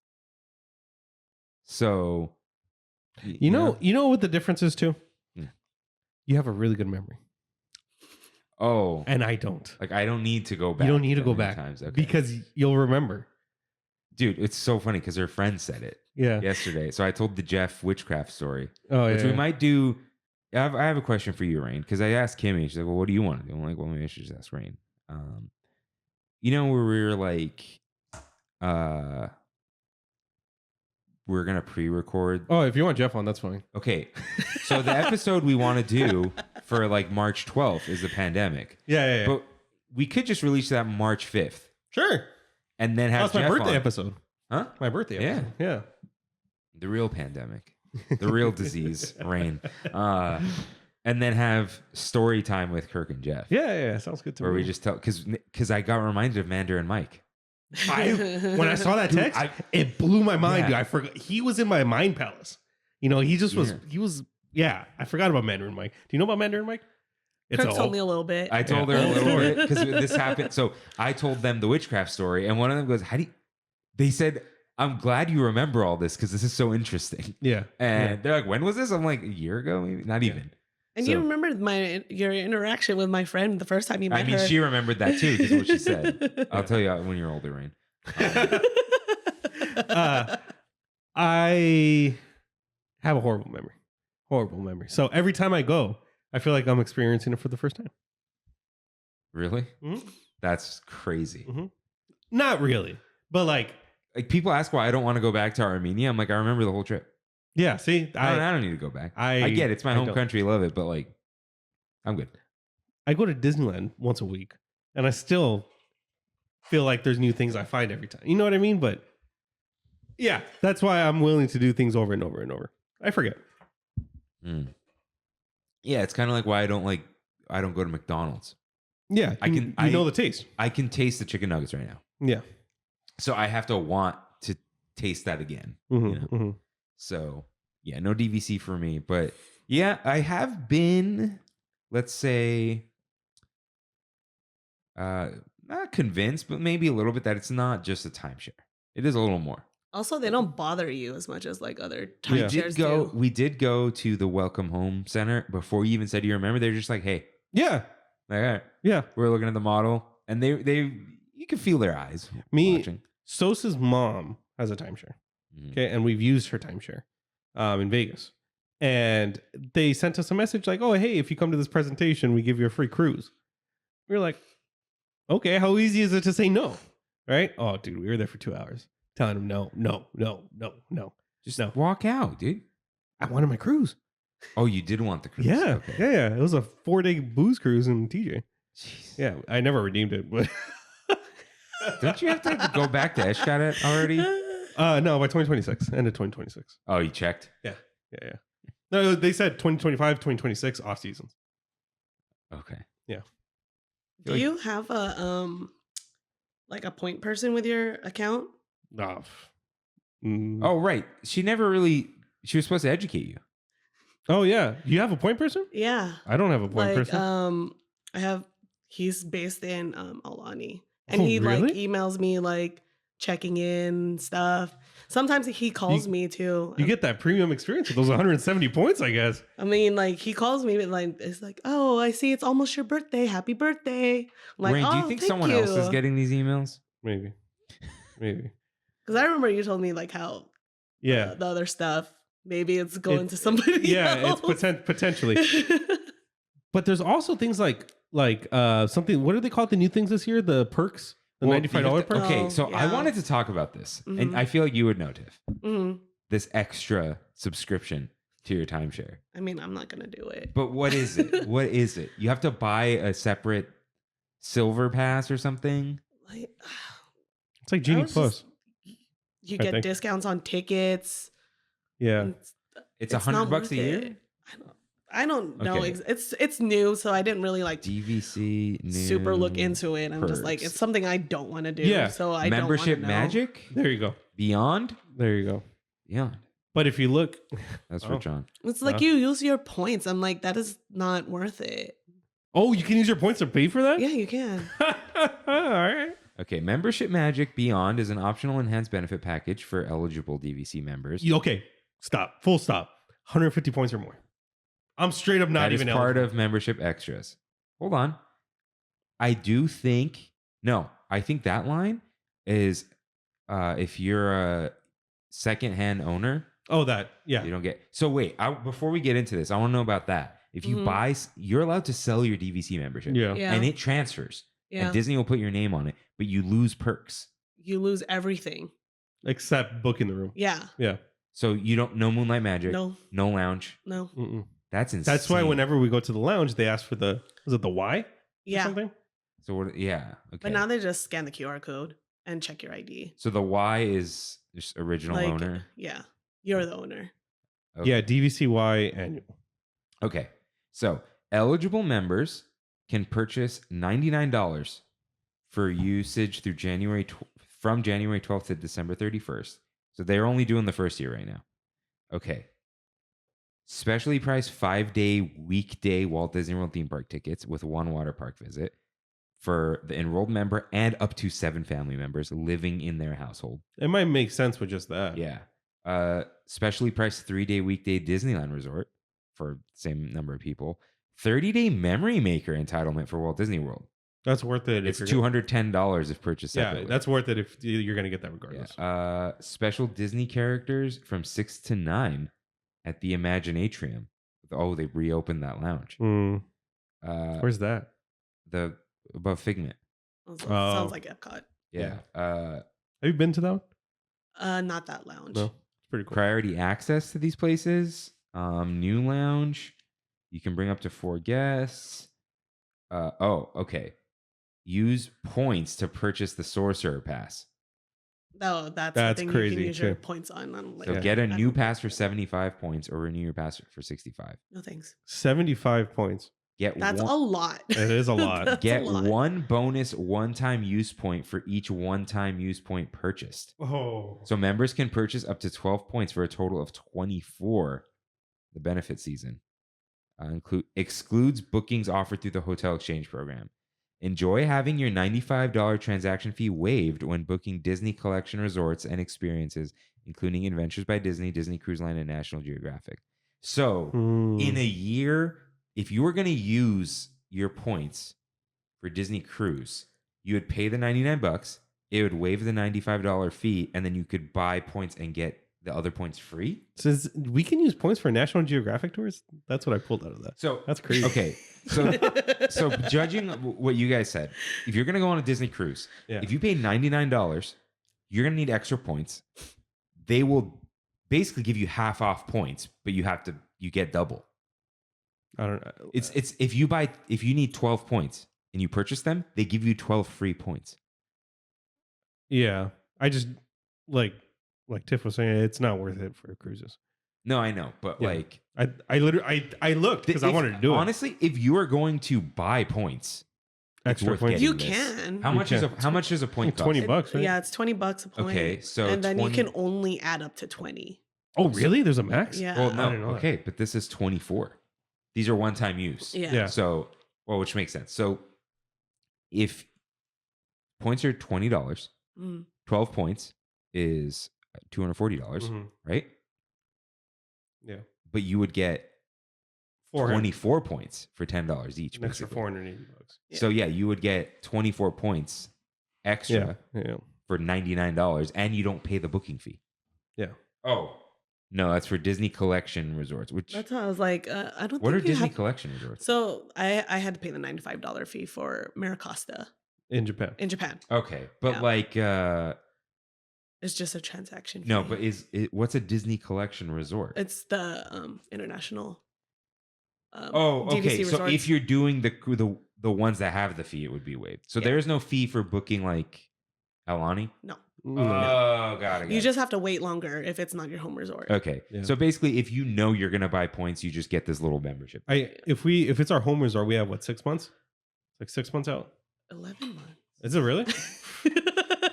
So, You know what the difference is too? Yeah. You have a really good memory. Oh, And I don't. like I don't need to go back. You don't need to that go many back times. Okay. because you'll remember. Dude, it's so funny because her friend said it Yeah. yesterday. So I told the Jeff witchcraft story, Oh, which yeah. we might do. I have a question for you, Rain, because I asked Kimmy. She's like, "Well, what do you want to do?" I'm like, "Well, maybe I should just ask Rain." You know, where we were like, we're gonna pre-record. Oh, if you want Jeff on, that's fine. Okay, so the episode we want to do for like March 12th is the pandemic, Yeah. but we could just release that March 5th Sure. and then have That's my Jeff birthday on. episode. Huh? My birthday Yeah. episode. Yeah. The real pandemic, the real disease, Rain, and then have story time with Kirk and Jeff. Yeah. Sounds good to Where me. we just tell, because I got reminded of Mandarin Mike. When I saw that Dude, text, it blew my mind. Yeah. Dude. I forgot he was in my mind palace. You know, he just was. Yeah. He was. Yeah, I forgot about Mandarin Mike. Do you know about Mandarin Mike? Kirk told me a little bit. I told her a little bit because this happened. So I told them the witchcraft story, and one of them goes, "How do you?" They said, "I'm glad you remember all this because this is so interesting." Yeah, And they're like, "When was this?" I'm like, "A year ago, maybe not even." And So- you remembered your interaction with my friend the first time you met I mean, her. she remembered that too because what she said. I'll tell you when you're older, Rain. I have a horrible memory. Horrible memory. So every time I go, I feel like I'm experiencing it for the first time. Really? Mhm. That's crazy. Mhm. Not really, but like, People ask why I don't want to go back to Armenia. I'm like, I remember the whole trip. yeah. See, I don't need to go back. I I get it. It's my I home don't. country. Love it. But like, I'm good. I go to Disneyland once a week, and I still feel like there's new things I find every time. You know what I mean? But yeah, that's why I'm willing to do things over and over and over. I forget. Mm. Yeah, it's kind of like why I don't go to McDonald's. Yeah, you know the taste. I can taste the chicken nuggets right now. Yeah. So I have to want to taste that again. Mhm, You know? mhm. So yeah, no DVC for me. But yeah, I have been, let's say, not convinced, but maybe a little bit that it's not just a timeshare. It is a little more. Also, they don't bother you as much as like other Yeah. timeshares do. We did go to the Welcome Home Center before you even said you remember. They're just like, hey, Yeah. like, all right, Yeah. we're looking at the model, and they you can feel their eyes Me, watching. Sosa's mom has a timeshare. Mhm. Okay. And we've used her timeshare in Vegas. And they sent us a message like, oh, hey, if you come to this presentation, we give you a free cruise. We were like, okay, how easy is it to say no? Right? Oh, dude, we were there for 2 hours telling him no. Just No. walk out, dude. I wanted my cruise. Oh, you did want the cruise. Yeah. Okay. Yeah. It was a 4-day booze cruise in TJ. Jeez. Yeah. I never redeemed it, but Don't you have to go back to Eshkat already? no, by 2026, end of 2026. Oh, you checked? Yeah. No, they said 2025, 2026 off seasons. Okay. Do you have a like a point person with your account? Oh, Oh, right. She was supposed to educate you. oh yeah. You have a point person? Yeah. I don't have a point Like person. he's based in Alani. And Oh, he like really? emails me like checking in stuff. Sometimes he calls me too. You get that premium experience with those 170 points, I guess. I mean, like he calls me but like it's like, oh, I see it's almost your birthday. Happy birthday. I'm like, Rain, oh, do you think thank someone else is you." getting these emails? Maybe. Because I remember you told me like how Yeah. the other stuff maybe it's going to somebody Yeah, else. it's potentially. But there's also things like something. What do they call it? The new things this year? The perks, the Well, $95 you have to- perks. Okay, Oh, so I yeah. wanted to talk about this, and Mhm. I feel like you would know, Tiff. Mhm. This extra subscription to your timeshare. I mean, I'm not gonna do it. But what is it? What is it? You have to buy a separate silver pass or something? Like, It's like Genie was Plus. you I get think. discounts on tickets. Yeah. and It's not $100 a worth year? it. I don't know. Okay. It's new, so I didn't really like DVC new super look into it. I'm just like, perks. it's something I don't want to do. Yeah. So I Membership don't wanna know. Magic? There you go. Beyond? There you go. Yeah. But if you look, That's Oh. for John. It's like you use your points. I'm like, that is not worth it. oh, you can use your points to pay for that? Yeah, you can. All right. Okay, Membership Magic Beyond is an optional enhanced benefit package for eligible DVC members. Okay. Stop. Full stop. 150 points or more. I'm straight up not That is even part eligible. of membership extras. Hold on. I think that line is if you're a secondhand owner, Oh, that. Yeah. you don't get. So wait, before we get into this, I want to know about that. If you Mhm. you're allowed to sell your DVC membership. Yeah. Yeah. And it transfers. Yeah. And Disney will put your name on it, but you lose perks. You lose everything. Except booking the room. Yeah. Yeah. So you don't no Moonlight Magic, No. no lounge. No. Mm-mm. That's insane. That's why whenever we go to the lounge, they ask for was it the Y? Or Yeah. something? So what? Yeah. Okay. But now they just scan the QR code and check your ID. So the Y is just original Like, owner. yeah, you're the owner. Okay. Yeah, DVCY annual. Okay. So eligible members can purchase $99 for usage through from January 12th to December 31st. So they're only doing the first year right now. Okay. Specially priced 5-day weekday Walt Disney World theme park tickets with one water park visit for the enrolled member and up to 7 family members living in their household. It might make sense with just that. Yeah. Specially priced 3-day weekday Disneyland resort for the same number of people. 30-day memory maker entitlement for Walt Disney World. That's worth it. It's if you're $210 if purchased Yeah, separately. that's worth it if you're going to get that regardless. Yeah. Special Disney characters from 6 to 9 at the Imaginatrium. Oh, they reopened that lounge. Mm, Where's where's that? the above Figment? Sounds like Epcot. Yeah. Have you been to that one? Not that lounge. No. It's pretty cool. Priority access to these places. New lounge. You can bring up to 4 guests. Okay. Use points to purchase the Sorcerer Pass. No, that's That's the thing you crazy, can use your too. points on. I'm like, So Yeah. get a I new don't- pass for 75 points or renew your pass for 65. No thanks. 75 points. Get That's one, a lot. It is a lot. That's get a lot. one bonus one-time use point for each one-time use point purchased. Oh. So members can purchase up to 12 points for a total of 24 the benefit season. Excludes bookings offered through the hotel exchange program. Enjoy having your $95 transaction fee waived when booking Disney Collection resorts and experiences, including Adventures by Disney, Disney Cruise Line, and National Geographic. So, in a year, if you were going to use your points for Disney Cruise, you would pay the $99. It would waive the $95 fee, and then you could buy points and get the other points free. Says we can use points for National Geographic tours. That's what I pulled out of that. So That's crazy. Okay, so judging what you guys said, if you're gonna go on a Disney cruise, Yeah. if you pay $99, you're gonna need extra points. They will basically give you half off points, but you get double. I don't know. It's if you need 12 points and you purchase them, they give you 12 free points. Yeah. I just like Tiff was saying, it's not worth it for cruises. No, I know, but Yeah. like I literally I looked because I wanted to do it. Honestly, if you are going to buy points, it's Extra worth points. getting You this. can. How You much can. is a point cost? 20 bucks, right? Yeah, it's $20 a point. Okay, so and then 20 you can only add up to 20. Oh, really? There's a max? Yeah. Well, I no. didn't know that. Okay, but this is 24. These are one-time use. Yeah. Yeah. So, which makes sense. So, if points are $20, Mm. 12 points is $240, Mhm. right? Yeah. But you would get 24 points for $10 each. An extra basically. $480. Yeah. So, yeah, you would get 24 points extra Yeah. for $99, and you don't pay the booking fee. Yeah. Oh, no, that's for Disney Collection Resorts. Which That's how I was like, I don't what are think you Disney have- Collection Resorts? So I had to pay the $95 fee for Maricosta In Japan. in Japan. Okay, but Yeah. like, It's just a transaction fee. no, but what's a Disney Collection Resort? It's the international. Oh, okay. DVC So resorts. if you're doing the ones that have the fee, it would be waived. So Yeah. there is no fee for booking like Alani. No, Oh, got it. you just have to wait longer if it's not your home resort. Okay. Yeah. So basically, if you know you're gonna buy points, you just get this little membership. If it's our home resort, we have what, 6 months? Like 6 months out? 11 months. Is it really?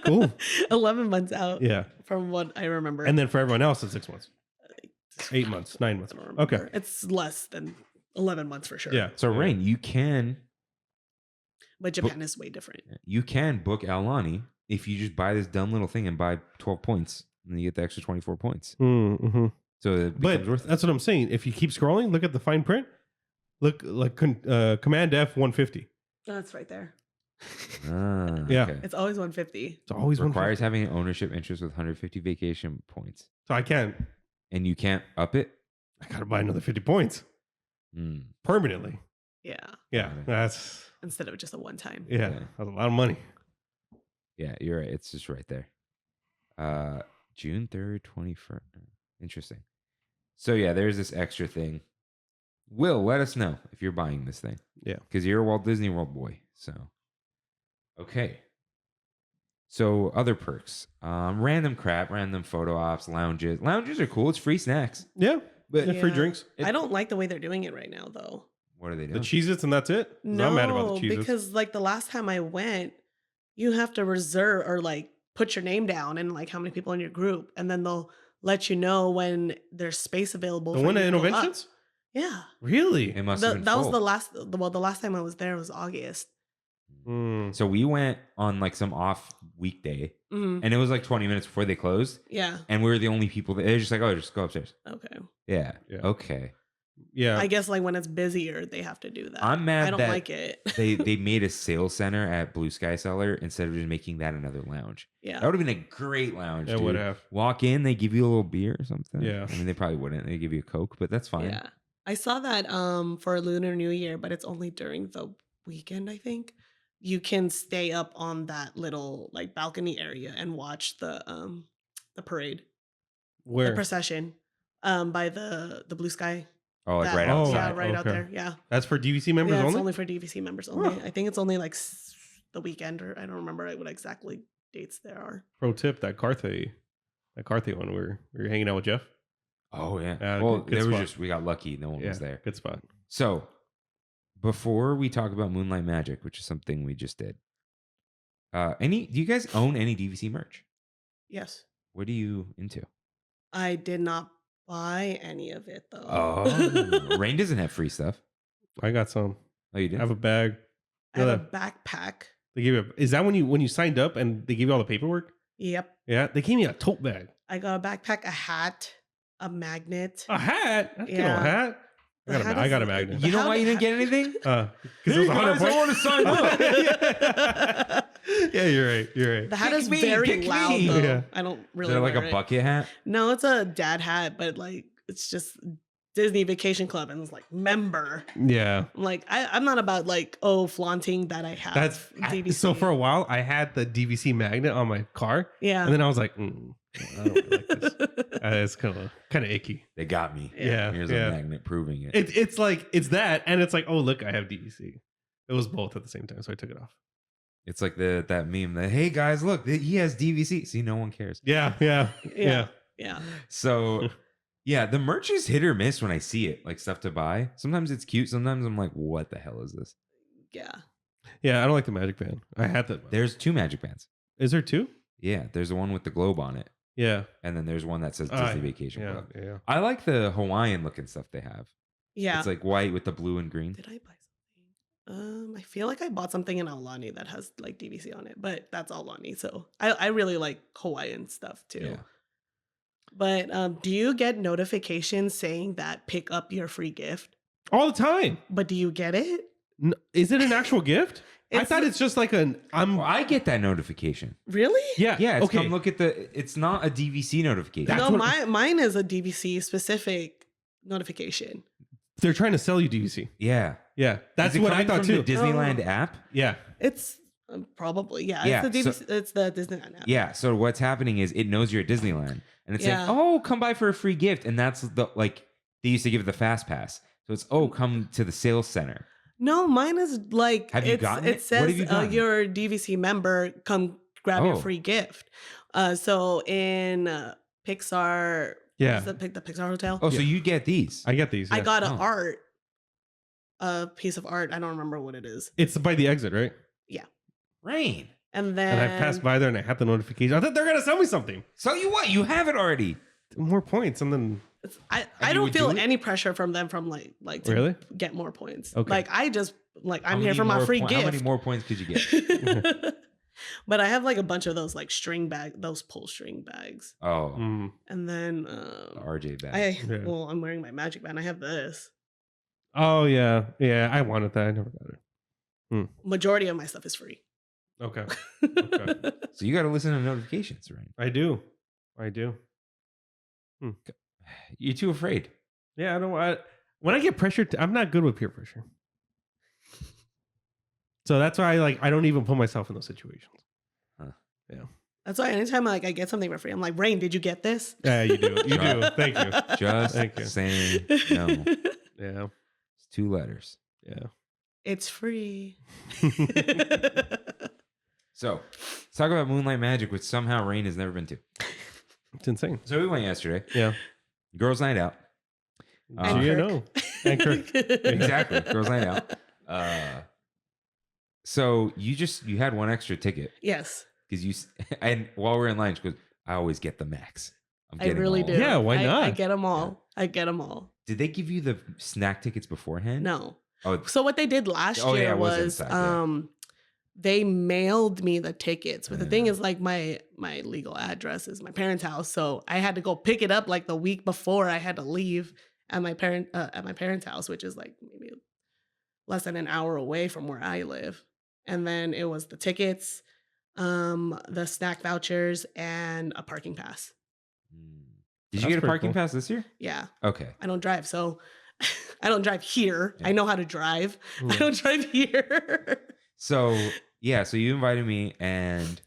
Cool. 11 months out. Yeah. From what I remember. And then for everyone else, it's 6 months. 8 months, 9 months. I don't remember. Okay. It's less than 11 months for sure. Yeah. So Yeah. Rain, you can But Japan is way different. book Alani if you just buy this dumb little thing and buy 12 points, and then you get the extra 24 points. Mm-hmm. So it But becomes worth it. that's what I'm saying. If you keep scrolling, look at the fine print. Look like Command F 150. That's right there. Ah, Yeah. okay. It's always 150. It's always Requires 150. having an ownership interest with 150 vacation points, So I can't. and you can't up it. I gotta buy another 50 points Mm. permanently. Yeah. Yeah, Okay. that's Instead of just a one time. yeah, Yeah. that's a lot of money. Yeah, you're right. It's just right there. June 3rd, 21st. Interesting. So yeah, there's this extra thing. Will, let us know if you're buying this thing. Yeah. Because you're a Walt Disney World boy. So okay. So other perks. Random crap, random photo ops, lounges. Lounges are cool. It's free snacks. Yeah, But yeah, free Yeah. drinks. I don't like the way they're doing it right now, though. What are they The doing? Cheez-Its and that's it. 'Cause No, I'm mad about the Cheez-Its. because like the last time I went, you have to reserve or like put your name down and like how many people in your group, and then they'll let you know when there's space available. The for one you at to go up. Innovations? Yeah, Really? It must have been that was full. the last time I was there was August. Mm. So we went on like some off weekday, Mhm. and it was like 20 minutes before they closed, Yeah. and we were the only people that they're just like, oh, just go upstairs. Okay. Yeah. Yeah. Okay. Yeah. I guess like when it's busier, they have to do that. I'm mad I don't that like it. they made a sales center at Blue Sky Cellar instead of just making that another lounge. Yeah. That would have been a great lounge. It dude. would have. Walk in, they give you a little beer or something. Yeah. I mean, they probably wouldn't. They give you a Coke, but that's fine. Yeah. I saw that for Lunar New Year, but it's only during the weekend, I think. You can stay up on that little like balcony area and watch the parade, Where? the procession by the Blue Sky. Oh, like That- right Oh, outside. Yeah, right out okay. there. Yeah. That's for DVC members Yeah, it's only? only for DVC members only. Huh. I think it's only like the weekend, or I don't remember what exactly dates there are. Pro tip, that Carthay one where we were hanging out with Jeff. Oh yeah. Yeah, Well, good there was spot. just we got lucky. No one was there. Good spot. So, before we talk about Moonlight Magic, which is something we just did, do you guys own any DVC merch? Yes. What are you into? I did not buy any of it though. Oh, Rain doesn't have free stuff. I got some. Oh, you do? I have a bag. I have a Yeah. backpack. They gave you. Is that when you signed up and they gave you all the paperwork? Yep. Yeah, they gave me a tote bag. I got a backpack, a hat, a magnet. A hat. That's Yeah. a hat. The I hat got a is- magnet. You know How why the you didn't heck- get anything? Because it was 100 points. want to sign up. Yeah, you're right. You're right. The hat Pick is me, very pick loud me. though. Yeah. I don't Is really there like wear a it. bucket hat? No, it's a dad hat, but like it's just Disney Vacation Club and it's like member. Yeah. I'm like I'm not about like flaunting that I have That's DVC. so. For a while, I had the DVC magnet on my car, yeah. and then I was like, I don't really like this. It's kind of icky. They got me. Yeah. Here's yeah. a magnet proving it. It's like it's that, and it's like, oh look, I have DVC. It was both at the same time, so I took it off. It's like that meme that, hey guys, look, he has DVC. See, no one cares. Yeah. Yeah. So, yeah, the merch is hit or miss when I see it, like stuff to buy. Sometimes it's cute. Sometimes I'm like, what the hell is this? Yeah. Yeah, I don't like the Magic Band. I had the. There's 2 magic bands. Is there 2? Yeah, there's the one with the globe on it, Yeah. and then there's one that says Ah, Disney Vacation Yeah. Club. Yeah. I like the Hawaiian looking stuff they have. Yeah. It's like white with the blue and green. Did I buy something? I feel like I bought something in Aulani that has like DVC on it, but that's Aulani. So I really like Hawaiian stuff too. Yeah. But do you get notifications saying that pick up your free gift? All the time. But do you get it? Is it an actual gift? I It's- thought it's just like an. Well, I get that notification. Really? Yeah. Yeah, it's Okay. come look at the. It's not a DVC notification. That's No, what- mine is a DVC specific notification. They're trying to sell you DVC. Yeah, Yeah. That's Is it what I coming thought from too. The Disneyland Oh. app. Yeah. It's probably Yeah, It's the so- DVC. It's the Disneyland app. Yeah. So what's happening is it knows you're at Disneyland, and it's Yeah. saying, "Oh, come by for a free gift," and that's the like they used to give the fast pass. So it's, "Oh, come to the sales center." No, mine is like Have you gotten it? it What says have you gotten? you're a DVC member. Come grab your Oh. free gift. So in Pixar, Yeah. the Pixar Hotel, Oh, so Yeah. you get these? I get these. I yeah. got Oh. a piece of art. I don't remember what it is. It's by the exit, right? Rain. And then And I passed by there and I had the notification. I thought they're gonna sell me something. So you what? You have it already. More points, and then I you don't would feel do it? any pressure from them from like to Really? get more points. Okay. Like I just like How I'm here many for my more free How gift. many more points could you get? But I have like a bunch of those like those pull string bags. Oh, And then the RJ bag. Yeah. well, I'm wearing my magic band. I have this. oh yeah, I wanted that. I never got it. Majority of my stuff is free. Okay, So you got to listen to notifications, right? I do. You're too afraid. Yeah, I don't. When I get pressured, I'm not good with peer pressure. So that's why I don't even put myself in those situations. That's why anytime like I get something for free, I'm like, Rain, did you get this? Yeah, you do. You do. Thank you. Just Thank you. saying no. Yeah, It's 2 letters. yeah. It's free. So let's talk about Moonlight Magic, which somehow Rain has never been to. It's insane. So we went yesterday. Yeah. Girls' night out. And You Kirk. know. And Kirk. Exactly. Girls' night out. So you had one extra ticket Yes, because and while we're in line, she goes, "I always get the max. I'm I getting really all do. of them." Yeah, why not? I get them all. I get them all. Did they give you the snack tickets beforehand? No. Oh, So what they did last Oh, yeah, year it was was inside, yeah. they mailed me the tickets. But the thing Yeah. is like my legal address is my parents' house. So I had to go pick it up like the week before I had to leave at my parents' house, which is like maybe less than an hour away from where I live. And then it was the tickets, the snack vouchers, and a parking pass. Did That's you get a pretty parking cool. pass this year? Yeah. Okay. I don't drive, so I don't drive here. Yeah. I know how to drive. I Yeah. don't drive here. So yeah, so you invited me, and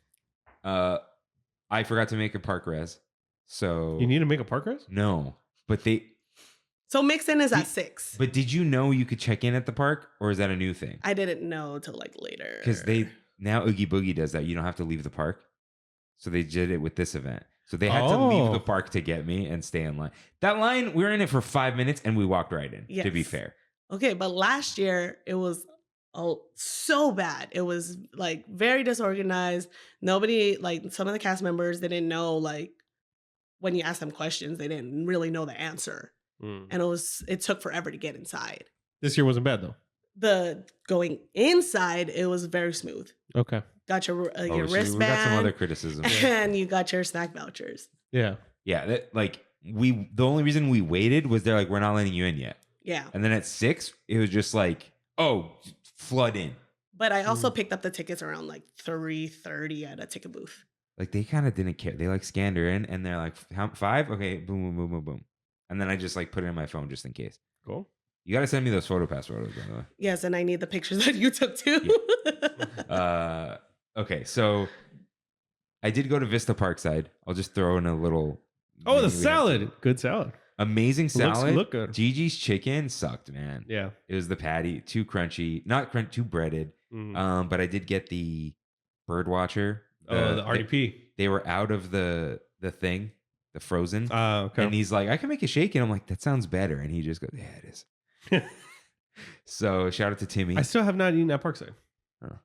I forgot to make a park res. So You need to make a park res? no, but So mix-in is at Did- 6. But did you know you could check in at the park, or is that a new thing? I didn't know till like later. Because now Oogie Boogie does that. You don't have to leave the park. So they did it with this event. So they had to leave Oh. the park to get me and stay in line. That line, we were in it for 5 minutes and we walked right in. To be Yes. fair, Okay, but last year it was so bad. It was like very disorganized. Nobody, like some of the cast members, they didn't know like when you asked them questions, they didn't really know the answer. And it took forever to get inside. This year wasn't bad though. the going inside, it was very smooth. Okay. Got your Oh, your so we got some wristband, other criticism. and you got your snack vouchers. Yeah. Yeah, the only reason we waited was they're like, we're not letting you in yet. Yeah. And then at 6, it was just like, oh, flood in. But I also picked up the tickets around like 3:30 at a ticket booth. Like they kind of didn't care. They like scanned her in and they're like, 5? Okay, boom, boom, boom, boom, boom. And then I just like put it in my phone just in case. Cool. You got to send me those PhotoPass photos, by the way. Yes, and I need the pictures that you took too. Okay, so I did go to Vista Parkside. I'll just throw in a little. Oh, the menu we had. salad. Good salad. Amazing salad. Look good. Gigi's chicken sucked, man. Yeah. It was the patty, too crunchy, not too breaded. Mhm. But I did get the Birdwatcher. The RDP. They were out of the thing, the frozen. Okay. And he's like, I can make a shake. And I'm like, that sounds better. And he just goes, yeah, it is. So shout out to Timmy. I still have not eaten at Parkside. Oh.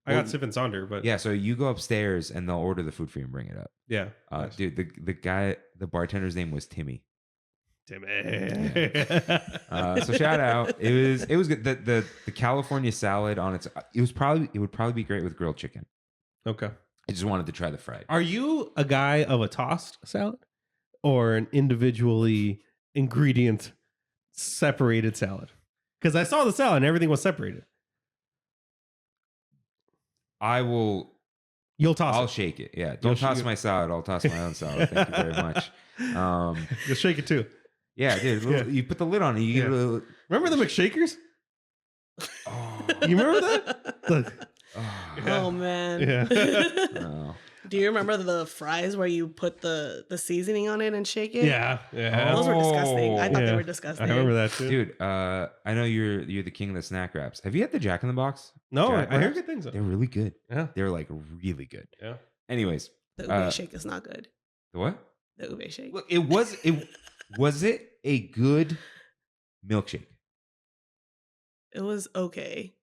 I Well, got Sip and Sonder, but Yeah, so you go upstairs and they'll order the food for you and bring it up. yeah. Nice. Dude, the bartender's name was Timmy. Timmy. So shout out. It was good. The California salad on it would probably be great with grilled chicken. Okay. I just wanted to try the fried. Are you a guy of a tossed salad or an individually ingredient separated salad? Because I saw the salad and everything was separated. You'll toss I'll it. shake it. Yeah. Don't toss my salad. I'll toss my own salad. Thank you very much. You'll shake it too. Yeah, dude. Yeah. You put the lid on it. You get a little. Remember the McShakers? Oh, You remember that? Look. Oh man. Yeah. no. Do you remember the fries where you put the seasoning on it and shake it? Yeah. Yeah. Those were disgusting. I thought Yeah. they were disgusting. I remember that too. Dude, I know you're the king of the snack wraps. Have you had the Jack in the Box? No, Jack I heard wraps? good things. They're really good. Yeah. They're like really good. Yeah. Anyways, The ube shake is not good. the what? The ube shake. Look, was it a good milkshake? It was okay.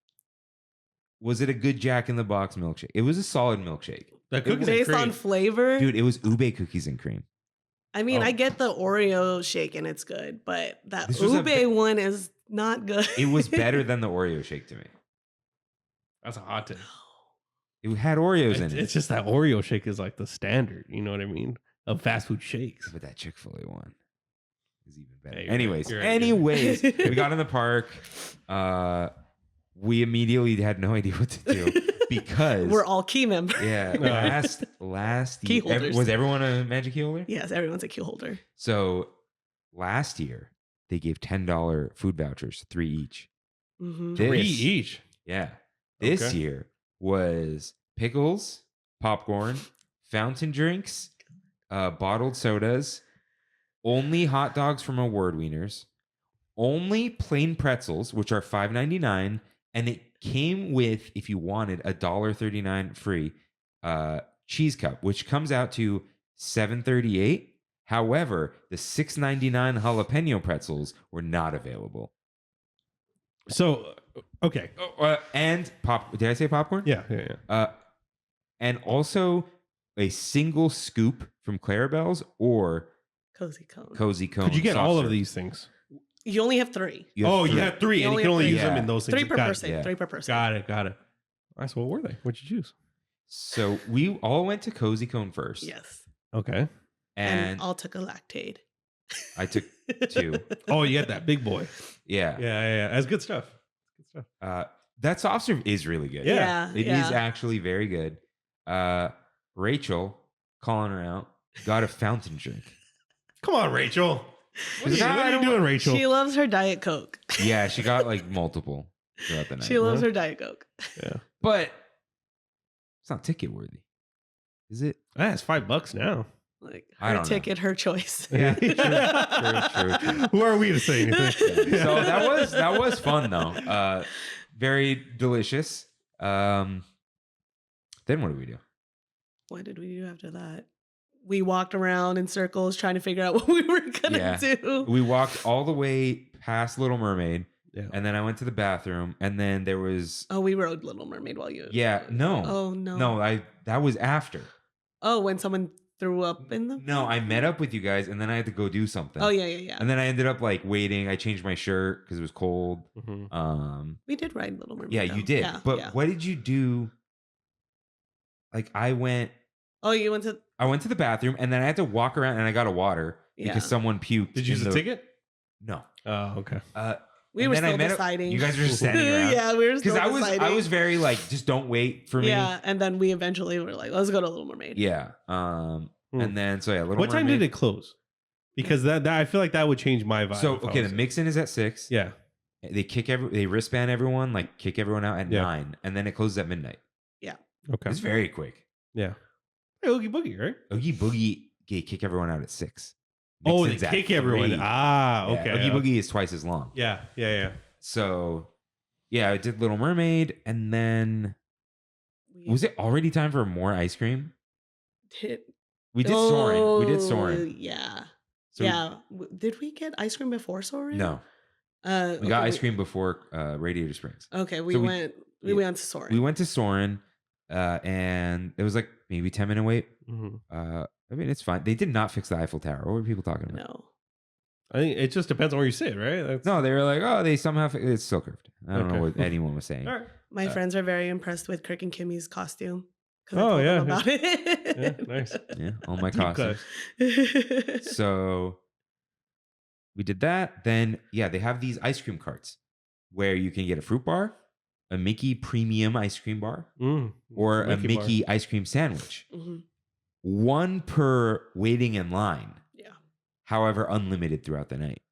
Was it a good Jack in the Box milkshake? It was a solid milkshake. The cookies and Based on cream. flavor, Dude, it was ube cookies and cream. I mean, Oh. I get the Oreo shake and it's good, but that This was a ube one is not good. It was better than the Oreo shake to me. That's a hot take. It had Oreos in it. It's just that Oreo shake is like the standard. You know what I mean? Of fast food shakes. But that Chick-fil-A one is even better. Yeah, you're right. Anyways, You're right. we got in the park. We immediately had no idea what to do because We're all key members. yeah, last Key year, holders. was everyone a magic key holder? Yes, everyone's a key holder. So last year they gave $10 food vouchers, 3 each. Hmm This- 3 each. Yeah. This Okay. year was pickles, popcorn, fountain drinks, bottled sodas, only hot dogs from Award Wieners, only plain pretzels, which are $5.99, and it came with, if you wanted, a $1.39 free cheese cup, which comes out to $7.38. However, the $6.99 jalapeno pretzels were not available. So, okay. And pop. Did I say popcorn? Yeah. And also a single scoop from Clarabelle's or Cozy cone. Cozy Cone. Could you get soft all of serve. these things? You only have 3. You have You three. had 3, You and you only can have only three. use them Yeah. in those things. 3 per Got it. person. Yeah. 3 per person. Got it. All right, so what were they? What'd you choose? So we all went to Cozy Cone first. Yes. Okay. And all took a lactate. I took 2. Oh, you got that big boy. Yeah. Yeah. That's good stuff. Good stuff. That soft serve is really good. Yeah. It is actually very good. Rachel, calling her out, got a fountain drink. Come on, Rachel. What She's like, are you doing, Rachel? She loves her Diet Coke. Yeah, she got like multiple throughout the night. She loves Huh? her Diet Coke. Yeah. But it's not ticket worthy. Is it? That's $5 now. Like I her don't know. ticket, her choice. Yeah, true. Who are we to say anything? So that was fun though. Very delicious. Then what do we do? What did we do after that? We walked around in circles trying to figure out what we were gonna Yeah. do. We walked all the way past Little Mermaid, Yeah. and then I went to the bathroom, and then there was Oh, we rode Little Mermaid while you. no. Oh no. That was after. Oh, when someone threw up in them? No, I met up with you guys, and then I had to go do something. Oh, yeah. And then I ended up like waiting. I changed my shirt because it was cold. Mhm. We did ride Little Mermaid. Yeah, though. you did. Yeah, but yeah. what did you do? Like I went Oh, you went to. to the bathroom, and then I had to walk around, and I got a water Yeah. because someone puked. Did you use a ticket? No. Oh, okay. We And were then I still met up- deciding. you guys were just standing around. Yeah, we were still Because deciding. I was very like, just don't wait for me. Yeah, and then we eventually were like, let's go to Little Mermaid. Yeah. And then so yeah, Little What time did Mermaid. it close? Because that I feel like that would change my vibe. So if I okay, the was- mix-in is at 6. Yeah. They wristband everyone, like kick everyone out at Yeah. 9, and then it closes at midnight. Okay. It's very quick. Yeah. Hey, Oogie Boogie, right? Oogie Boogie, they kick everyone out at 6. Oh, they Mix-in's at kick everyone. 3. Ah, Yeah, okay. Oogie yeah. Boogie is twice as long. Yeah. So, yeah, I did Little Mermaid, and then was it already time for more ice cream? We did Soarin'. We did Soarin'. Yeah. So yeah. Did we get ice cream before Soarin'? No, we got ice cream before Radiator Springs. Okay, we So went. We went to Soarin'. We went to Soarin', and it was like maybe 10-minute wait. Mhm. I mean, it's fine. They did not fix the Eiffel Tower. What were people talking about? No. I think it just depends on where you sit, right? That's, No, they were like, oh, they somehow it's still curved. I don't know Okay. what anyone was saying. All right. My friends are very impressed with Kirk and Kimmy's costume. 'cause I Oh, told them yeah. about it. Yeah, nice. Yeah, all my Deep costumes. cut. So we did that. Then, yeah, they have these ice cream carts where you can get a fruit bar, a Mickey premium ice cream bar, or a Mickey bar. Mickey ice cream sandwich. Mhm. One per waiting in line. Yeah. However, unlimited throughout the night.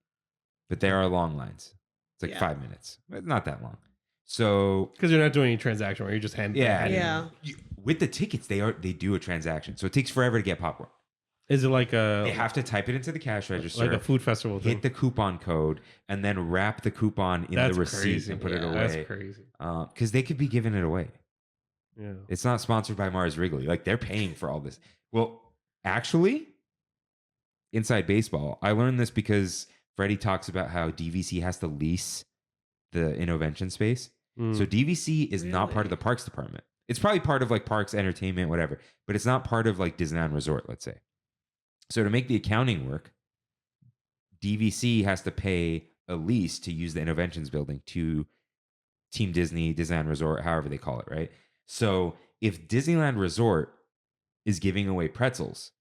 But there are long lines. It's like Yeah. 5 minutes. It's not that long. So Because you're not doing any transaction where you just hand. yeah, hand it in. Yeah. with the tickets, they do a transaction. So it takes forever to get popcorn. Is it like They a have to type it into the cash register, like a food festival thing? hit the coupon code, and then wrap the coupon in That's the receipt crazy. and put it Yeah. away. That's crazy. Because they could be giving it away. Yeah. It's not sponsored by Mars Wrigley. Like they're paying for all this. Well, actually, inside baseball, I learned this because Freddie talks about how DVC has to lease the intervention space. Mm. So DVC is not part of the Really? parks department. It's probably part of like parks, entertainment, whatever, but it's not part of like Disneyland Resort, let's say. So to make the accounting work, DVC has to pay a lease to use the interventions building to Team Disney, Disneyland Resort, however they call it, right? So if Disneyland Resort is giving away pretzels,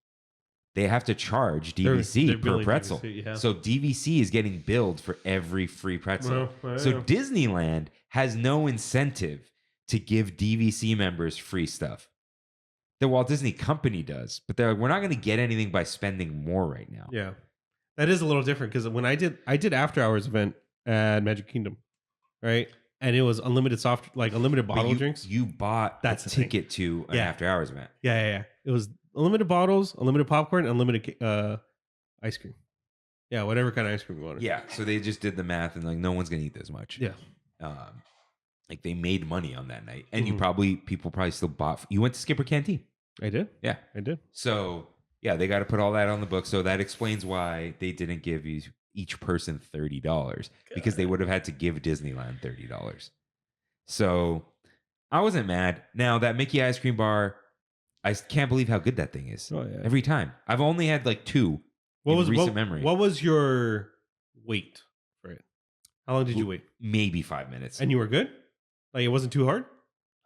they have to charge DVC They're per billing pretzel. DVC, yeah. So DVC is getting billed for every free pretzel. Well, So yeah. Disneyland has no incentive to give DVC members free stuff. The Walt Disney Company does, but they're like, we're not going to get anything by spending more right now. Yeah, that is a little different because when I did after hours event at Magic Kingdom, right, and it was unlimited unlimited But bottle you, drinks. you bought That's a the thing. ticket to an Yeah. after hours event. Yeah. It was unlimited bottles, unlimited popcorn, unlimited ice cream. Yeah, whatever kind of ice cream you wanted. Yeah. So they just did the math and like, no one's going to eat this much. Yeah. Like they made money on that night. And Mhm. people probably still bought. You went to Skipper Canteen. I did. Yeah. I did. So yeah, they got to put all that on the book. So that explains why they didn't give you each person $30 because they would have had to give Disneyland $30. So I wasn't mad. Now that Mickey ice cream bar, I can't believe how good that thing is. Oh yeah. Every time. I've only had like 2 in recent memory. What was your wait for it? How long did you wait? Maybe 5 minutes. And you were good. Like it wasn't too hard.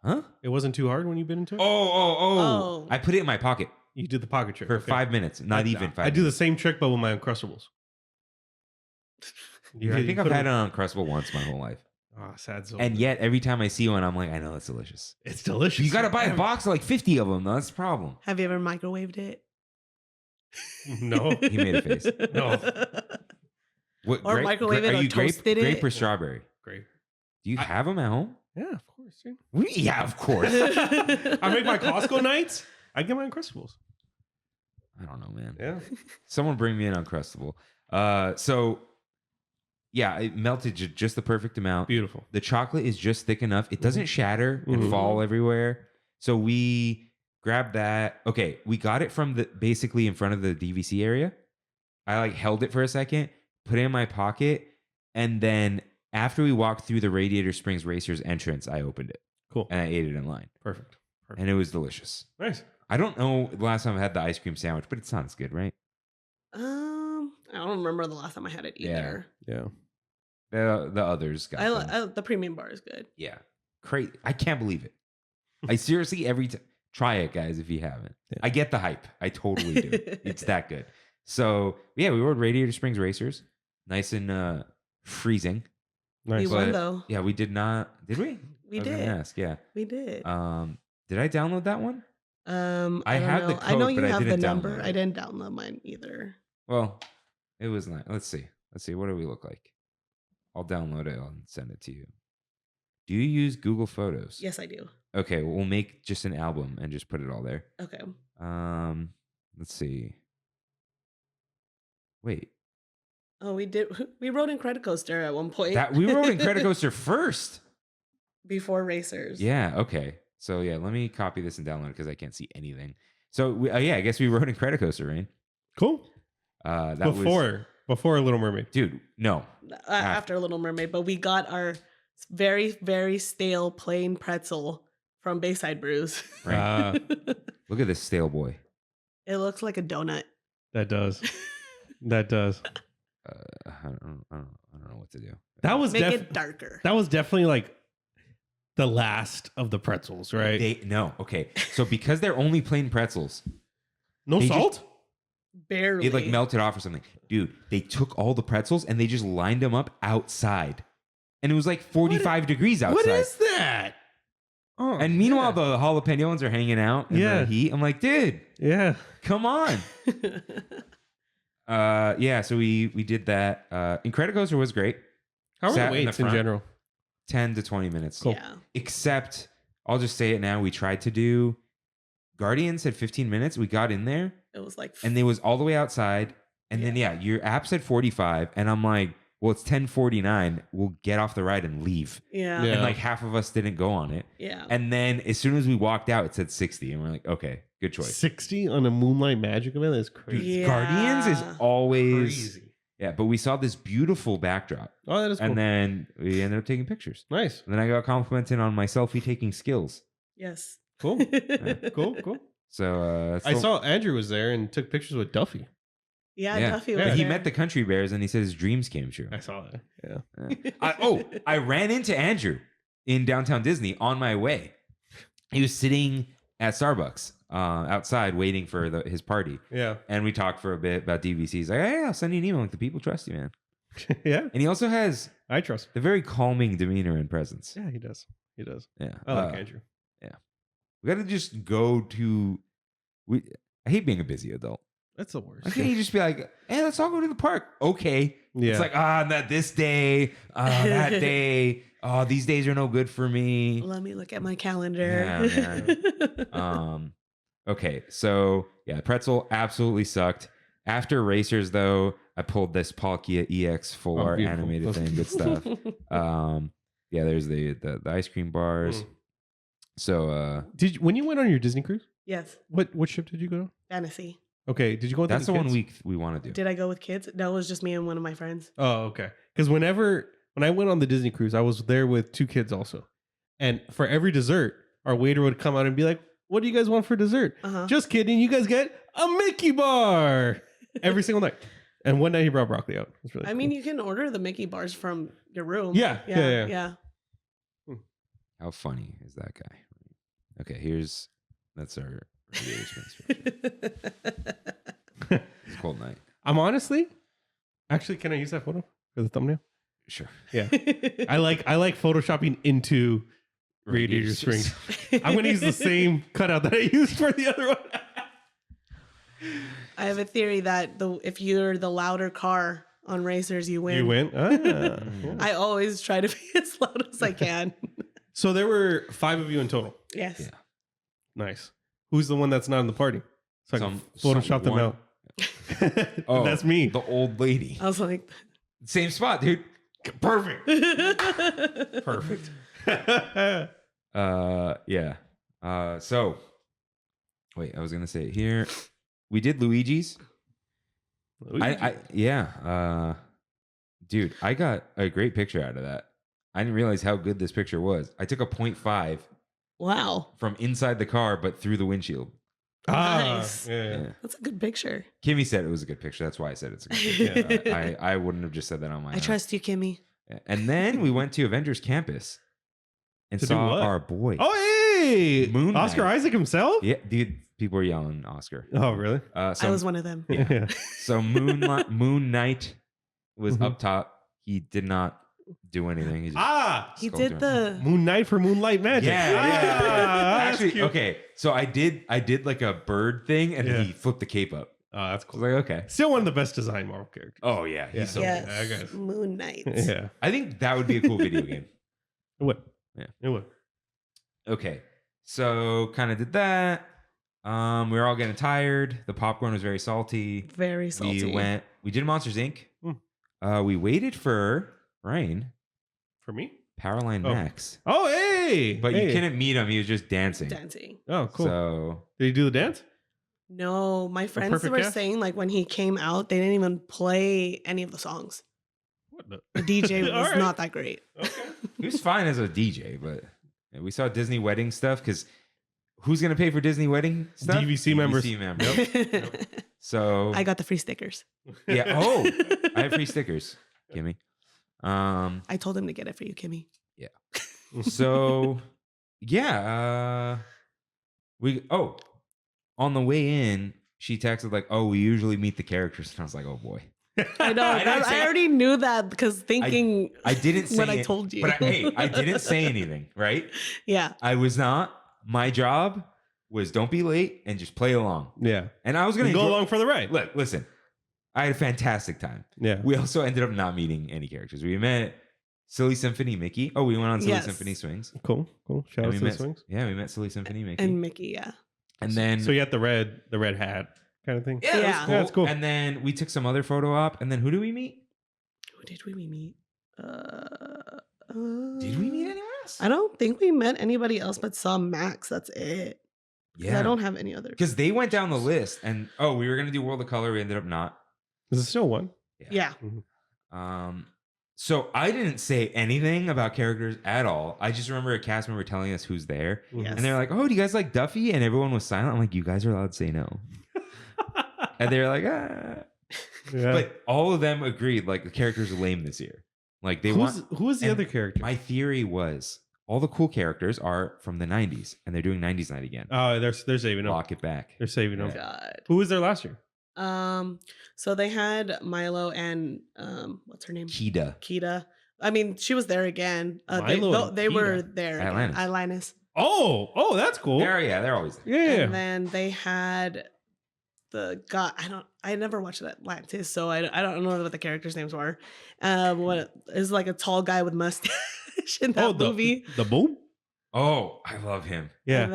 Huh? It wasn't too hard when you bit into it. Oh. I put it in my pocket You did the pocket trick for okay. 5 minutes. Not even 5 I do the minutes. same trick, but with my Uncrustables. Yeah, I think I've had it on Uncrustable once my whole life. Oh, sad soul. And yet, every time I see one, I'm like, I know that's delicious. it's delicious. You got to buy a box of like 50 of them, though. That's the problem. Have you ever microwaved it? No. He made a face. No. What, Or microwave it are or you toasted grape it? or strawberry? Great. Do you have them at home? Yeah, of course. Dude. Yeah, of course. I make my Costco nights. I get my Uncrustables. I don't know, man. Yeah. Someone bring me an Uncrustable. So, yeah, it melted just the perfect amount. Beautiful. The chocolate is just thick enough. It doesn't shatter and Mhm. fall everywhere. So we grabbed that. Okay, we got it from basically in front of the DVC area. I like held it for a second, put it in my pocket, and then after we walked through the Radiator Springs Racers entrance, I opened it Cool. and I ate it in line. Perfect. And it was delicious. Nice. I don't know the last time I had the ice cream sandwich, but it sounds good, right? I don't remember the last time I had it either. Yeah. The others got them. The premium bar is good. Yeah. Crazy. I can't believe it. I seriously, every time, try it, guys, if you haven't. Yeah. I get the hype. I totally do. It's that good. So, yeah, we rode Radiator Springs Racers. Nice and freezing. Nice. We won But, though. Yeah, we did not. Did we? We I was gonna did. ask, yeah. We did. Did I download that one? I have the don't know. I know code, you but I have the didn't number. download I it. didn't download mine either. Well, it was not. Let's see. What do we look like? I'll download it and send it to you. Do you use Google Photos? Yes, I do. Okay, we'll make just an album and just put it all there. Okay. Let's see. Wait, Oh, we did. We rode in Credit Coaster at one point. that we rode in Credit Coaster first. before Racers. Yeah. Okay. So yeah, let me copy this and download it because I can't see anything. So yeah, I guess we rode in Credit Coaster, Rain. Cool. That Before Little Mermaid. dude. No, After Little Mermaid, but we got our very, very stale plain pretzel from Bayside Brews. right. Look at this stale boy. It looks like a donut. That does. That does. I don't know what to do. That was Make it darker. that was definitely like the last of the pretzels, right? No. Okay. So because they're only plain pretzels, No they salt? Barely. it like melted off or something. Dude, they took all the pretzels and they just lined them up outside. And it was like 45 degrees outside. What is that? Oh, And meanwhile, the jalapenos are hanging out in the heat. I'm like, dude, yeah. come on. So we did that. And Credit Coaster was great. How are Sat the in the waits in front. general? 10 to 20 minutes. Cool. Yeah. Except, I'll just say it now. We tried to do Guardians said 15 minutes. We got in there It was like and they was all the way outside. And then, your app said 45. And I'm like, well, it's 10:49. We'll get off the ride and leave. yeah. Yeah. And like half of us didn't go on it. Yeah. And then as soon as we walked out, it said 60. And we're like, okay, good choice. 60 on a Moonlight Magic event? That's Dude, crazy. Yeah. Guardians is always Crazy. Yeah, but we saw this beautiful backdrop. Oh, that is cool. And then we ended up taking pictures. Nice. And then I got complimented on my selfie taking skills. Yes. Cool. Cool. So I saw Andrew was there and took pictures with Duffy. Yeah, yeah. Duffy But was he there. met the country bears and he said his dreams came true. I saw that. Yeah. I ran into Andrew in downtown Disney on my way. He was sitting at Starbucks outside waiting for his party. Yeah. And we talked for a bit about DVC. He's like, hey, I'll send you an email. Like, the people trust you, man. Yeah. And he also has I trust. the very calming demeanor and presence. Yeah, he does. He does. Yeah. I like Andrew. We got to just go to. I hate being a busy adult. That's the worst. Why can't you just be like, hey, let's all go to the park? Okay. Yeah. It's like, not this day, that day. Oh, these days are no good for me. Let me look at my calendar. Yeah, Okay. So, yeah, pretzel absolutely sucked. After Racers, though, I pulled this Palkia EX full art beautiful. animated thing. Good stuff. There's the ice cream bars. So, when you went on your Disney cruise, Yes. what ship did you go to? Fantasy. Okay, did you go with that's the one kids? we want to do. Did I go with kids? No, it was just me and one of my friends. Oh, okay. Because when I went on the Disney cruise, I was there with two kids also, and for every dessert, our waiter would come out and be like, "What do you guys want for dessert?" Uh-huh. Just kidding, you guys get a Mickey bar every single night. And one night he brought broccoli out. It was really I mean, you can order the Mickey bars from your room. Yeah. Yeah. How funny is that guy? Okay, that's our Radiator Springs version. It's a cold night. I'm honestly, actually, can I use that photo for the thumbnail? Sure. Yeah, I like photoshopping into Radiator Springs. I'm gonna use the same cutout that I used for the other one. I have a theory that if you're the louder car on Racers, you win. You win. Ah. I always try to be as loud as I can. So there were 5 of you in total. Yes. Yeah. Nice. Who's the one that's not in the party? So I can Some Photoshop them one- out. Oh, That's me. the old lady. I was like, Same spot, dude. Perfect. Perfect. Yeah. So, wait, I was gonna say here. We did Luigi's. Dude, I got a great picture out of that. I didn't realize how good this picture was. I took a 0.5 wow. from inside the car, but through the windshield. Nice. Yeah. Yeah. That's a good picture. Kimmy said it was a good picture. That's why I said it's a good picture. I wouldn't have just said that on my I own. trust you, Kimmy. And then we went to Avengers Campus and To do saw what? our boy. Oh, hey! Moon Oscar Knight. Isaac himself? Yeah, dude, people were yelling Oscar. Oh, really? So, I was one of them. Yeah. So Moon Knight was Mhm. up top. He did not do anything. He just He skulked did around. the. Moon Knight for Moonlight Magic. Yeah. That's Actually, cute. okay. So I did like a bird thing, and Yeah. he flipped the cape up. Oh, that's I cool. was like, okay. Still one of the best designed Marvel characters. Oh yeah, Yeah. he's so Yes. good. I guess. Moon Knight. Yeah. I think that would be a cool video game. It would. Yeah. It would. Okay, so kind of did that. We were all getting tired. The popcorn was very salty. Very salty. We did Monsters Inc. Hmm. We waited for Ryan, For me? Powerline Oh. Max, Oh, hey! but Hey. you couldn't meet him. He was just dancing. Dancing. Oh, cool. So Did he do the dance? No, my friends perfect were cast? saying like when he came out, they didn't even play any of the songs. What the? The DJ was All right. not that great. Okay. he was fine as a DJ, but we saw Disney wedding stuff because who's gonna pay for Disney wedding stuff? DVC members. members. So I got the free stickers. yeah. Oh, I have free stickers. Gimme. I told him to get it for you, Kimmy. So yeah, on the way in, she texted like, "Oh, we usually meet the characters," and I was like, "Oh boy." I know. I didn't I say- already knew that because thinking I didn't say when I it, told you. but I didn't say anything. Right? Yeah. I was not. My job was don't be late and just play along. Yeah. And I was gonna Go enjoy- along for the ride. Look, listen. I had a fantastic time. Yeah. We also ended up not meeting any characters. We met Silly Symphony Mickey. Oh, we went on Silly Yes. Symphony swings. Cool. Cool. Shout And out we to the met, swings. yeah, we met Silly Symphony Mickey. And Mickey, yeah. And then So you had the red hat kind of thing. yeah, that was Yeah. cool. Yeah, it's cool. And then we took some other photo op. And then who did we meet? Who did we meet? Did we meet anyone else? I don't think we met anybody else but saw Max. That's it. 'Cause Yeah, I don't have any other. because they went down the list, and we were gonna do World of Color. We ended up not. Is it still one? Yeah. So I didn't say anything about characters at all. I just remember a cast member telling us who's there, Yes. and they're like, "Oh, do you guys like Duffy?" And everyone was silent. I'm like, "You guys are allowed to say no." And they're like, "Ah." Yeah. But all of them agreed like the characters are lame this year. Like they want. who was the and other character? My theory was all the cool characters are from the 90s, and they're doing 90s night again. Oh, they're saving them. Lock it back. They're saving them. Yeah. God. Who was there last year? So they had Milo and what's her name? Kida. Kita. I mean, she was there again. Milo and They were Kita. there. Atlantis. Again. Atlantis. Oh, that's cool. They're always there. Yeah. And then they had the guy. I never watched Atlantis, so I don't know what the characters' names were. What is like a tall guy with mustache in that movie. The boom? Oh, I love him. Yeah. And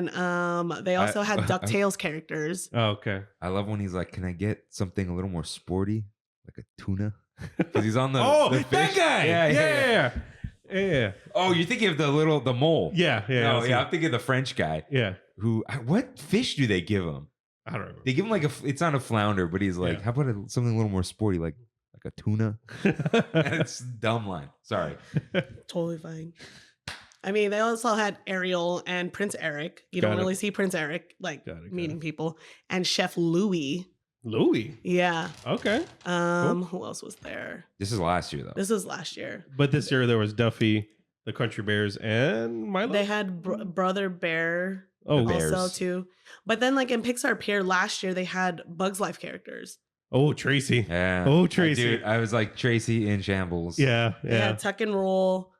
then they also had DuckTales characters. Oh, okay. I love when he's like, "Can I get something a little more sporty, like a tuna?" Because he's on the Oh, the that fish. guy. Yeah. Yeah. Oh, you're thinking of the mole. Yeah. No, yeah, I'm thinking of the French guy Yeah. who. What fish do they give him? I don't remember. They give him like it's not a flounder, but he's like, Yeah. "How about something a little more sporty, like a tuna?" And it's a dumb line. Sorry. Totally fine. I mean, they also had Ariel and Prince Eric. You Got don't it. really see Prince Eric like Got it. meeting people. And Chef Louis. Louis. Yeah. Okay. Who else was there? This is last year though. This was last year. But this year there was Duffy, the Country Bears, and Milo. They had Brother Bear Oh, Bears. also too. But then like in Pixar Pier last year, they had Bugs Life characters. oh, Tracy. Yeah. Oh, Tracy. Dude, I was like Tracy in shambles. Yeah. They Yeah. had Tuck and Roll,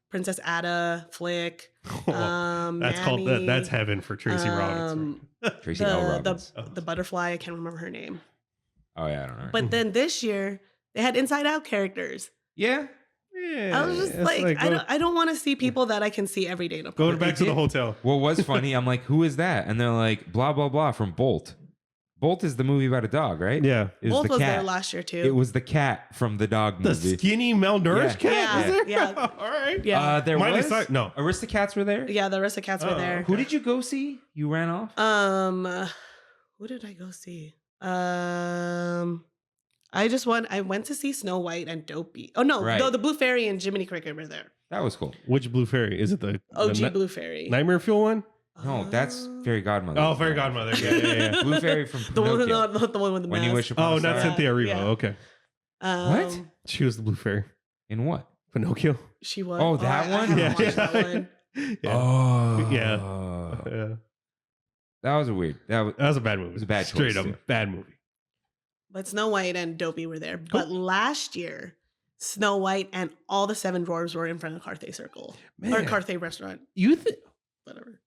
Princess Ada, Flick, That's called Mammy, that's heaven for Tracy Robbins. Tracy L. the, Robbins. the butterfly. I can't remember her name. Oh yeah, I don't know. But then this year they had Inside Out characters. yeah. Yeah. I was just it's like, go, I don't want to see people that I can see every day in a go park. back to the did- hotel. What was funny? I'm like, who is that? And they're like, blah blah blah from Bolt. Bolt is the movie about a dog, right? Yeah. It was Both the was cat. there last year too. It was the cat from the dog The movie. skinny malnourished Yeah. cat was there? Yeah. All right. Yeah. There Miley was Cyrus- no. Aristocats were there. Yeah, the Aristocats Oh, were there. Who did you go see? You ran off. Who did I go see? I went to see Snow White and Dopey. Oh no, Right. the Blue Fairy and Jiminy Cricket were there. That was cool. Which Blue Fairy? Is it the OG the Blue Fairy. Nightmare Fuel one? No, that's Fairy Godmother. Oh, Fairy Godmother. Yeah. Blue Fairy from The one, Pinocchio. not the one with the When mask. you wish upon Oh, a not star. Cynthia Erivo. Yeah. Okay. What? She was the blue fairy. In what? Pinocchio. She was. Oh, that one? I haven't Yeah. watched that one. Yeah. Oh, Yeah. That was a weird. That was a bad movie. It was a bad Straight choice, up too. bad movie. But Snow White and Dopey were there. But last year, Snow White and all the 7 dwarves were in front of Carthay Circle. Or Man. Carthay Restaurant. You think? Whatever.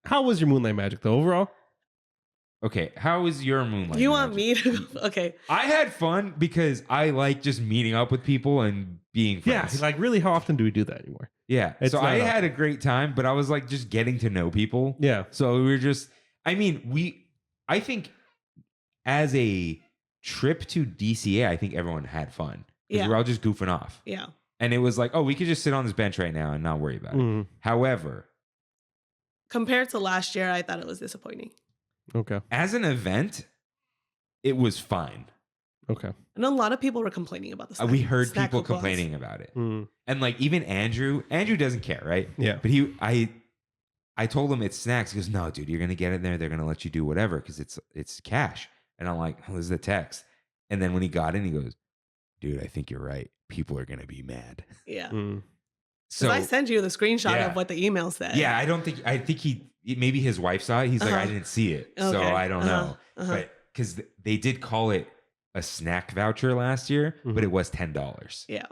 How was your Moonlight Magic though overall? Okay, how was your Moonlight? You want Magic? me to? Okay. I had fun because I like just meeting up with people and being friends. Yeah. Like really, how often do we do that anymore? Yeah. It's So not I up. had a great time, but I was like just getting to know people. Yeah. So we were just, I think as a trip to DCA, I think everyone had fun. Because Yeah. we were all just goofing off. Yeah. And it was like, oh, we could just sit on this bench right now and not worry about it. Mm, However, Compared to last year, I thought it was disappointing. okay. as an event, it was fine. Okay. I know a lot of people were complaining about the We heard snack people coupons. complaining about it. Mm, And like even Andrew doesn't care, right? yeah. But I told him it's snacks. He goes, no, dude, you're gonna get it there. They're gonna let you do whatever because it's cash. And I'm like, oh, this is the text. And then when he got in, he goes, dude, I think you're right. People are gonna be mad. Yeah. Mm. So I sent you the screenshot Yeah. of what the email said. Yeah, I think maybe his wife saw it. He's like, I Uh-huh. didn't see it, so Okay. I don't know. Uh-huh. But because they did call it a snack voucher last year, but it was $10. Yeah.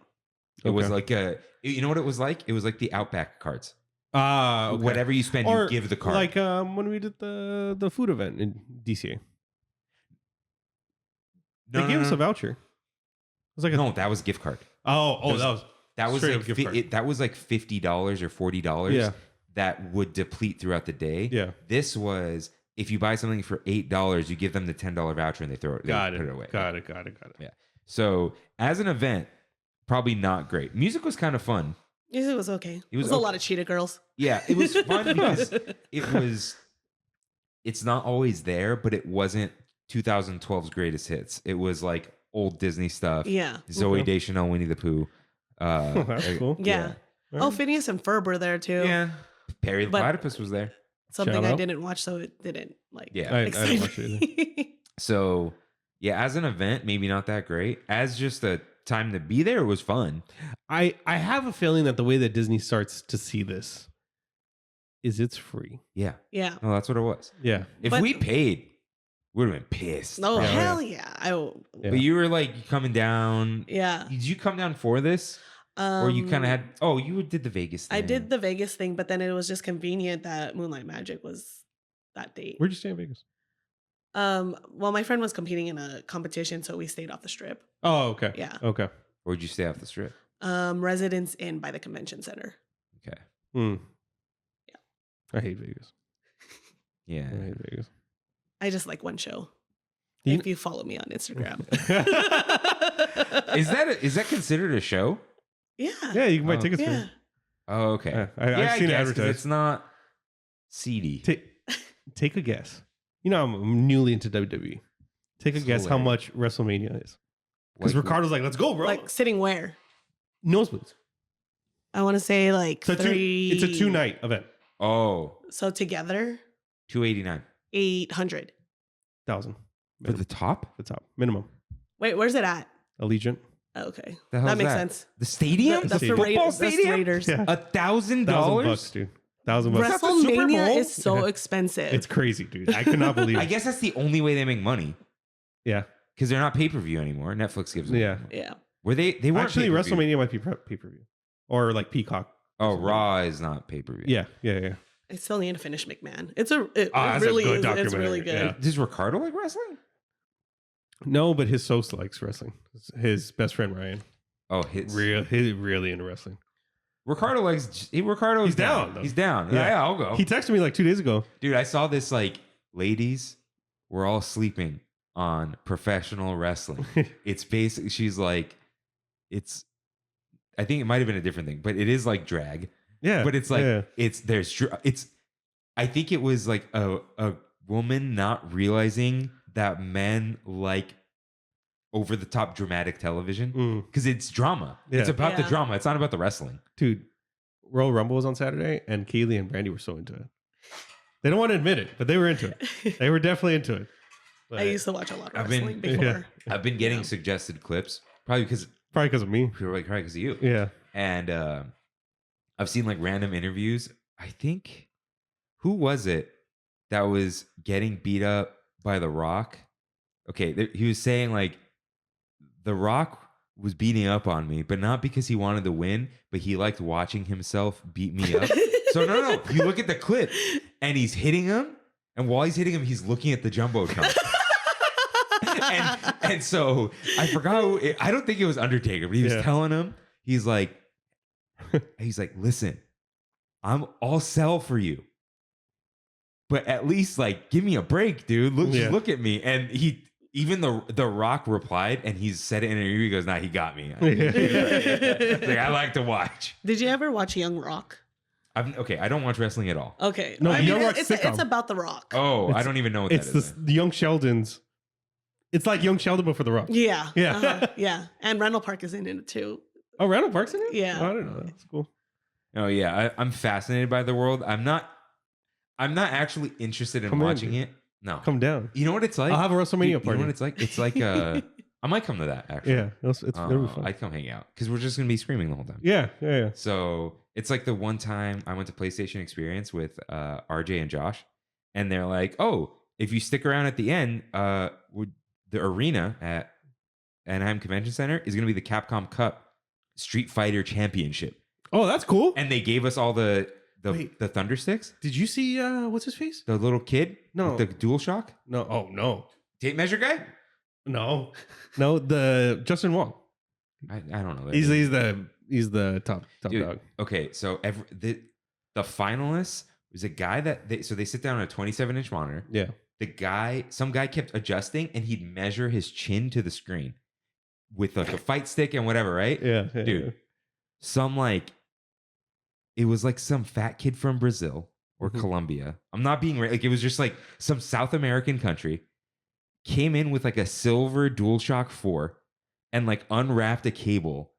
It was Okay. like you know what it was like? It was like the Outback cards. Okay. Whatever you spend, Or you give the card. like when we did the food event in DCA. They gave us a voucher. It was like a no, that was gift card. oh That was Straight like up gift card. that was like $50 or $40 Yeah. that would deplete throughout the day. Yeah. This was if you buy something for $8, you give them the $10 voucher and they throw it. Got they it. Put it away. Got it. Yeah. So as an event, probably not great. Music was kind of fun. It was okay. It was a okay. lot of cheetah girls. Yeah, it was fun because it's not always there, but it wasn't 2012's greatest hits. It was like old Disney stuff. Yeah. Zoe Okay. Deschanel, Winnie the Pooh. That's cool. Yeah. Oh, Phineas and Ferb were there too. Yeah. Perry the But- Platypus was there. Something Shout I out. didn't watch, so it didn't like Yeah. I excite didn't watch it either. me. So, yeah, as an event, maybe not that great. As just a time to be there, it was fun. I have a feeling that the way that Disney starts to see this is it's free. Yeah. Yeah. Oh, that's what it was. Yeah. If But- we paid, we would have been pissed. No, Yeah. hell yeah. Yeah. But you were like coming down. Yeah. Did you come down for this? Or you kind of had, you did the Vegas thing. I did the Vegas thing, but then it was just convenient that Moonlight Magic was that date. Where'd you stay in Vegas? Well, my friend was competing in a competition, so we stayed off the strip. Oh, okay. Yeah. Okay. Where'd you stay off the strip? Residence Inn by the convention center. Okay. Mm. Yeah. I hate Vegas. Yeah. I hate Vegas. I just like one show. You If you follow me on Instagram. Is that considered a show? Yeah. Yeah, you can buy Oh. tickets for Yeah. it. Oh, okay. Yeah, Yeah, I've seen it guess, 'cause advertised. It's not seedy. Take a guess. You know, I'm newly into WWE. Take a It's guess how hilarious. much WrestleMania is. Because Like, Ricardo's like, let's go, bro. Like sitting where? Nosebleeds. I want to say like It's a three. It's a 2-night event. Oh, So together, 289 $800. 1,000 for the top. the top minimum. Wait, where's it at? Allegiant. Oh, okay. The hell's That makes that? sense. The stadium. The That's the stadium. Raiders. That's the stadium? Raiders. Yeah. $1,000. $1,000, dude. $1,000. That's the Super Bowl? WrestleMania is so Yeah. expensive. It's crazy, dude. I could not believe I it. guess that's the only way they make money Yeah. because they're not pay per view anymore. Netflix gives them. Yeah. yeah. Were they? They weren't Actually, pay-per-view. WrestleMania might be pay-per-view. Or like Peacock. Oh, Raw is not pay per view. Yeah. I still need to finish McMahon. It that's a really good is. It's documentary, really good. yeah. Does Ricardo like wrestling? No, but his host likes wrestling. His best friend Ryan. Oh, his He's really into wrestling. Ricardo likes. Ricardo. He's down, though. He's down. Yeah. Yeah, I'll go. He texted me like 2 days ago. Dude, I saw this like, ladies, we're all sleeping on professional wrestling. It's basically, she's like, I think it might have been a different thing, but it is like drag. Yeah. But it's like, yeah. I think it was like a woman not realizing that men like over the top dramatic television Mm. because it's drama. Yeah. It's about the Yeah. drama. It's not about the wrestling. Dude, Royal Rumble was on Saturday and Kaylee and Brandy were so into it. They don't want to admit it, but they were into it. They were definitely into it. But I used to watch a lot of I've been- wrestling before. I've been getting Yeah. suggested clips, probably because of me. probably because of you. Yeah. And I've seen like random interviews. I think who was it that was getting beat up by The Rock? Okay, he was saying like The Rock was beating up on me, but not because he wanted to win, but he liked watching himself beat me up. So no. You look at the clip, and he's hitting him, and while he's hitting him, he's looking at the jumbotron. and so I forgot. I don't think it was Undertaker, but he was telling him, he's like, listen, I'll sell for you, but at least like give me a break, dude. Just look at me. And even the Rock replied, and he said it in an interview. He goes, "Nah, he got me." Like, I like to watch. Did you ever watch Young Rock? I don't watch wrestling at all. Okay. No, I mean, Young Rock's it's sitcom. about The Rock. Oh, I don't even know what that It's is. the Young Sheldons. It's like Young Sheldon, but for The Rock. Yeah. Yeah. Yeah. And Randall Park is in it too. Oh, Randall Park's in it? Yeah. Oh, I didn't know that. That's cool. Oh yeah, I'm fascinated by the world. I'm not actually interested in Come in, watching dude. it. No. Come down. You know what it's like? I'll have a WrestleMania You party. know what it's like? It's like I might come to that actually. Yeah. It's it'll be fun. I'd come hang out because we're just gonna be screaming the whole time. Yeah. So it's like the one time I went to PlayStation Experience with RJ and Josh, and they're like, "Oh, if you stick around at the end, the arena at Anaheim Convention Center is gonna be the Capcom Cup Street Fighter Championship." Oh, that's cool. And they gave us all the Wait. Thunder Sticks. Did you see what's his face? The little kid, No. with the DualShock No. Oh, no. tape measure guy. No. No, the Justin Wong. I don't know. that He's name. he's the top Dude, dog. Okay, so the finalists was a guy that they sit down on a 27-inch monitor. Yeah. Some guy kept adjusting, and he'd measure his chin to the screen with like a fight stick and whatever, right? Yeah. Dude. It was like some fat kid from Brazil or Mhm. Colombia. I'm not being like, it was just like some South American country came in with like a silver DualShock 4 and like unwrapped a cable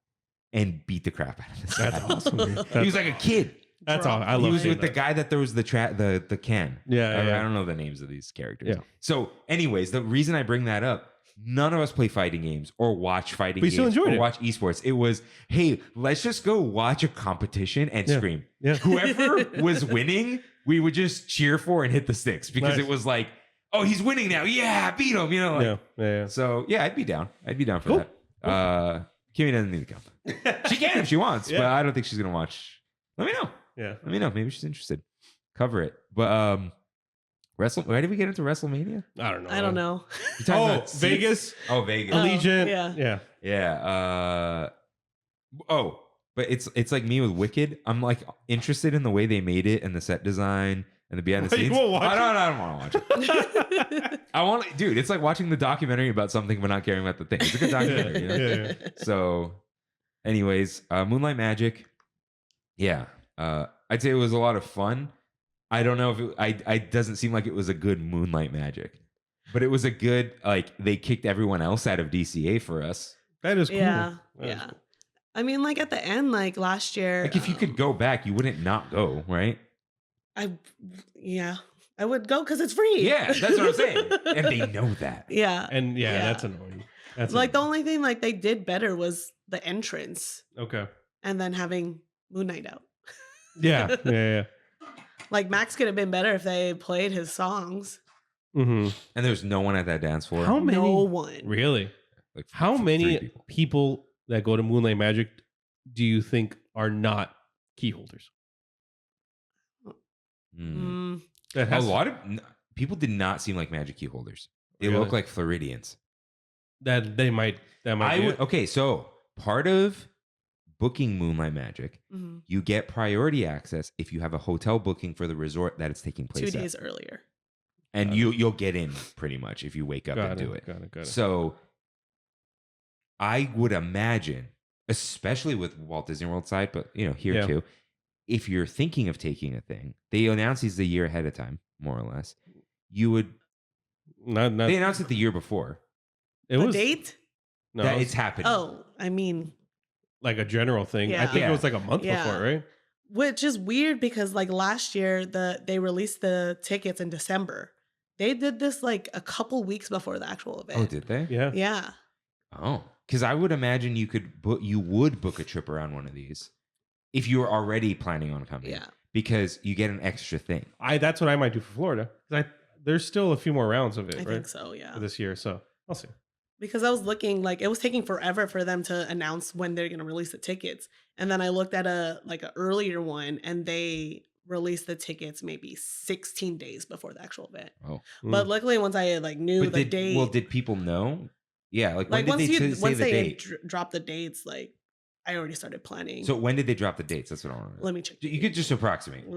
and beat the crap out of this guy. That's awesome. Dude. He was like a kid. That's all. I He love was seeing with the that. guy that throws the can. Yeah, I yeah. don't know the names of these characters. Yeah. So, anyways, the reason I bring that up, none of us play fighting games or watch fighting But you games still enjoyed or it. watch esports. It was, hey, let's just go watch a competition and Yeah. scream. Yeah. Whoever was winning, we would just cheer for and hit the sticks because Nice. it was like, oh, he's winning now. Yeah, beat him. You know, like, Yeah. So yeah, I'd be down. I'd be down for Cool. that. Kimmy doesn't need to come. She can if she wants, Yeah. but I don't think she's gonna watch. Let me know. Yeah. Let me know. Maybe she's interested. Cover it. But why did we get into WrestleMania? I don't know. I don't know. You talking Oh, about seats? Vegas, Oh, Vegas. Oh, Allegiant. yeah. Yeah. Yeah. But it's like me with Wicked. I'm like interested in the way they made it and the set design and the behind the But you scenes. won't watch I don't want to watch it. I want, dude. It's like watching the documentary about something but not caring about the thing. It's a good documentary. You know? Yeah. So, anyways, Moonlight Magic. Yeah, I'd say it was a lot of fun. I don't know if I doesn't seem like it was a good Moonlight Magic, but it was a good, like, they kicked everyone else out of DCA for us. That is cool. Yeah. That is Yeah. cool. I mean, like at the end, like last year. Like, if you could go back, you wouldn't not go, right? I would go because it's free. Yeah, that's what I'm saying, and they know that. Yeah. And yeah, Yeah. that's annoying. That's Like the annoying. only thing like they did better was the entrance Okay. and then having Moon Knight out. Yeah. Like Max could have been better if they played his songs. Mm-hmm. And there's no one at that dance floor. How many? No one. Really? Like, How three many people that go to Moonlight Magic do you think are not key holders? Hmm. Mm, That A has lot of people did not seem like magic key holders. They Really? look like Floridians. that they might. That might. I be would it. okay. So part of booking Moonlight Magic, mhm. you get priority access if you have a hotel booking for the resort that it's taking 2 place at, days earlier. and Got it. you'll get in pretty much if you wake up Got and do it. Got it. So I would imagine, especially with Walt Disney World side, but here Yeah. too, if you're thinking of taking a thing, they announce these a year ahead of time, more or less. You would. Not. They announced it the year before It The was date? No, that it was it's happening. Oh, I mean, like a general thing. I Yeah. think Yeah. it was like a month Yeah. before, right? Which is weird because like last year they released the tickets in December. They did this like a couple weeks before the actual event. Oh, did they? Yeah. Yeah. Oh, because I would imagine you would book a trip around one of these if you were already planning on coming. Yeah. Because you get an extra thing. That's what I might do for Florida. There's still a few more rounds of it, I right? think so, For yeah. this year, so I'll see. Because I was looking like it was taking forever for them to announce when they're going to release the tickets. And then I looked at an earlier one and they released the tickets maybe 16 days before the actual event. Oh, But luckily once I knew the date. Well, did people know? Yeah, like when like did once say the they date? dropped the dates, like I already started planning. So when did they drop the dates? That's what I want to know. Let me check. You could just approximate.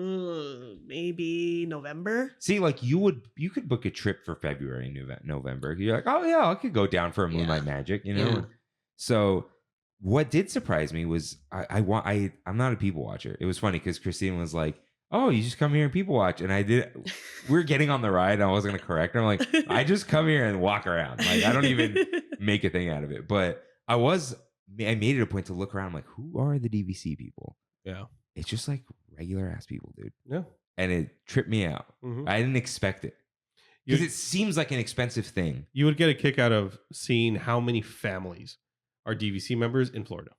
Maybe November. See, like you could book a trip for February, November. You're like, oh yeah, I could go down for a Moonlight Magic, you know. Yeah. So what did surprise me was I'm not a people watcher. It was funny because Christine was like, oh, you just come here and people watch, and I did. We're getting on the ride. And I wasn't gonna correct her. I'm like, I just come here and walk around. Like I don't even make a thing out of it. But I made it a point to look around. I'm like, who are the DVC people? Yeah. It's just like regular ass people, dude. Yeah. And it tripped me out. Mhm. I didn't expect it because it seems like an expensive thing. You would get a kick out of seeing how many families are DVC members in Florida.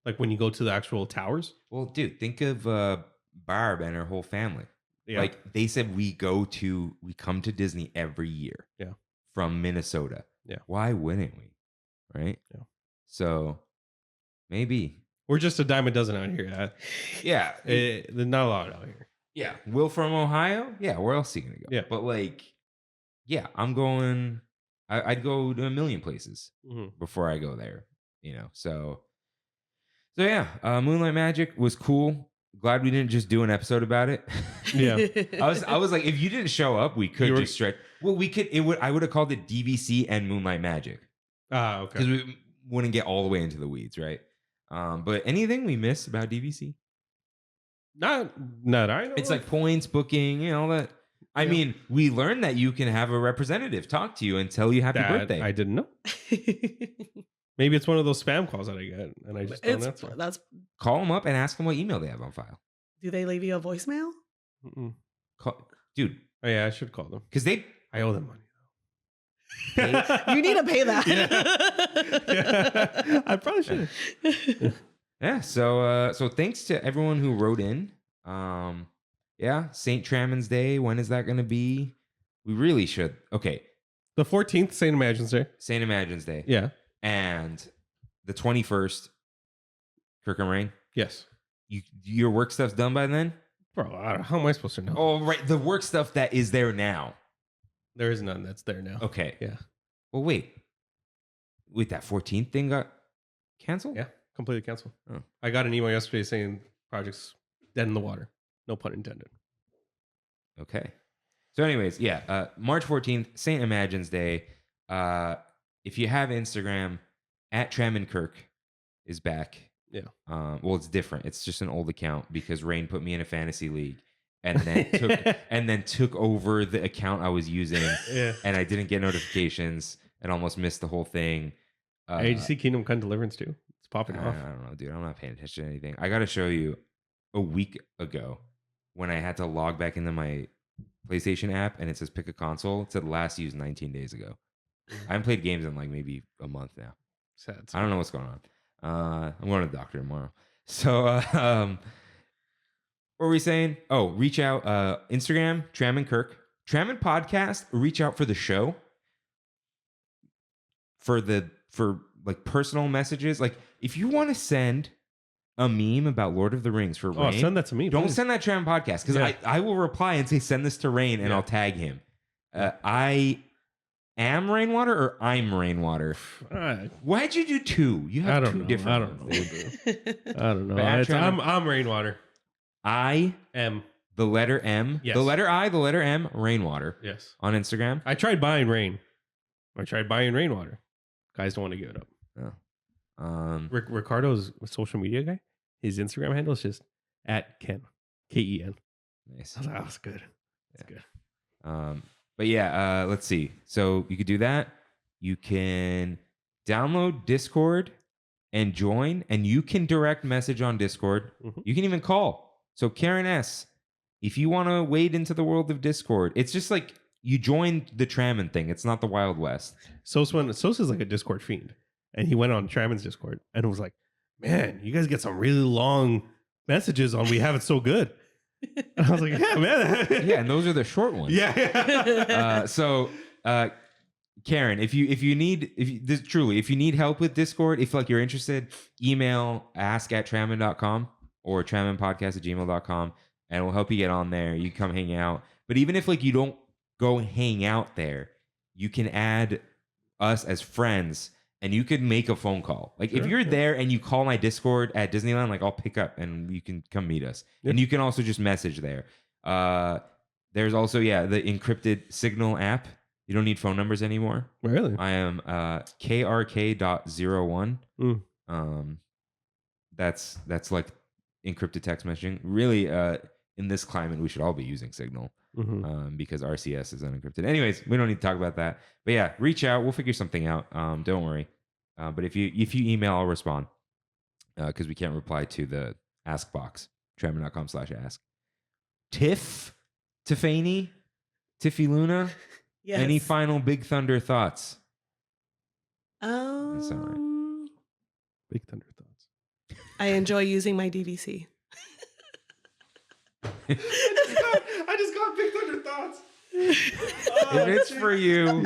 Like when you go to the actual towers. Well, dude, think of Barb and her whole family. Yeah. Like they said, we come to Disney every year. Yeah. From Minnesota. Yeah. Why wouldn't we? Right. Yeah. So maybe. We're just a dime a dozen out here. Yeah. There's not a lot out here. Yeah. Will from Ohio? Yeah. Where else are you going to go? Yeah. But like, yeah, I'm going. I'd go to a million places before I go there, you know. So yeah, Moonlight Magic was cool. Glad we didn't just do an episode about it. Yeah. I was like, if you didn't show up, we could just stretch. Well, we could. I would have called it DVC and Moonlight Magic. Ah, okay. Because we wouldn't get all the way into the weeds, right? But anything we missed about DVC? Not I know. It's like points, booking, you know, all that. I mean, we learned that you can have a representative talk to you and tell you happy birthday. I didn't know. Maybe it's one of those spam calls that I get, and I just don't answer. Call them up and ask them what email they have on file. Do they leave you a voicemail? Dude. Oh yeah, I should call them because I owe them money. You need to pay that. Yeah. I probably should. Yeah. So thanks to everyone who wrote in. Yeah, St. Trammin's Day. When is that going to be? We really should. Okay. The 14th, St. Imagines Day. St. Imagines Day. Yeah. And the 21st, Kirk and Rain. Yes. Your work stuff's done by then? Bro, how am I supposed to know? Oh, right. The work stuff that is there now. There is none that's there now. Okay. Yeah. Well, wait, that 14th thing got canceled? Yeah, completely canceled. Oh. I got an email yesterday saying project's dead in the water. No pun intended. Okay. So anyways, yeah, March 14th, St. Imagines Day. If you have Instagram, at Trammin Kirk is back. Yeah. Well, it's different. It's just an old account because Rain put me in a fantasy league and then took over the account I was using. Yeah. And I didn't get notifications and almost missed the whole thing. Hey, did you see Kingdom Come Deliverance too? It's popping off. I don't know, dude. I'm not paying attention to anything. I got to show you a week ago when I had to log back into my PlayStation app and it says pick a console. It said last used 19 days ago. I haven't played games in like maybe a month now. Sad. I don't know what's going on. I'm going to the doctor tomorrow. So, what were we saying? Oh, reach out. Instagram, Trammin Kirk. Trammin Podcast, reach out for the show. For like personal messages. Like, if you want to send a meme about Lord of the Rings for Rain. Send that to me. Don't please. send that Trammin Podcast because I will reply and say, send this to Rain and I'll tag him. I am Rainwater or I'm Rainwater? Why'd you do two? You have two different. I don't know. I don't know. I'm Rainwater. I am the letter M. Yes. The letter I, the letter M, Rainwater. Yes. On Instagram. I tried buying Rain. I tried buying Rainwater. Guys don't want to give it up. Oh. Ricardo's a social media guy. His Instagram handle is just at Ken. Ken. Nice. I was like, that's good. That's good. But yeah, let's see. So you could do that. You can download Discord and join, and you can direct message on Discord. Mm-hmm. You can even call. So Karen S., if you want to wade into the world of Discord, it's just like you joined the Trammin thing. It's not the Wild West. Sosa's like a Discord fiend, and he went on Trammin's Discord and was like, "Man, you guys get some really long messages on. We have it so good." And I was like, "Yeah, man." Yeah, and those are the short ones. Yeah. Karen, if you need help with Discord, if like you're interested, email ask@trammin.com or tramminpodcast@gmail.com, and we'll help you get on there. You come hang out. But even if like you don't go hang out there, you can add us as friends and you could make a phone call. Like if you're there and you call my Discord at Disneyland, like I'll pick up and you can come meet us. Yep. And you can also just message there. There's also, the encrypted Signal app. You don't need phone numbers anymore. Really? I am krk.01. That's like encrypted text messaging. Really, in this climate, we should all be using Signal because RCS is unencrypted. Anyways, we don't need to talk about that. But yeah, reach out. We'll figure something out. Don't worry. But if you email, I'll respond because we can't reply to the ask box. Trammin.com/ask. Tiffany, Tiffyluna. Yes. Any final Big Thunder thoughts? Um, That's all right. Big Thunder thoughts. I enjoy using my DVC. I just got Big Thunder thoughts. If it's for you,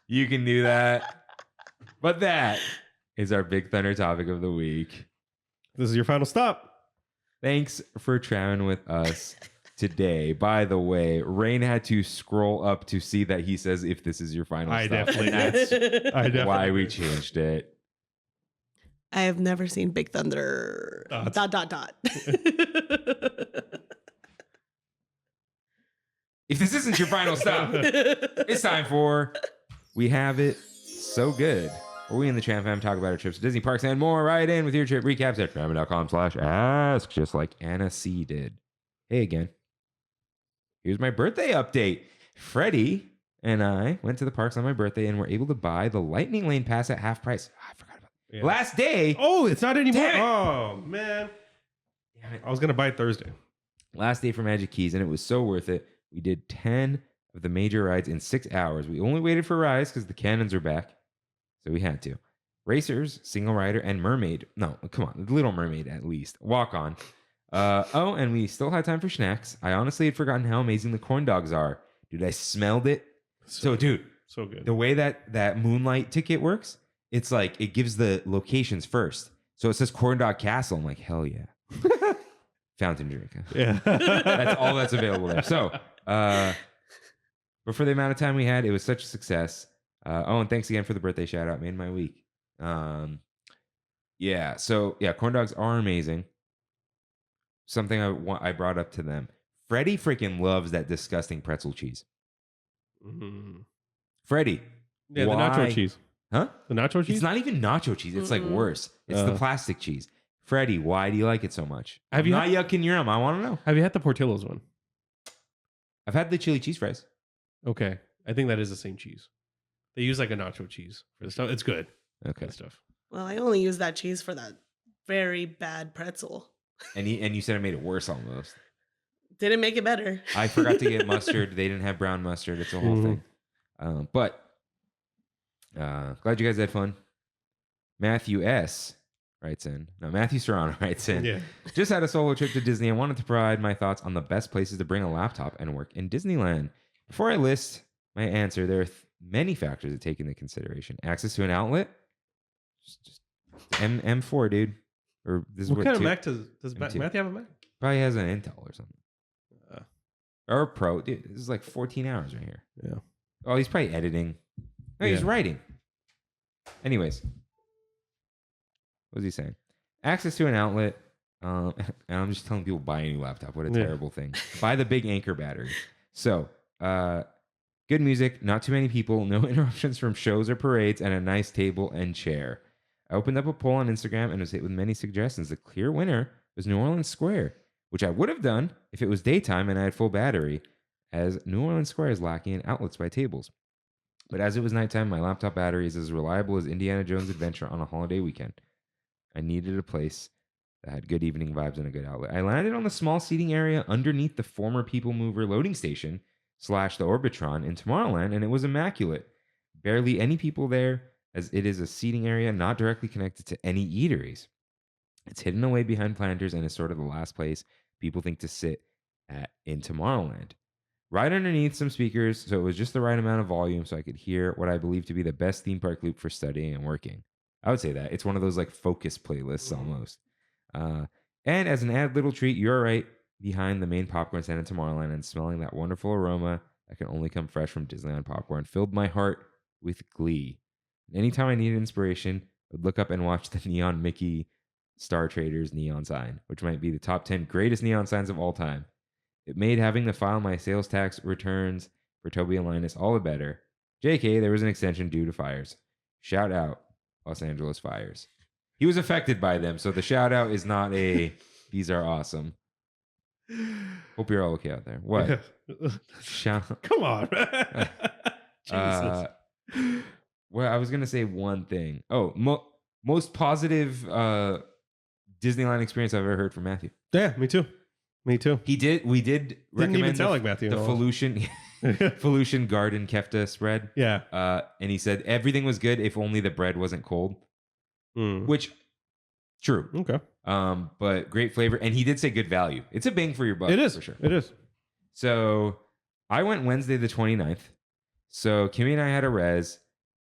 you can do that. But that is our Big Thunder topic of the week. This is your final stop. Thanks for traveling with us today. By the way, Rain had to scroll up to see that he says, if this is your final I stop. definitely And that's did. why we changed it. I have never seen Big Thunder. ... If this isn't your final stop, it's time for We Have It So Good, where we in the Tram Fam talk about our trips to Disney parks and more. Right in with your trip recaps at trammin.com/ask, just like Anna C did. Hey again. Here's my birthday update. Freddie and I went to the parks on my birthday and were able to buy the Lightning Lane pass at half price. I forgot about it. Yeah. Last day. Oh, it's not anymore. Damn it. Oh, man. Damn it. I was going to buy it Thursday. Last day for Magic Keys, and it was so worth it. We did 10 of the major rides in 6 hours. We only waited for rides because the cannons are back, so we had to. Racers, Single Rider, and Mermaid. No, come on. The Little Mermaid, at least. Walk on. And we still had time for snacks. I honestly had forgotten how amazing the corn dogs are. Dude, I smelled it. So, dude, So good. the way that Moonlight ticket works, it's like it gives the locations first. So it says Corn Dog Castle. I'm like, hell yeah. Fountain drink. Yeah. That's all that's available there. So, but for the amount of time we had, it was such a success. And thanks again for the birthday shout out. Made my week. Corn dogs are amazing. Something I brought up to them. Freddie freaking loves that disgusting pretzel cheese. Mhm. Freddie. Yeah, the why- nacho cheese. Huh? The nacho cheese? It's not even nacho cheese. It's like worse. It's the plastic cheese. Freddie, why do you like it so much? Have you not yucking your I want to know. Have you had the Portillo's one? I've had the chili cheese fries. Okay. I think that is the same cheese. They use like a nacho cheese for the stuff. It's good. Okay. Good stuff. Well, I only use that cheese for that very bad pretzel. And you said it made it worse almost. Didn't make it better. I forgot to get mustard. They didn't have brown mustard. It's a whole thing. But glad you guys had fun. Matthew S. writes in. No, Matthew Serrano writes in. Yeah. Just had a solo trip to Disney and wanted to provide my thoughts on the best places to bring a laptop and work in Disneyland. Before I list my answer, there are many factors to take into consideration. Access to an outlet. Just M4, dude. Or this is What kind of 2? Mac does M2. Matthew have a Mac? Probably has an Intel or something. Or a Pro. Dude, this is like 14 hours right here. Yeah. Oh, he's probably editing. No, he's Yeah. writing. Anyways. What was he saying? Access to an outlet. And I'm just telling people buy a new laptop. What a terrible thing. Buy the big Anchor battery. So, good music, not too many people, no interruptions from shows or parades, and a nice table and chair. I opened up a poll on Instagram and was hit with many suggestions. The clear winner was New Orleans Square, which I would have done if it was daytime and I had full battery, as New Orleans Square is lacking in outlets by tables. But as it was nighttime, my laptop battery is as reliable as Indiana Jones' adventure on a holiday weekend. I needed a place that had good evening vibes and a good outlet. I landed on the small seating area underneath the former People Mover loading station / the Orbitron in Tomorrowland, and it was immaculate. Barely any people there, as it is a seating area not directly connected to any eateries. It's hidden away behind planters and is sort of the last place people think to sit at in Tomorrowland. Right underneath some speakers, so it was just the right amount of volume so I could hear what I believe to be the best theme park loop for studying and working. I would say that. It's one of those like focus playlists almost. And as an added little treat, you're right behind the main popcorn stand in Tomorrowland, and smelling that wonderful aroma that can only come fresh from Disneyland popcorn filled my heart with glee. Anytime I needed inspiration, I would look up and watch the neon Mickey Star Traders neon sign, which might be the top 10 greatest neon signs of all time. It made having to file my sales tax returns for Toby and Linus all the better. JK, there was an extension due to fires. Shout out, Los Angeles fires. He was affected by them, so the shout out is not a, these are awesome. Hope you're all okay out there. What? Shout. Come on. Jesus. Well, I was going to say one thing. Oh, most positive Disneyland experience I've ever heard from Matthew. Yeah, me too. We did Didn't even recommend sound like Matthew. the Felucian Garden Kefta spread. Yeah. And he said everything was good if only the bread wasn't cold. Mm. Which, true. Okay. But great flavor. And he did say good value. It's a bang for your buck. It is. For sure. It is. So I went Wednesday the 29th. So Kimmy and I had a res.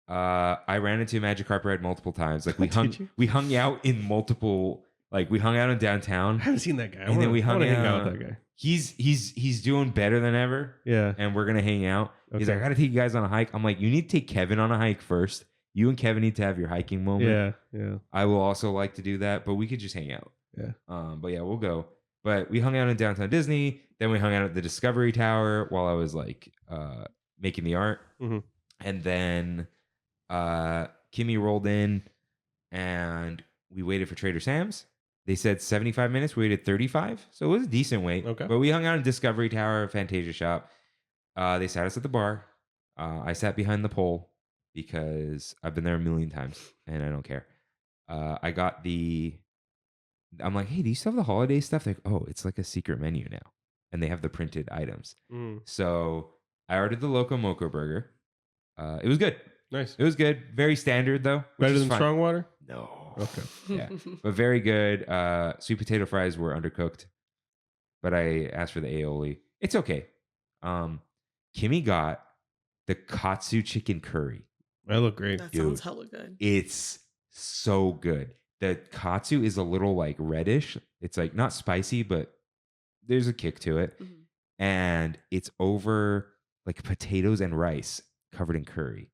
I ran into Magic Carpet Ride multiple times. Like we hung out in multiple, like we hung out in downtown. I haven't seen that guy. And then we hung out. Hang out with that guy. He's doing better than ever. Yeah. And we're gonna hang out. He's like, Okay. I gotta take you guys on a hike. I'm like, you need to take Kevin on a hike first. You and Kevin need to have your hiking moment. Yeah. Yeah. I will also like to do that, but we could just hang out. Yeah. But yeah, we'll go. But we hung out in downtown Disney. Then we hung out at the Discovery Tower while I was like making the art. Mhm. And then Kimmy rolled in and we waited for Trader Sam's. They said 75 minutes. We waited 35. So it was a decent wait. Okay. But we hung out in Discovery Tower, Fantasia Shop. They sat us at the bar. I sat behind the pole because I've been there a million times and I don't care. I got I'm like, hey, do you still have the holiday stuff? They're like, oh, it's like a secret menu now. And they have the printed items. Mm. So I ordered the Loco Moco burger. It was good. Nice. It was good. Very standard though. which Better is than fine. strong water? No. Okay. Yeah. But very good. Sweet potato fries were undercooked. But I asked for the aioli. It's okay. Kimmy got the katsu chicken curry. That look great. That Dude. sounds hella good. It's so good. The katsu is a little like reddish. It's like not spicy, but there's a kick to it. Mhm. And it's over like potatoes and rice covered in curry.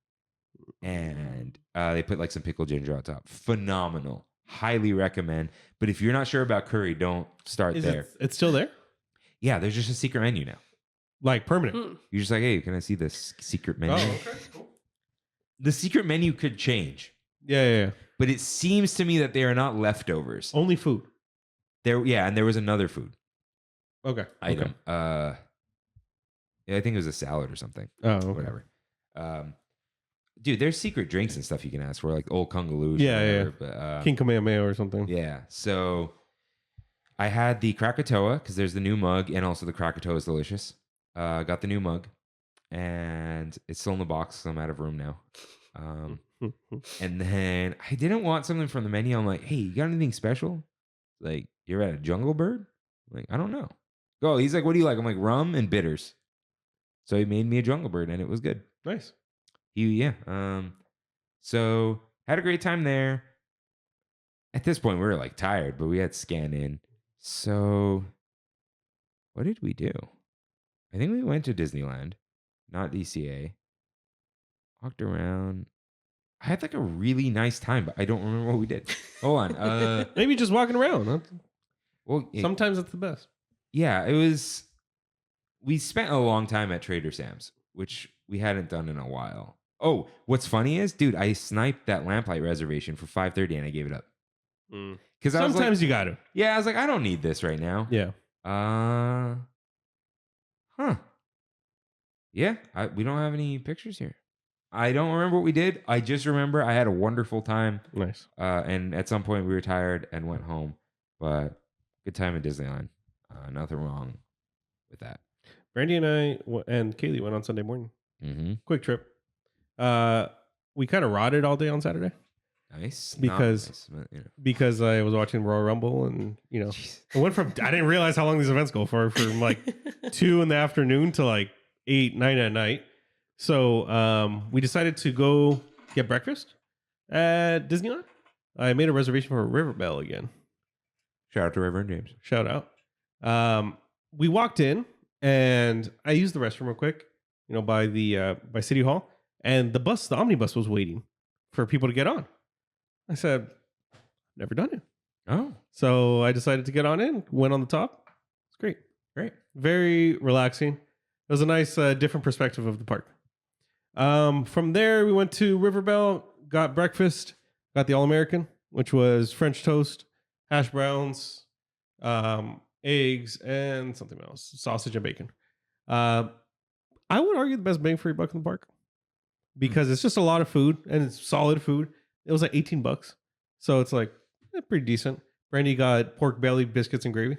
And they put like some pickled ginger on top. Phenomenal. Highly recommend. But if you're not sure about curry, don't start Is there. it's still there? Yeah, there's just a secret menu now. Like permanent? Mm. You're just like, hey, can I see this secret menu? Oh, okay. Cool. The secret menu could change. Yeah. But it seems to me that they are not leftovers. Only food. And there was another food Okay. item. Yeah, I think it was a salad or something. Oh, okay. Whatever. Dude, there's secret drinks and stuff you can ask for, like old Kungaloo. Yeah. But, King Kamehameha or something. yeah. So I had the Krakatoa because there's the new mug, and also the Krakatoa is delicious. Got the new mug, and it's still in the box, so I'm out of room now. And then I didn't want something from the menu. I'm like, hey, you got anything special? Like, you're at a Jungle Bird? I'm like, I don't know. Go. He's like, what do you like? I'm like, rum and bitters. So he made me a Jungle Bird, and it was good. Nice. So had a great time there. At this point, we were like tired, but we had scan in. So what did we do? I think we went to Disneyland, not DCA. Walked around. I had like a really nice time, but I don't remember what we did. Hold on. Maybe just walking around. Huh? Well, Sometimes it's the best. yeah, it was. We spent a long time at Trader Sam's, which we hadn't done in a while. Oh, what's funny is, dude, I sniped that lamplight reservation for 5:30 and I gave it up. Because Sometimes you got to. I was like, I don't need this right now. Yeah. Yeah, we don't have any pictures here. I don't remember what we did. I just remember I had a wonderful time. Nice. And at some point we were tired and went home. but good time at Disneyland. Nothing wrong with that. Brandy and I and Kaylee went on Sunday morning. Mm-hmm. Quick trip. We kind of rotted all day on Saturday Nice. Because- Not nice, but, you know. because I was watching Royal Rumble, and Jeez. I went from I didn't realize how long these events go for from like 2 in the afternoon to like 8, 9 at night. So we decided to go get breakfast at Disneyland. I made a reservation for River Bell again. Shout out to Reverend James. Shout out. We walked in and I used the restroom real quick, by the by City Hall, and the omnibus was waiting for people to get on. I said, never done it. Oh, So I decided to get on in, went on the top. It's great. great. Very relaxing. It was a nice different perspective of the park. From there, we went to River Bell, got breakfast, got the All-American, which was French toast, hash browns, eggs, and something else, sausage and bacon. I would argue the best bang for your buck in the park because it's just a lot of food and it's solid food. It was like $18. So it's like pretty decent. Brandy got pork belly, biscuits, and gravy.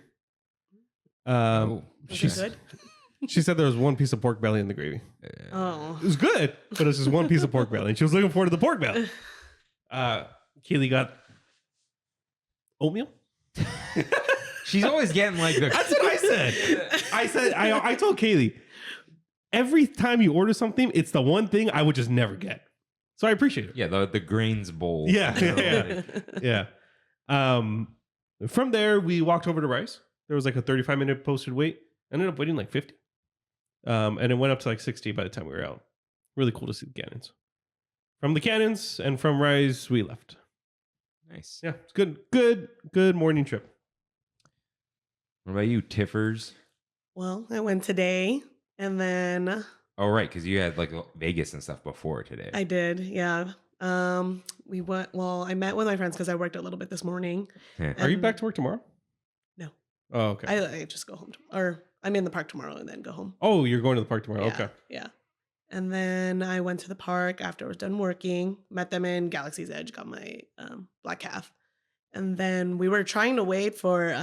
Oh, Was She's- it good? She said there was one piece of pork belly in the gravy. Oh. It was good, but it's just one piece of pork belly. And she was looking forward to the pork belly. Keely got oatmeal. She's always getting like the. That's what I said. I told Kaylee, every time you order something, it's the one thing I would just never get. So I appreciate it. Yeah, the grains bowl. Yeah. Yeah. From there, we walked over to Rice. There was like a 35-minute posted wait. I ended up waiting like 50. And it went up to like 60 by the time we were out. Really cool to see the cannons. From the cannons and from Rice, we left. Nice. Yeah, it's good morning trip. What about you, Tiffers? Well, I went today and then Oh, right, because you had like Vegas and stuff before today. I did. Yeah. We went, I met with my friends because I worked a little bit this morning. Yeah. Are you And- back to work tomorrow? No. Oh, okay. I just go home. Or I'm in the park tomorrow and then go home. Oh, you're going to the park tomorrow. Yeah, Okay. Yeah. And then I went to the park after I was done working, met them in Galaxy's Edge, got my black calf. And then we were trying to wait for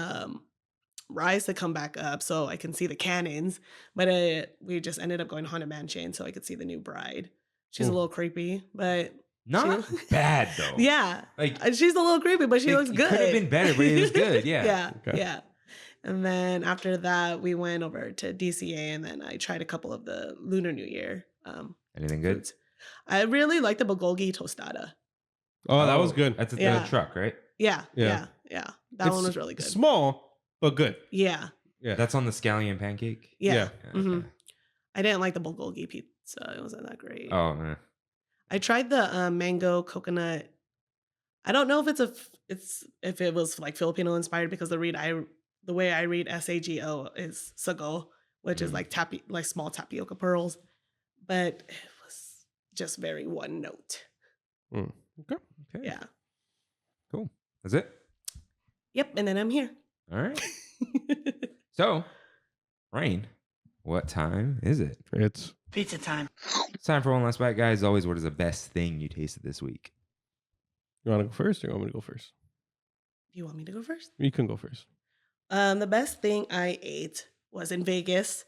Rise to come back up so I can see the cannons. But we just ended up going to Haunted Mansion so I could see the new bride. She's a Ooh. little creepy, but Not she- bad though. yeah. Like She's a little creepy, but she looks good. Could have been better, but it was good. Yeah. Yeah. Okay. Yeah. And then after that, we went over to DCA, and then I tried a couple of the Lunar New Year Anything good? foods. I really like the bulgogi tostada. Oh, that was good. That's at Yeah. the truck, right? Yeah. Yeah. Yeah. That one was really good. Small, but good. Yeah. Yeah. That's on the scallion pancake. Yeah. Yeah. Yeah, Mhm. okay. I didn't like the bulgogi pizza. It wasn't that great. Oh man. I tried the mango coconut. I don't know if if it was like Filipino inspired because the way I read SAGO is sago, which is like small tapioca pearls, but it was just very one note. Okay. Okay. Yeah. Cool. That's it. Yep. And then I'm here. All right. So, Rain, what time is it? It's Pizza time. It's time for one last bite, guys. Always, what is the best thing you tasted this week? you want to go first or you want me to go first? Do you want me to go first? You can go first. The best thing I ate was in Vegas.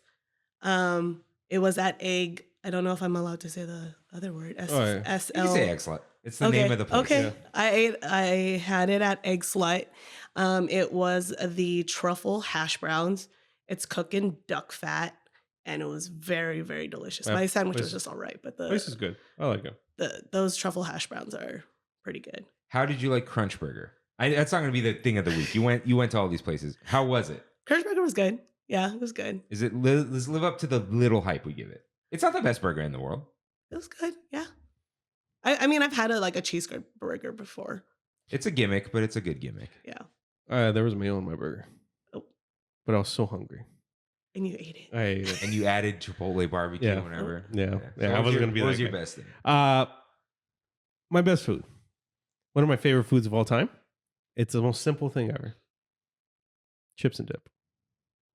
It was at Egg. I don't know if I'm allowed to say the other word. Oh, yeah. SL. You can say excellent. It's the name of the place. Okay. Yeah. I had it at Egg Slut. It was the truffle hash browns. It's cooking duck fat, and it was very, very delicious. Yeah, My sandwich was place- just all right, but This is good. I like it. those truffle hash browns are pretty good. How did you like Crunch Burger? That's not going to be the thing of the week. You went to all these places. How was it? Kirschburger was good. Yeah, it was good. Is it let's live up to the little hype we give it? It's not the best burger in the world. It was good. Yeah. I mean, I've had a cheeseburger before. It's a gimmick, but it's a good gimmick. Yeah. There was mayo in my burger. Oh. But I was so hungry. And you ate it. I ate it. And you added Chipotle barbecue Yeah. whenever. Yeah. Yeah, I what wasn't gonna be What that was your guy. best thing? My best food. One of my favorite foods of all time. It's the most simple thing ever. Chips and dip.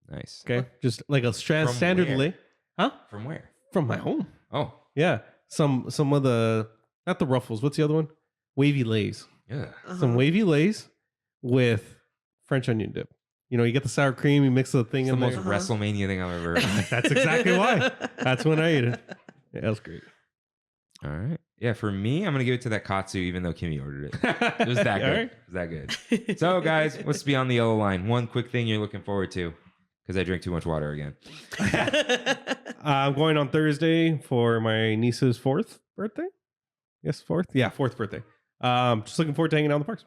Nice. Okay. Just like a From standard where? lay. Huh? From where? From my home. Oh, Yeah. Some of the, not the Ruffles. What's the other one? Wavy Lays. yeah. Uh-huh. Some wavy Lays with French onion dip. You know, you get the sour cream, you mix the thing It's the in most there. WrestleMania thing I've ever heard. That's exactly why. That's when I ate it. Yeah, that was great. All right. Yeah, for me, I'm going to give it to that katsu, even though Kimmy ordered it. It was that All good. right. It was that good. So, guys, what's beyond the yellow line? One quick thing you're looking forward to, because I drink too much water again. I'm going on Thursday for my niece's 4th birthday. Yes, 4th. Yeah, 4th birthday. Just looking forward to hanging out in the parks.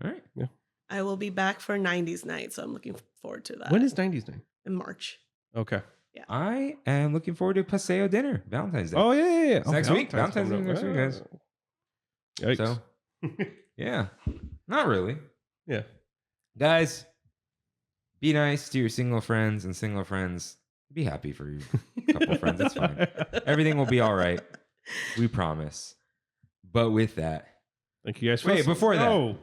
All right. Yeah. I will be back for 90s night, so I'm looking forward to that. When is 90s night? in March? Okay. I am looking forward to Paseo dinner, Valentine's Day. Oh yeah. It's next week. Valentine's Day next week, guys. Yikes. So, yeah, not really. Yeah. Guys, be nice to your single friends, and single friends, be happy for your couple friends. It's fine. Everything will be all right. We promise. But with that, Thank you guys for wait, listening. before that, Oh,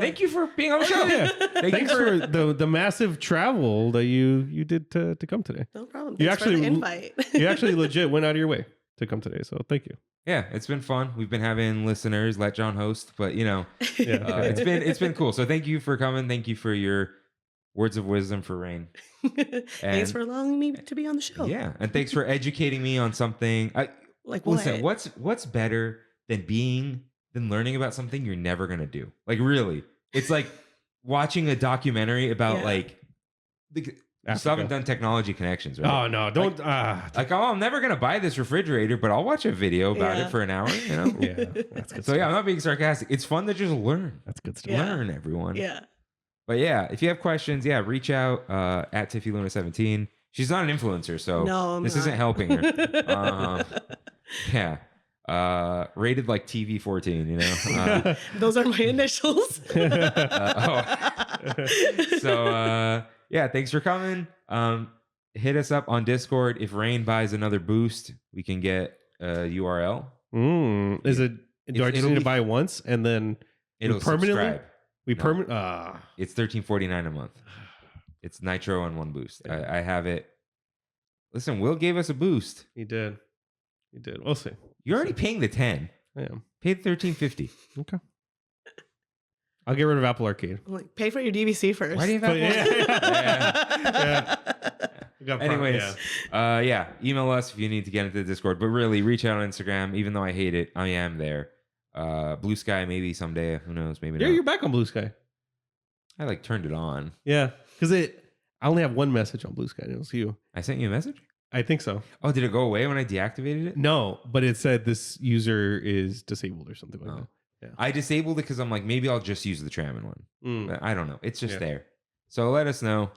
thank you for being on the show. yeah. Thanks Thanks for the massive travel that you did to come today. No problem. You Thanks for the actually- invite. You actually legit went out of your way to come today, so thank you. Yeah, it's been fun. We've been having listeners let John host, but you know, Yeah. it's been cool. So thank you for coming. Thank you for your words of wisdom for Rain. Thanks for allowing me to be on the show. Yeah, and thanks for educating me on something. Like what? Listen, what's better than learning about something you're never gonna do? Like really, it's like watching a documentary about Yeah. like you Africa. still haven't done technology connections, right? Oh no, don't Like, oh, I'm never gonna buy this refrigerator, but I'll watch a video about Yeah. it for an hour. You know? yeah, that's good So yeah, I'm stuff. not being sarcastic. It's fun to just learn. That's good stuff. Yeah. Learn, everyone. Yeah. But yeah, if you have questions, reach out at Tiffyluna17. She's not an influencer, so No, I'm this not. isn't helping her. Yeah. Rated like TV 14, you know. Those are my initials. Yeah, thanks for coming. Hit us up on Discord. If Rain buys another boost, we can get a URL. Is it? Do I just It'll need to be- buy it once and then It'll permanently? subscribe. we No. permanent? It's $13.49 a month. It's Nitro and one boost. I have it. Listen, Will gave us a boost. He did. We'll see. You're already paying the 10. I am. Paid $13.50. Okay. I'll get rid of Apple Arcade. I'm like, pay for your DVC first. Why do you have But Apple? Yeah. Anyways, email us if you need to get into the Discord. But really, reach out on Instagram. Even though I hate it, I am there. Blue Sky, maybe someday. Who knows? Maybe Yeah, not. you're back on Blue Sky. I like turned it on. Yeah, because I only have one message on Blue Sky. And it was you. I sent you a message? I think so. Oh, did it go away when I deactivated it? No, but it said this user is disabled or something like Oh. that. I disabled it because I'm like, maybe I'll just use the Trammin one. Mm. But I don't know. It's just Yeah. there. So let us know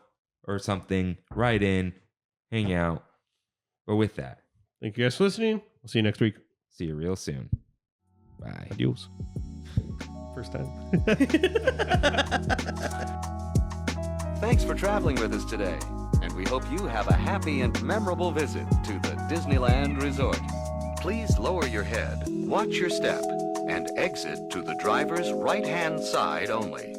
or something. Write in, hang out. But with that, Thank you guys for listening. We'll see you next week. see you real soon. Bye. Adios. First time. Thanks for traveling with us today, and we hope you have a happy and memorable visit to the Disneyland Resort. Please lower your head, watch your step, and exit to the driver's right-hand side only.